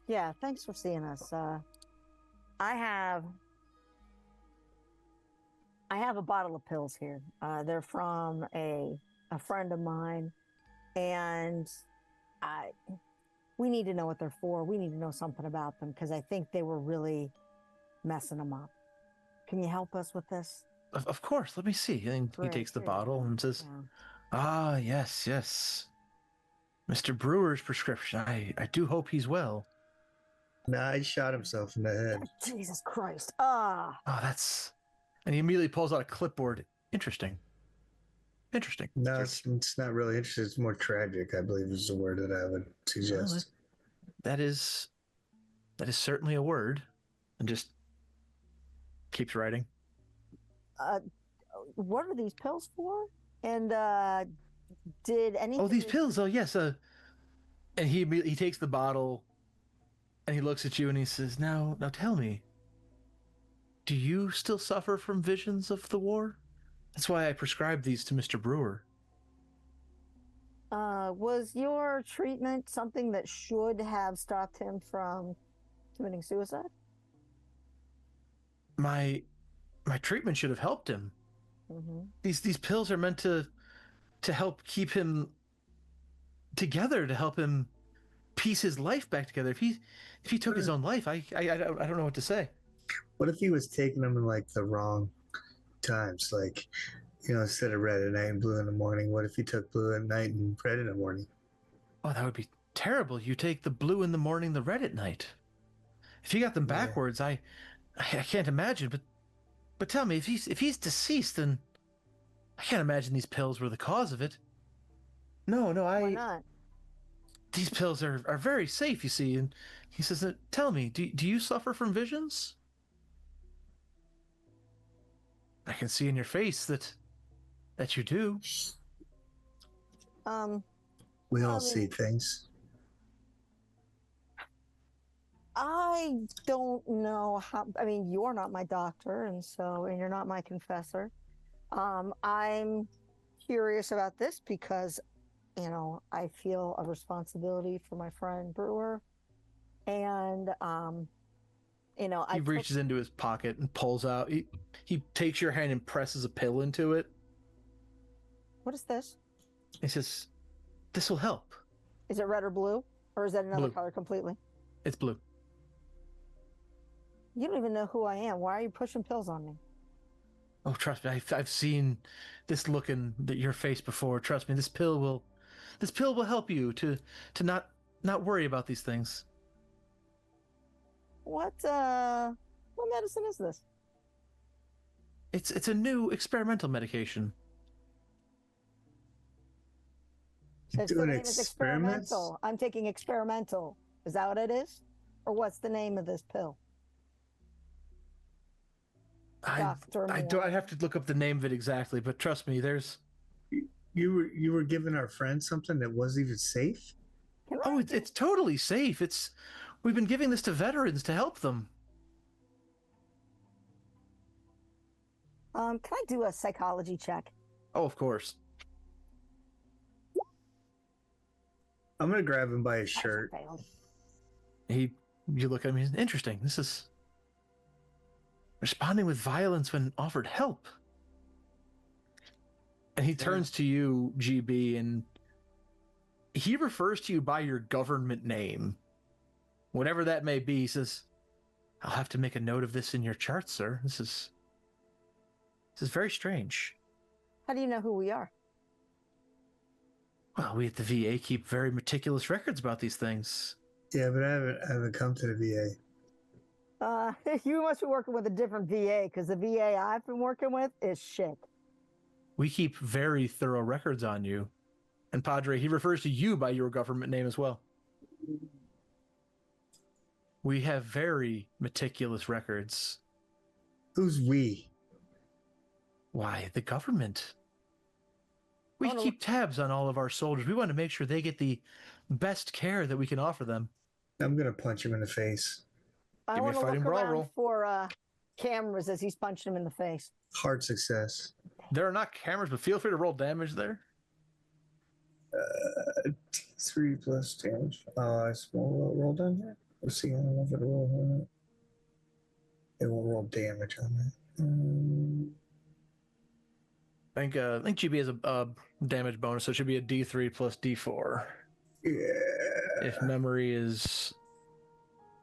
Yeah, thanks for seeing us. I have a bottle of pills here. They're from a friend of mine, and we need to know what they're for. We need to know something about them because I think they were really messing them up. Can you help us with this? Of course, let me see. And he Great, takes the great. bottle and says, Yeah. "Ah, yes. Mr. Brewer's prescription. I do hope he's well." Nah, he shot himself in the head. Jesus Christ. Oh, that's... And he immediately pulls out a clipboard. Interesting. No, it's not really interesting. It's more tragic, I believe is the word that I would suggest. That is certainly a word. And just keeps writing. What are these pills for? And did anything... Oh, these pills. Oh, yes. And he takes the bottle and he looks at you and he says, Now tell me, do you still suffer from visions of the war? That's why I prescribed these to Mr. Brewer. Was your treatment something that should have stopped him from committing suicide? My treatment should have helped him. Mm-hmm. These pills are meant to help keep him together, to help him piece his life back together. If he took his own life, I don't know what to say. What if he was taking them in like the wrong times? Like, instead of red at night and blue in the morning, what if he took blue at night and red in the morning? Oh, that would be terrible. You take the blue in the morning, the red at night. If he got them Yeah. backwards, I can't imagine. But tell me, if he's deceased, then I can't imagine these pills were the cause of it. No, Why not? these pills are very safe, you see. And he says, tell me, do you suffer from visions? I can see in your face that you do. We all I mean- see things. I don't know how. I mean, you're not my doctor, and you're not my confessor. I'm curious about this because, I feel a responsibility for my friend Brewer, and He reaches into his pocket and pulls out. He takes your hand and presses a pill into it. What is this? He says, "This will help." Is it red or blue, or is that another Blue. color completely? It's blue. You don't even know who I am. Why are you pushing pills on me? Oh, trust me, I've seen this look in your face before. Trust me, this pill will help you to not worry about these things. What medicine is this? It's a new experimental medication. Says the Doing name is experiments? experimental. I'm taking experimental. Is that what it is? Or what's the name of this pill? Dr. I Moore. do. I have to look up the name of it exactly, but trust me, there's. You were giving our friend something that wasn't even safe? Can Oh, it's totally safe. We've been giving this to veterans to help them. Can I do a psychology check? Oh, of course. I'm gonna grab him by his I shirt. failed. You look at him. He's interesting. This is responding with violence when offered help. And he turns to you, GB, and he refers to you by your government name, whatever that may be. He says, "I'll have to make a note of this in your chart, sir. This is very strange." How do you know who we are? Well, we at the VA keep very meticulous records about these things. Yeah, but I haven't come to the VA. You must be working with a different VA because the VA I've been working with is shit. We keep very thorough records on you. And Padre, he refers to you by your government name as well. We have very meticulous records. Who's we? Why, the government. We Oh, no. keep tabs on all of our soldiers. We want to make sure they get the best care that we can offer them. I'm gonna punch him in the face. I Give me a want to fighting look brawl around roll. for cameras as he's punching him in the face. Hard success. There are not cameras, but feel free to roll damage there. 3 plus damage. I roll down here. Let's see. I don't know if it'll roll on that. It will roll damage on that. I think GB has a damage bonus, so it should be a D3 plus D4. Yeah. If memory is...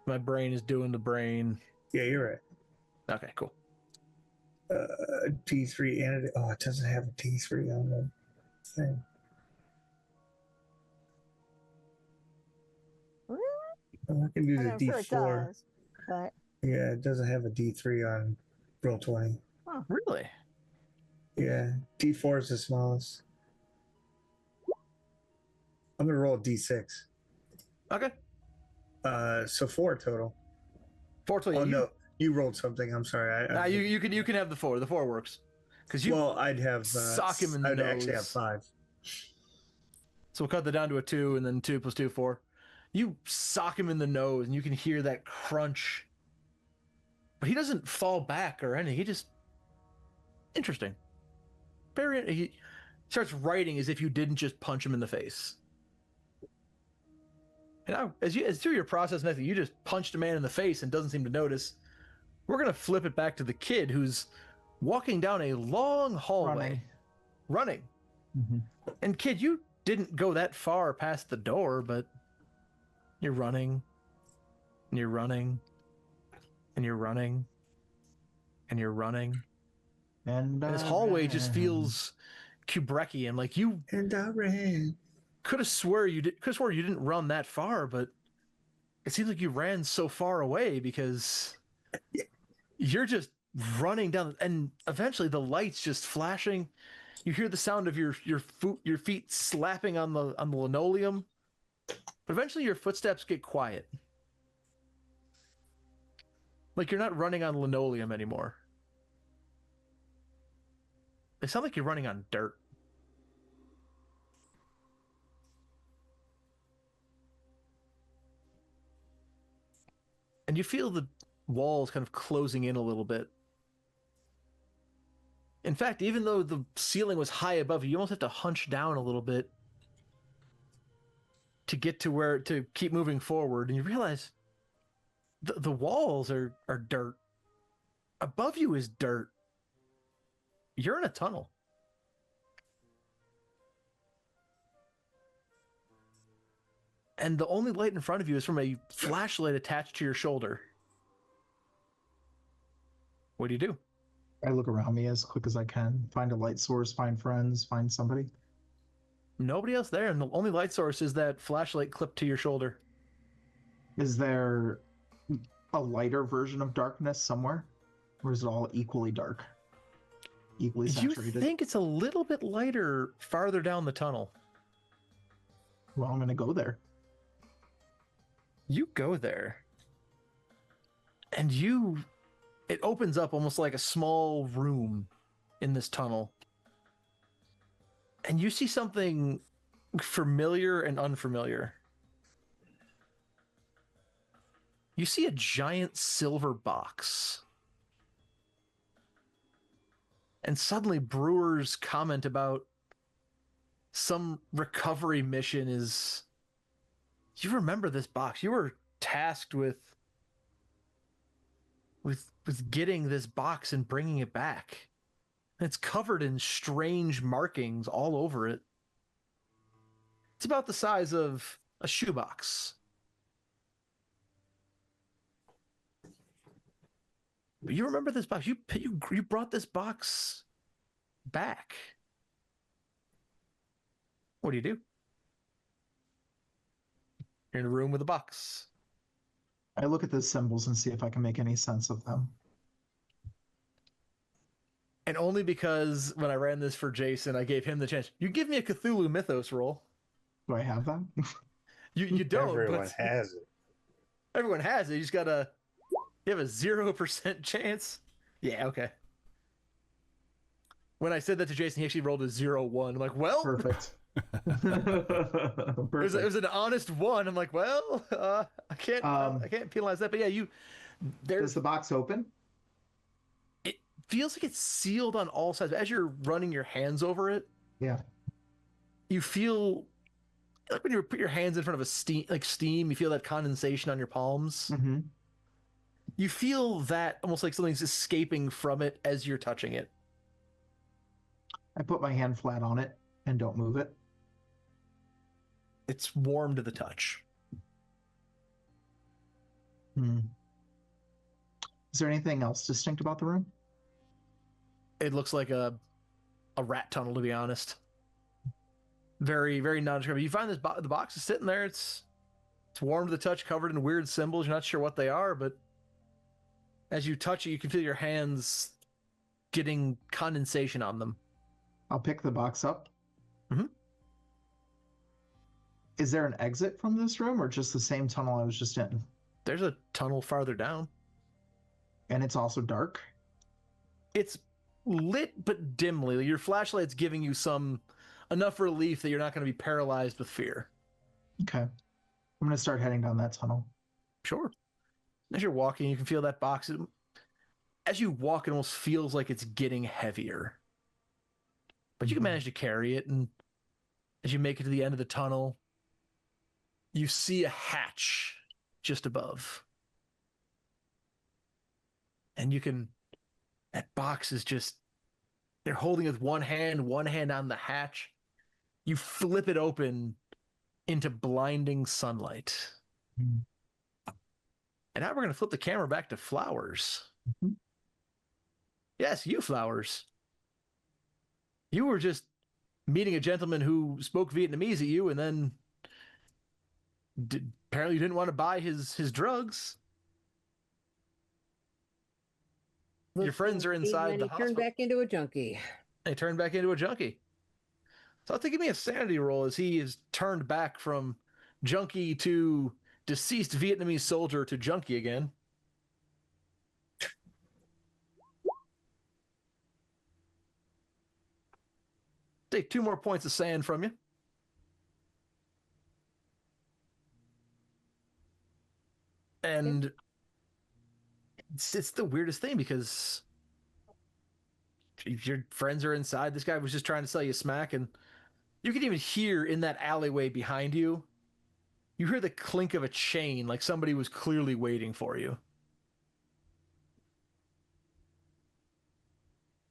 My brain is doing the brain. Yeah, you're right. Okay, cool. D3 and it doesn't have a D3 on the thing. Really? I can do I the mean, I'm sure it D4. does, but Yeah, it doesn't have a D3 on roll 20. Really? Yeah, D4 is the smallest. I'm gonna roll a D6. Okay. So 4 total. 4 total. Oh no, you rolled something. I'm sorry. You can have the 4. The 4 works. Because you. Well, I'd have sock him in the I'd actually have nose. 5. So we'll cut that down to a 2, and then 2 plus 2, 4. You sock him in the nose, and you can hear that crunch. But he doesn't fall back or anything. He just interesting. He starts writing as if you didn't just punch him in the face. And as through your process method, you just punched a man in the face and doesn't seem to notice. We're gonna flip it back to the kid who's walking down a long hallway, running. Mm-hmm. And kid, you didn't go that far past the door, but you're running, and you're running, and you're running, and you're running. And This hallway just feels Kubrickian. Like you And I ran. could have swore you didn't run that far, but it seems like you ran so far away because you're just running down, and eventually the lights just flashing. You hear the sound of your feet slapping on the linoleum, but eventually your footsteps get quiet. Like you're not running on linoleum anymore. They sound like you're running on dirt. And you feel the walls kind of closing in a little bit. In fact, even though the ceiling was high above you, you almost have to hunch down a little bit to get to keep moving forward. And you realize the walls are dirt. Above you is dirt. You're in a tunnel. And the only light in front of you is from a flashlight attached to your shoulder. What do you do? I look around me as quick as I can, find a light source, find friends, find somebody. Nobody else there, and the only light source is that flashlight clipped to your shoulder. Is there a lighter version of darkness somewhere? Or is it all equally dark? Equally saturated? You think it's a little bit lighter farther down the tunnel. Well, I'm going to go there. You go there. And it opens up almost like a small room in this tunnel. And you see something familiar and unfamiliar. You see a giant silver box. And suddenly Brewer's comment about some recovery mission is... You remember this box. You were tasked with getting this box and bringing it back. And it's covered in strange markings all over it. It's about the size of a shoebox. But you remember this box. You brought this box back. What do you do? You're in a room with a box. I look at the symbols and see if I can make any sense of them. And only because when I ran this for Jason, I gave him the chance. You give me a Cthulhu Mythos roll. Do I have that? You don't. Everyone has it. Everyone has it. You just gotta... You have a 0% chance? Yeah, okay. When I said that to Jason, he actually rolled a 0-1. I'm like, well... Perfect. It was an honest 1. I'm like, well, I can't penalize that. But yeah, Does the box open? It feels like it's sealed on all sides. As you're running your hands over it, Yeah. you feel like when you put your hands in front of a steam, you feel that condensation on your palms. Mm-hmm. You feel that almost like something's escaping from it as you're touching it. I put my hand flat on it and don't move it. It's warm to the touch. Is there anything else distinct about the room? It looks like a rat tunnel, to be honest. Very, very nondescript. You find the box is sitting there. It's warm to the touch, covered in weird symbols. You're not sure what they are, but as you touch it, you can feel your hands getting condensation on them. I'll pick the box up. Mm-hmm. Is there an exit from this room or just the same tunnel I was just in? There's a tunnel farther down. And it's also dark? It's lit, but dimly. Your flashlight's giving you enough relief that you're not going to be paralyzed with fear. Okay. I'm going to start heading down that tunnel. Sure. As you're walking, you can feel that box. As you walk, it almost feels like it's getting heavier. But you can manage to carry it, and as you make it to the end of the tunnel, you see a hatch just above. And that box is just, they're holding it with one hand on the hatch. You flip it open into blinding sunlight. Mm-hmm. And now we're going to flip the camera back to Flowers. Mm-hmm. Yes, you, Flowers. You were just meeting a gentleman who spoke Vietnamese at you, and then apparently you didn't want to buy his drugs. Your friends are inside the He hospital. turned back into a junkie. They turned back into a junkie. So I'll take me a sanity roll as he is turned back from junkie to deceased Vietnamese soldier to junkie again. Take 2 more points of sand from you. And it's the weirdest thing because your friends are inside. This guy was just trying to sell you smack, and you can even hear in that alleyway behind you, you hear the clink of a chain, like somebody was clearly waiting for you.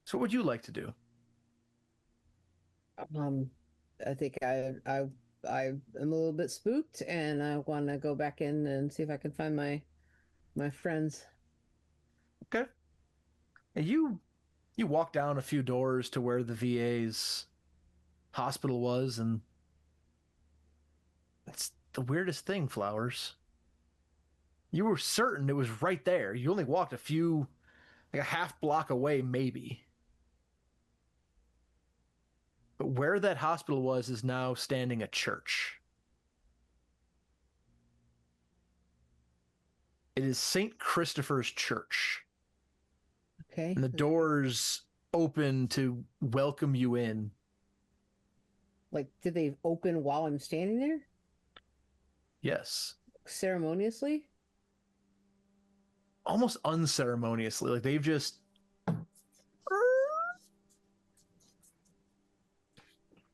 So what would you like to do? I think I am a little bit spooked, and I want to go back in and see if I can find my friends. Okay. And you walk down a few doors to where the VA's hospital was, and it's the weirdest thing, Flowers. You were certain it was right there. You only walked like a half block away, maybe. But where that hospital was is now standing a church. It is St. Christopher's Church. Okay. And the doors open to welcome you in. Like, did they open while I'm standing there? Yes. Ceremoniously? Almost unceremoniously. Like they've just...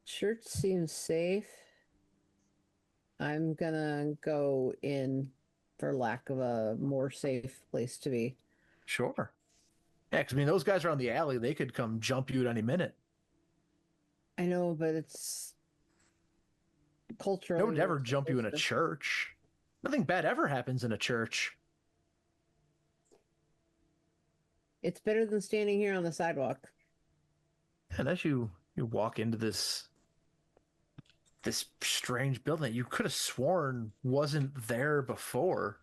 Church seems safe. I'm gonna go in for lack of a more safe place to be. Sure. Yeah, because I mean, those guys are on the alley. They could come jump you at any minute. I know, but it's culturally. They would never jump you in a church. Nothing bad ever happens in a church. It's better than standing here on the sidewalk. And as you walk into this strange building you could have sworn wasn't there before.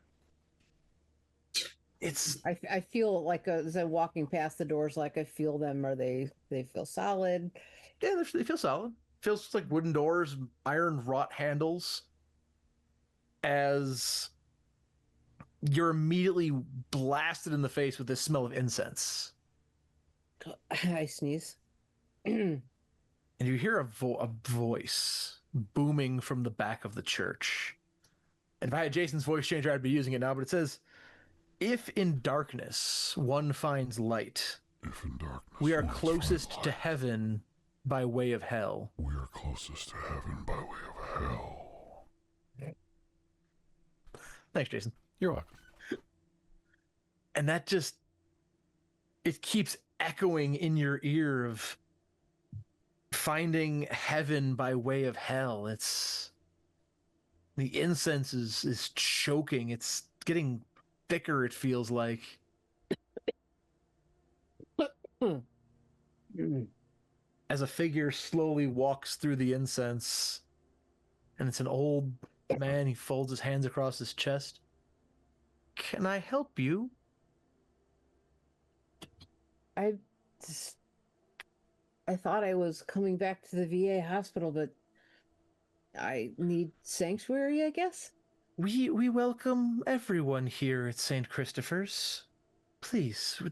I feel like as I'm walking past the doors, like I feel them, or they feel solid. Yeah, they feel solid. Feels like wooden doors, iron wrought handles. As you're immediately blasted in the face with this smell of incense. I sneeze. And you hear a voice booming from the back of the church. And if I had Jason's voice changer, I'd be using it now, but it says, "If in darkness one finds light, we are closest to heaven by way of hell." We are closest to heaven by way of hell. Thanks, Jason. You're welcome. And that just, it keeps echoing in your ear of finding heaven by way of hell. It's, the incense is choking. It's getting thicker, it feels like. As a figure slowly walks through the incense, and it's an old man. He folds his hands across his chest. "Can I help you?" I thought I was coming back to the VA hospital, but I need sanctuary, I guess. We welcome everyone here at St. Christopher's. Please,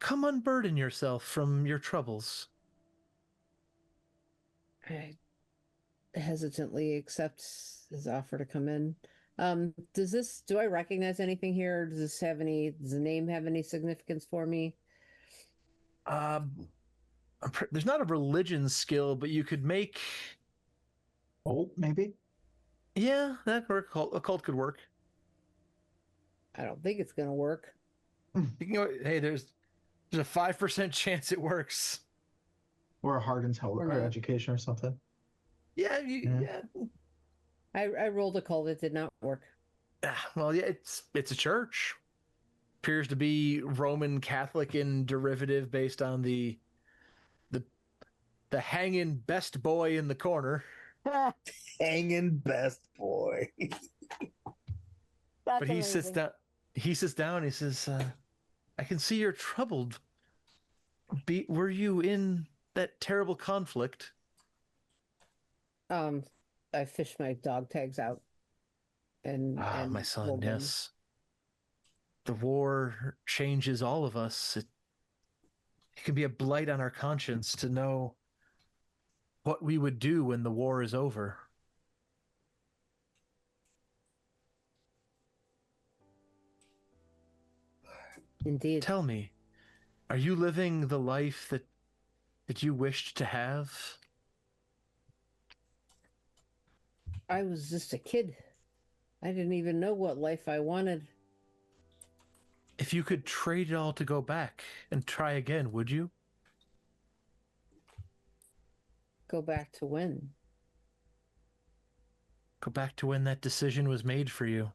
come unburden yourself from your troubles. I hesitantly accept his offer to come in. Do I recognize anything here? Does the name have any significance for me? There's not a religion skill, but you could make... Oh, maybe? Yeah, that work. A cult could work. I don't think it's gonna work. You can go, hey, there's a 5% chance it works. Or a hard intel Or or not. education or something. Yeah, Yeah. I rolled a call. It did not work. Well, yeah, it's a church. Appears to be Roman Catholic in derivative based on the hanging best boy in the corner. Hanging best boy. That's But he sits amazing. down. He sits down. He says, "I can see you're troubled. Were you in that terrible conflict?" I fished my dog tags out and My son, rolled them. yes. The war changes all of us. It can be a blight on our conscience to know what we would do when the war is over. Indeed. Tell me, are you living the life that you wished to have? I was just a kid. I didn't even know what life I wanted. If you could trade it all to go back and try again, would you? Go back to when? Go back to when that decision was made for you.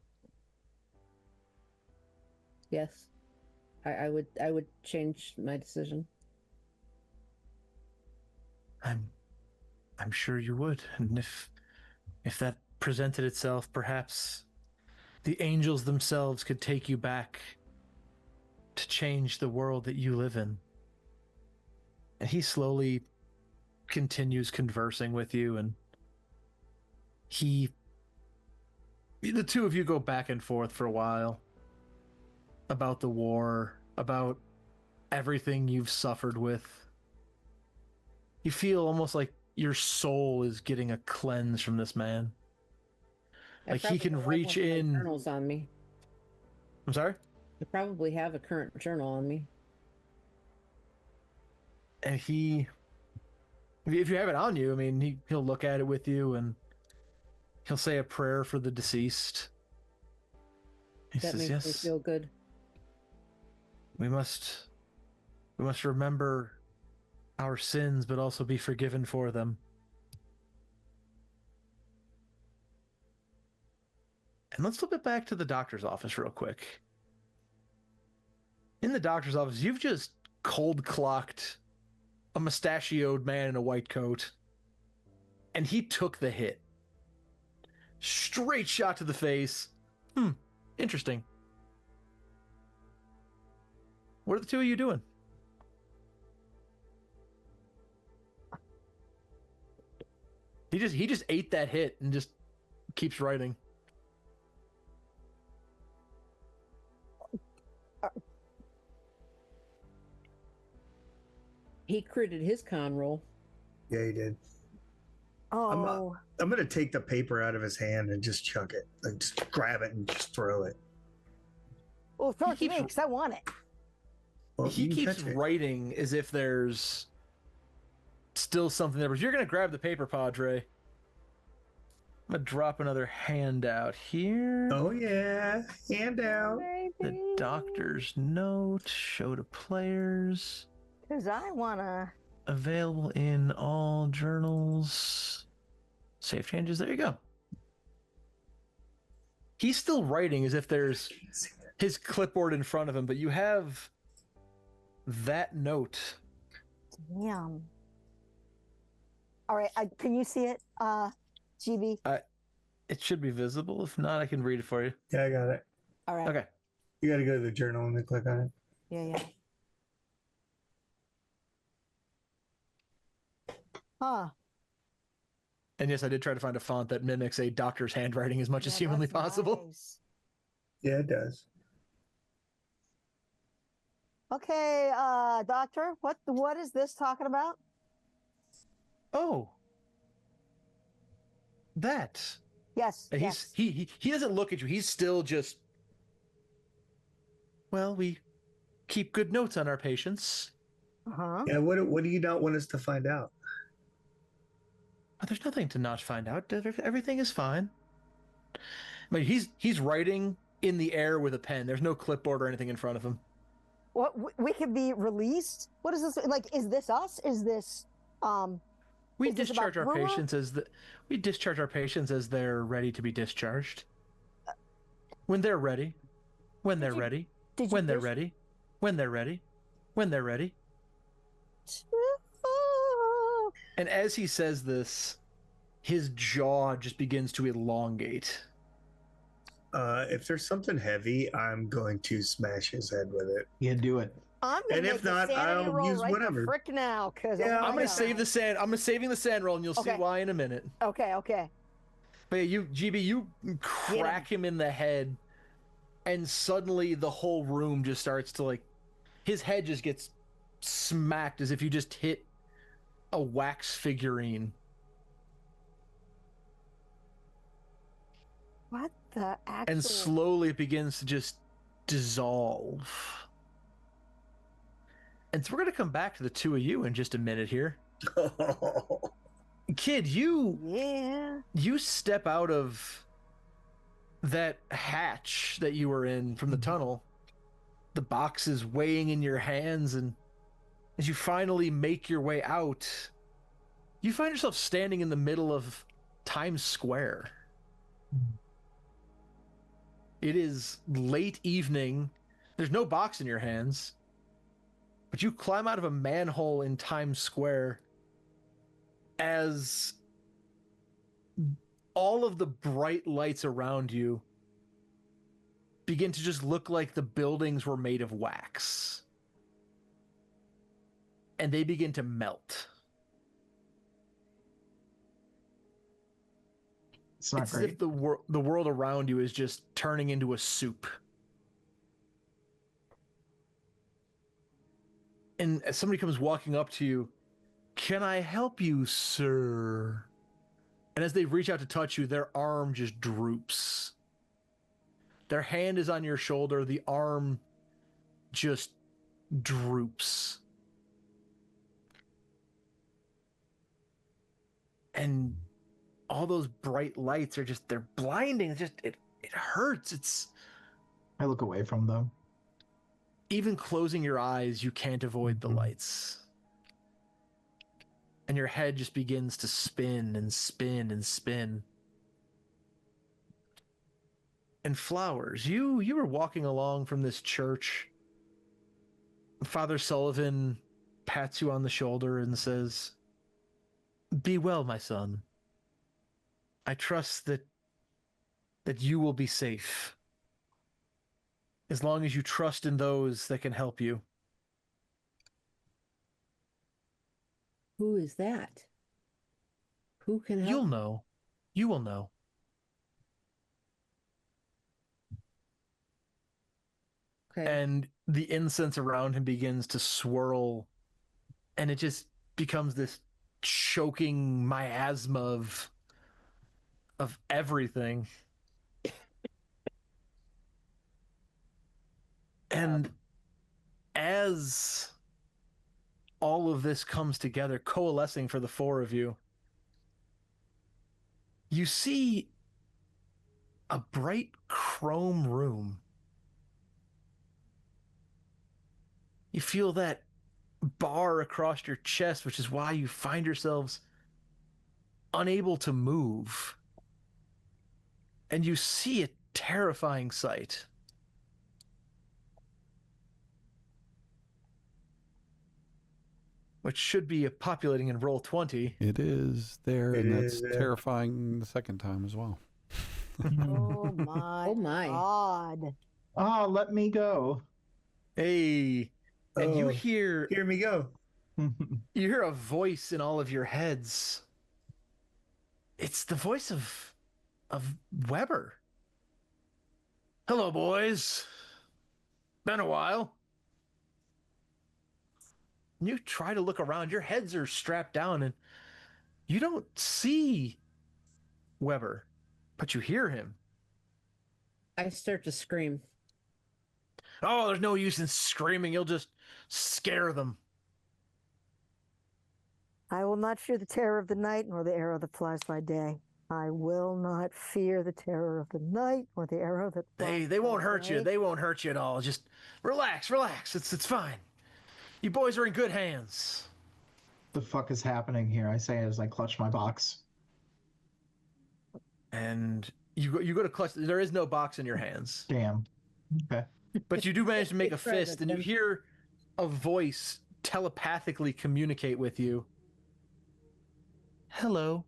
Yes. I would change my decision. I'm sure you would. And if that presented itself, perhaps the angels themselves could take you back to change the world that you live in. And he slowly continues conversing with you, and the two of you go back and forth for a while about the war, about everything you've suffered with. You feel almost like your soul is getting a cleanse from this man. I Like he probably can have reach one of my in. journals on me. I'm sorry? I probably have a current journal on me. And if you have it on you, I mean, he'll look at it with you and he'll say a prayer for the deceased. He That says, makes me yes, feel good. we must remember our sins, but also be forgiven for them. And let's flip it back to the doctor's office real quick. In the doctor's office, you've just cold clocked a mustachioed man in a white coat, and he took the hit. Straight shot to the face. Interesting. What are the two of you doing? He just ate that hit and just keeps writing. He critted his con roll. Yeah, he did. Oh, I'm gonna take the paper out of his hand and just chuck it. Like just grab it and just throw it. well, throw it to keeps- me because I want it. Well, He you can keeps touch it. writing as if there's still something there. But you're going to grab the paper, Padre. I'm going to drop another handout here. Oh yeah, handout. The doctor's note, show to players. Because I want to. Available in all journals. Save changes. There you go. He's still writing as if there's his clipboard in front of him, but you have that note. Damn. All right. Can you see it, GB? It should be visible. If not, I can read it for you. Yeah, I got it. All right. Okay. You got to go to the journal and then click on it. Yeah. Huh. And yes, I did try to find a font that mimics a doctor's handwriting as much as Yeah, humanly that's possible. nice. Yeah, it does. Okay, doctor, what is this talking about? Oh, that. Yes. And yes. he doesn't look at you. He's still just. Well, we keep good notes on our patients. Uh-huh. Yeah. What do you not want us to find out? But there's nothing to not find out. Everything is fine. I mean, he's writing in the air with a pen. There's no clipboard or anything in front of him. What we could be released? What is this like? Is this us? Is this We is this discharge about our Brewer? patients as they're ready to be discharged. When they're ready. When they're ready. Did you When they're dis- ready. When they're ready. When they're ready. And as he says this, his jaw just begins to elongate. If there's something heavy, I'm going to smash his head with it. Yeah, do it. I'm gonna And make if a not, sanity I'll roll use right whatever. the frick now, because Yeah, I'm gonna save the sand. I'm saving the sand roll, and you'll see Okay. why in a minute. Okay. But yeah, you crack him in the head, and suddenly the whole room just starts to his head just gets smacked as if you just hit a wax figurine. What the actual? And slowly it begins to just dissolve. And so we're gonna come back to the two of you in just a minute here. Kid, you step out of that hatch that you were in from the tunnel. The box is weighing in your hands, and as you finally make your way out, you find yourself standing in the middle of Times Square. It is late evening. There's no box in your hands, but you climb out of a manhole in Times Square as all of the bright lights around you begin to just look like the buildings were made of wax. And they begin to melt. It's not It's great. as if the world around you is just turning into a soup. And as somebody comes walking up to you, "Can I help you, sir?" And as they reach out to touch you, their arm just droops. Their hand is on your shoulder, the arm just droops. And all those bright lights are just, they're blinding. It's just, it hurts. I look away from them. Even closing your eyes, you can't avoid the lights. And your head just begins to spin and spin and spin. And Flowers, you were walking along from this church. Father Sullivan pats you on the shoulder and says, "Be well, my son. I trust that you will be safe, as long as you trust in those that can help you." Who is that? Who can help? You'll know. You will know. Okay. And the incense around him begins to swirl, and it just becomes this choking miasma of everything. And as all of this comes together, coalescing for the four of you, you see a bright chrome room. You feel that bar across your chest, which is why you find yourselves unable to move. And you see a terrifying sight. Which should be populating in roll 20. It is there, It and that's is, terrifying the second time as well. Oh my! Oh my. God! Ah, let me go. Hey, and you Oh, hear Hear me go. a voice in all of your heads. It's the voice of Weber. "Hello, boys. Been a while." You try to look around. Your heads are strapped down, and you don't see Weber, but you hear him. I start to scream. "Oh, there's no use in screaming. You'll just scare them." I will not fear the terror of the night, nor the arrow that flies by day. I will not fear the terror of the night, or the arrow that flies. They won't by hurt you. day. They won't hurt you at all. Just relax. It's fine. You boys are in good hands. The fuck is happening here? I say as I clutch my box. And you go to clutch. There is no box in your hands, Damn. Okay. but you do manage to make a It's present, fist, and you then. hear a voice telepathically communicate with you. "Hello."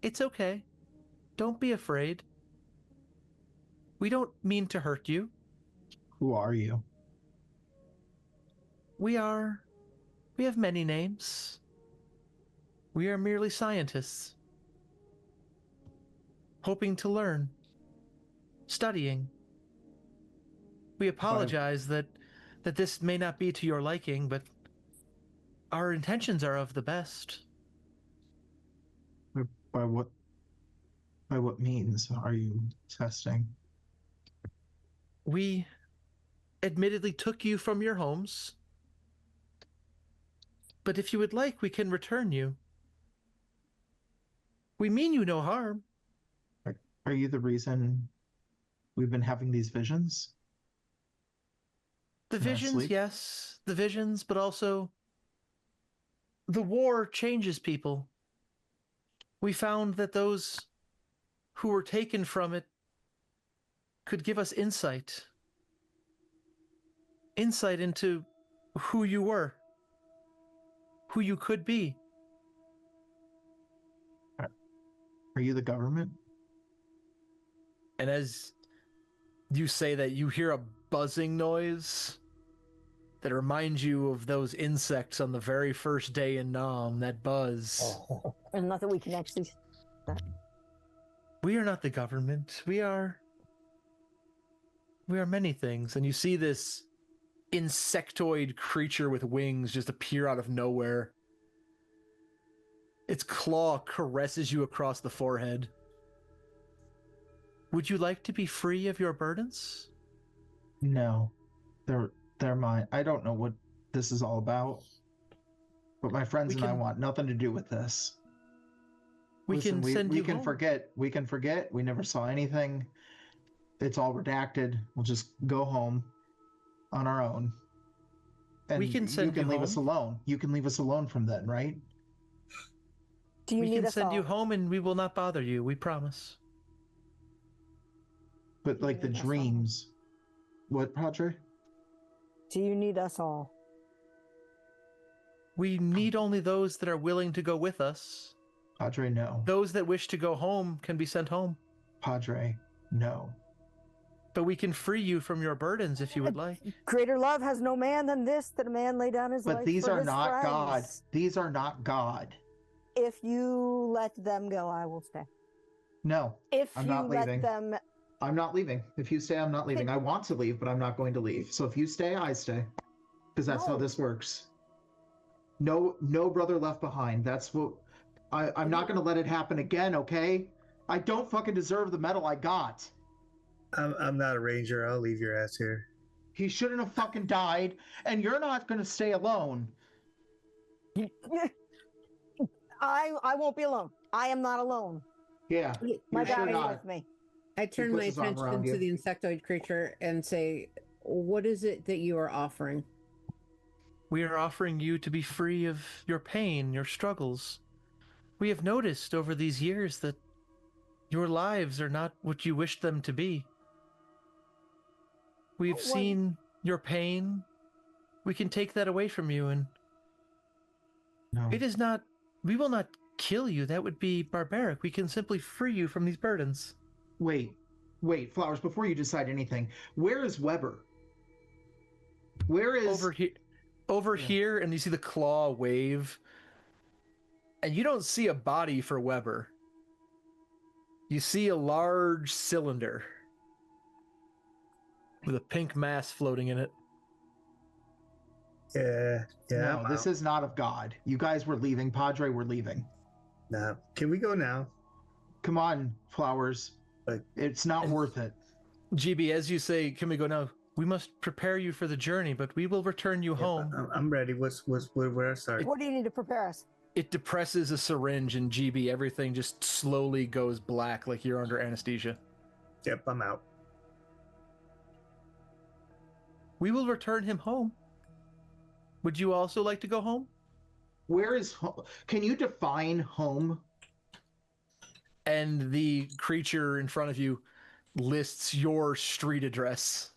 It's okay. Don't be afraid. We don't mean to hurt you. Who are you? We have many names. We are merely scientists, hoping to learn, studying. We apologize that this may not be to your liking, but our intentions are of the best. By what? By what means are you testing? We admittedly took you from your homes, but if you would like, we can return you. We mean you no harm. Are you the reason we've been having these visions? The In our visions, sleep? yes, the visions, but also the war changes people. We found that those who were taken from it could give us insight into who you were, who you could be. Are you the government? And as you say that, you hear a buzzing noise that reminds you of those insects on the very first day in Nam, that buzz. And not that we can actually. We are not the government. We are many things. And you see this insectoid creature with wings just appear out of nowhere. Its claw caresses you across the forehead. Would you like to be free of your burdens? No. They're mine. I don't know what this is all about. But my friends and I want nothing to do with this. We Listen, can send we you can home. forget. We can forget. We never saw anything. It's all redacted. We'll just go home on our own. And We can send you can you leave us home. alone. You can leave us alone from then, right? Do you We need can us send all? you home and we will not bother you. We promise. But like the That's all. dreams. What, Padre? Do you need us all? We need only those that are willing to go with us. Padre, no. Those that wish to go home can be sent home. Padre, no. But we can free you from your burdens if you would like. Greater love has no man than this, that a man lay down his life But these for are his not God. friends. These are not God. If you let them go, I will stay. No, If I'm you not let leaving. them, I'm not leaving. If you stay, I'm not leaving. I want to leave, but I'm not going to leave. So if you stay, I stay. Because that's how No. this works. No brother left behind. That's what I'm not gonna let it happen again, okay? I don't fucking deserve the medal I got. I'm not a ranger. I'll leave your ass here. He shouldn't have fucking died, and you're not gonna stay alone. I won't be alone. I am not alone. Yeah. My You're sure God is not. with me. I turn my puts his arm attention around to you. the insectoid creature and say, "What is it that you are offering?" We are offering you to be free of your pain, your struggles. We have noticed over these years that your lives are not what you wished them to be. We've Well- seen your pain. We can take that away from you, and No. it is not, we will not kill you. That would be barbaric. We can simply free you from these burdens. Wait, Flowers, before you decide anything, where is Weber? Where is Over here, and you see the claw wave, and you don't see a body for Weber. You see a large cylinder with a pink mass floating in it. Yeah. No, I'm this out. is not of God. You guys were leaving. Padre, we're leaving. No. Can we go now? Come on, Flowers. Like- It's not worth it. GB, as you say, can we go now? We must prepare you for the journey, but we will return you home. I'm ready. Where I start? What do you need to prepare us? It depresses a syringe, and GB, everything just slowly goes black like you're under anesthesia. Yep, I'm out. We will return him home. Would you also like to go home? Where is home? Can you define home? And the creature in front of you lists your street address.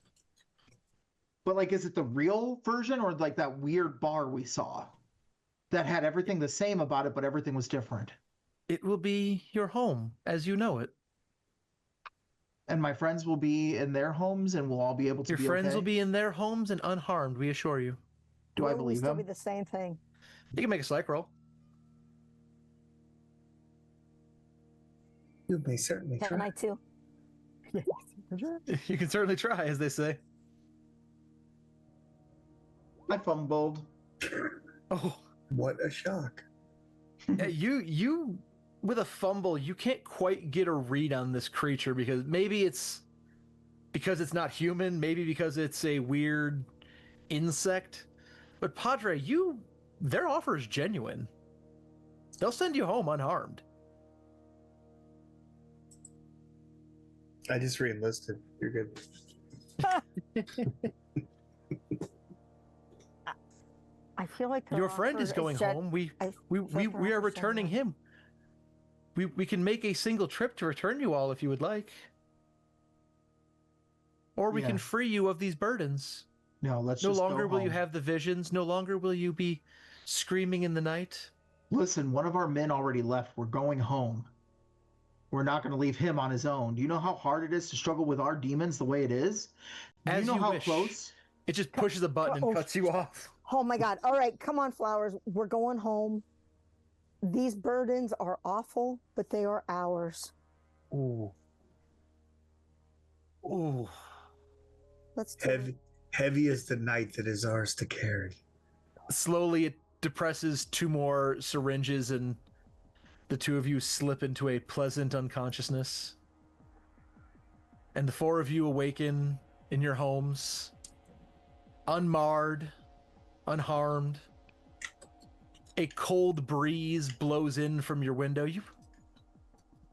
But like, is it the real version or like that weird bar we saw that had everything the same about it, but everything was different? it will be your home as you know it. And my friends will be in their homes, and we'll all be able to Your be friends okay? will be in their homes and unharmed, we assure you. Do I Will we believe still him? be the same thing? You can make a psych roll. You may certainly Can try. I too? You can certainly try, as they say. I fumbled. Oh, What a shock. yeah, you with a fumble, you can't quite get a read on this creature because maybe it's because it's not human, maybe because it's a weird insect. But Padre, their offer is genuine. They'll send you home unharmed. I just re-enlisted. You're good. I feel like Your friend is going home. We are returning him. We can make a single trip to return you all if you would like. Or we can Yeah. free you of these burdens. No, let's No just longer go will you home. have the visions. No longer will you be screaming in the night. Listen, one of our men already left. We're going home. We're not going to leave him on his own. Do you know how hard it is to struggle with our demons the way it is? Do As you know you how wish. close? It just pushes a button and Oh. cuts you off. Oh my God. All right, come on, Flowers. We're going home. These burdens are awful, but they are ours. Ooh. Ooh. Let's do it. Heavy is the night that is ours to carry. Slowly, it depresses 2 more syringes, and the 2 of you slip into a pleasant unconsciousness. And the 4 of you awaken in your homes, unmarred, unharmed. A cold breeze blows in from your window. You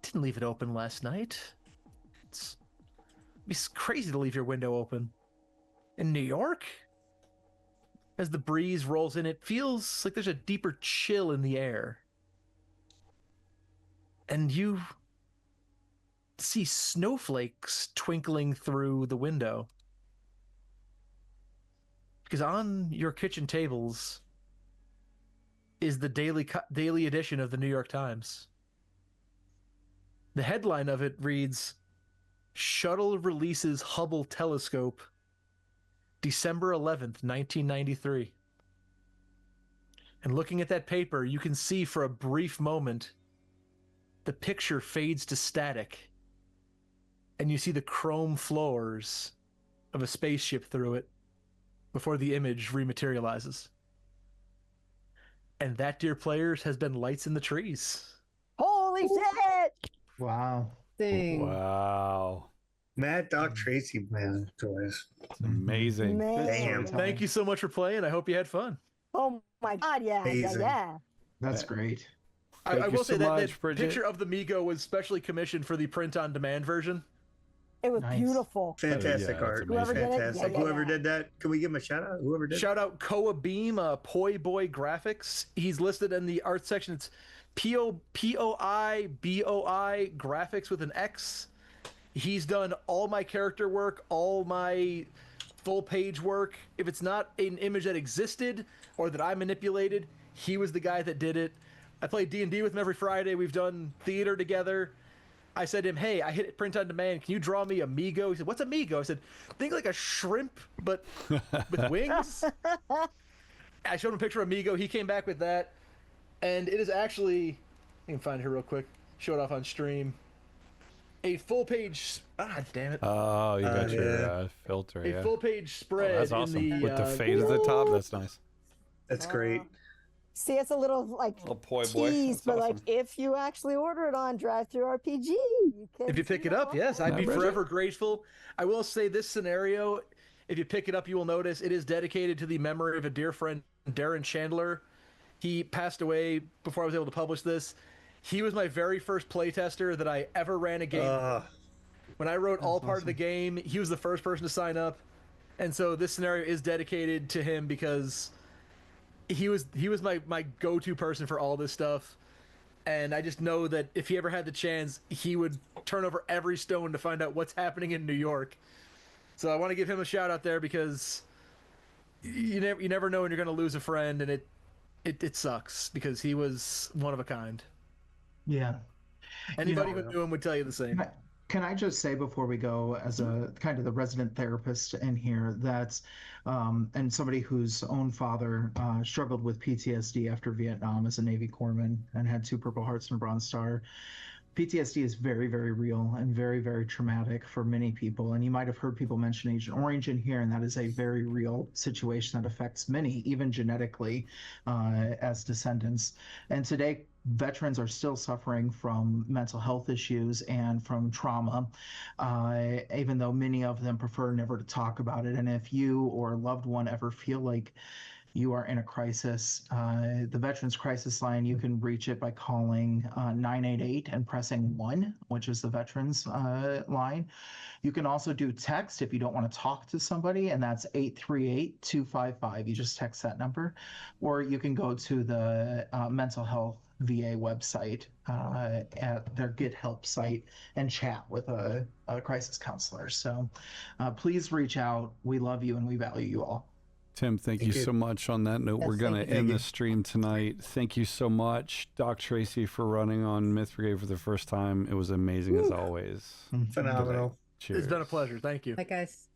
didn't leave it open last night. It's crazy to leave your window open. In New York? As the breeze rolls in, it feels like there's a deeper chill in the air. And you see snowflakes twinkling through the window. Because on your kitchen tables is the daily edition of the New York Times. The headline of it reads, "Shuttle releases Hubble telescope, December 11th, 1993. And looking at that paper, you can see for a brief moment, the picture fades to static, and you see the chrome floors of a spaceship through it before the image rematerializes. And that, dear players, has been Lights in the Trees. Holy shit! Wow. Thing. Wow. Mad Dog Tracy, man, boys. It's amazing. Man. Damn. Thank you so much for playing. I hope you had fun. Oh my God, yeah, Amazing. yeah. That's great. I Thank you will say so that much, the Bridget. picture of the Migo was specially commissioned for the print-on-demand version. It was Nice. beautiful. Fantastic that's art. amazing. Whoever did it, Fantastic. yeah, yeah, Whoever yeah. did that, can we give him a shout out? Whoever did Shout out Koa Beam, Poi Boy Graphics. He's listed in the art section. It's POIBOI Graphics with an X. He's done all my character work, all my full page work. If it's not an image that existed or that I manipulated, he was the guy that did it. I play D&D with him every Friday. We've done theater together. I said to him, hey, I hit print on demand. Can you draw me a Migo? He said, what's a Migo? I said, think like a shrimp, but with wings. I showed him a picture of Migo. He came back with that. And it is actually, I can find it here real quick. Show it off on stream. A full page, damn it. Oh, you got your yeah. filter, A yeah. full page spread That's awesome. in the, With the fade at the top, that's nice. That's great. See, it's a little like Little poi boy. tease, That's but awesome. like if you actually order it on Drive Through RPG, you can. If you see pick it the up, yes, I'd be Bridget. forever grateful. I will say this scenario, if you pick it up, you will notice it is dedicated to the memory of a dear friend, Darren Chandler. He passed away before I was able to publish this. He was my very first playtester that I ever ran a game. When I wrote all part of the game, he was the first person to sign up. And so this scenario is dedicated to him because he was my go-to person for all this stuff. And I just know that if he ever had the chance, he would turn over every stone to find out what's happening in New York. So I want to give him a shout out there because you never know when you're going to lose a friend, and it sucks because he was one of a kind. Yeah. Anybody know- who knew him would tell you the same. Can I just say before we go, as a kind of the resident therapist in here, that, and somebody whose own father struggled with PTSD after Vietnam as a Navy corpsman and had 2 Purple Hearts and a Bronze Star. PTSD is very, very real and very, very traumatic for many people. And you might have heard people mention Agent Orange in here, and that is a very real situation that affects many, even genetically, as descendants. And today, veterans are still suffering from mental health issues and from trauma, even though many of them prefer never to talk about it. And if you or a loved one ever feel like you are in a crisis, the Veterans Crisis Line, you can reach it by calling 988 and pressing 1, which is the Veterans line. You can also do text if you don't want to talk to somebody, and that's 838-255. You just text that number. Or you can go to the mental health VA website at their Get Help site and chat with a crisis counselor. So please reach out. We love you and we value you all. Tim, thank you so much. On that note, Yes, we're going to thank you. end the stream tonight. Thank you so much, Doc Tracy, for running on Myth Brigade for the first time. It was amazing as always. Phenomenal. Cheers. It's been a pleasure. Thank you. Bye, guys.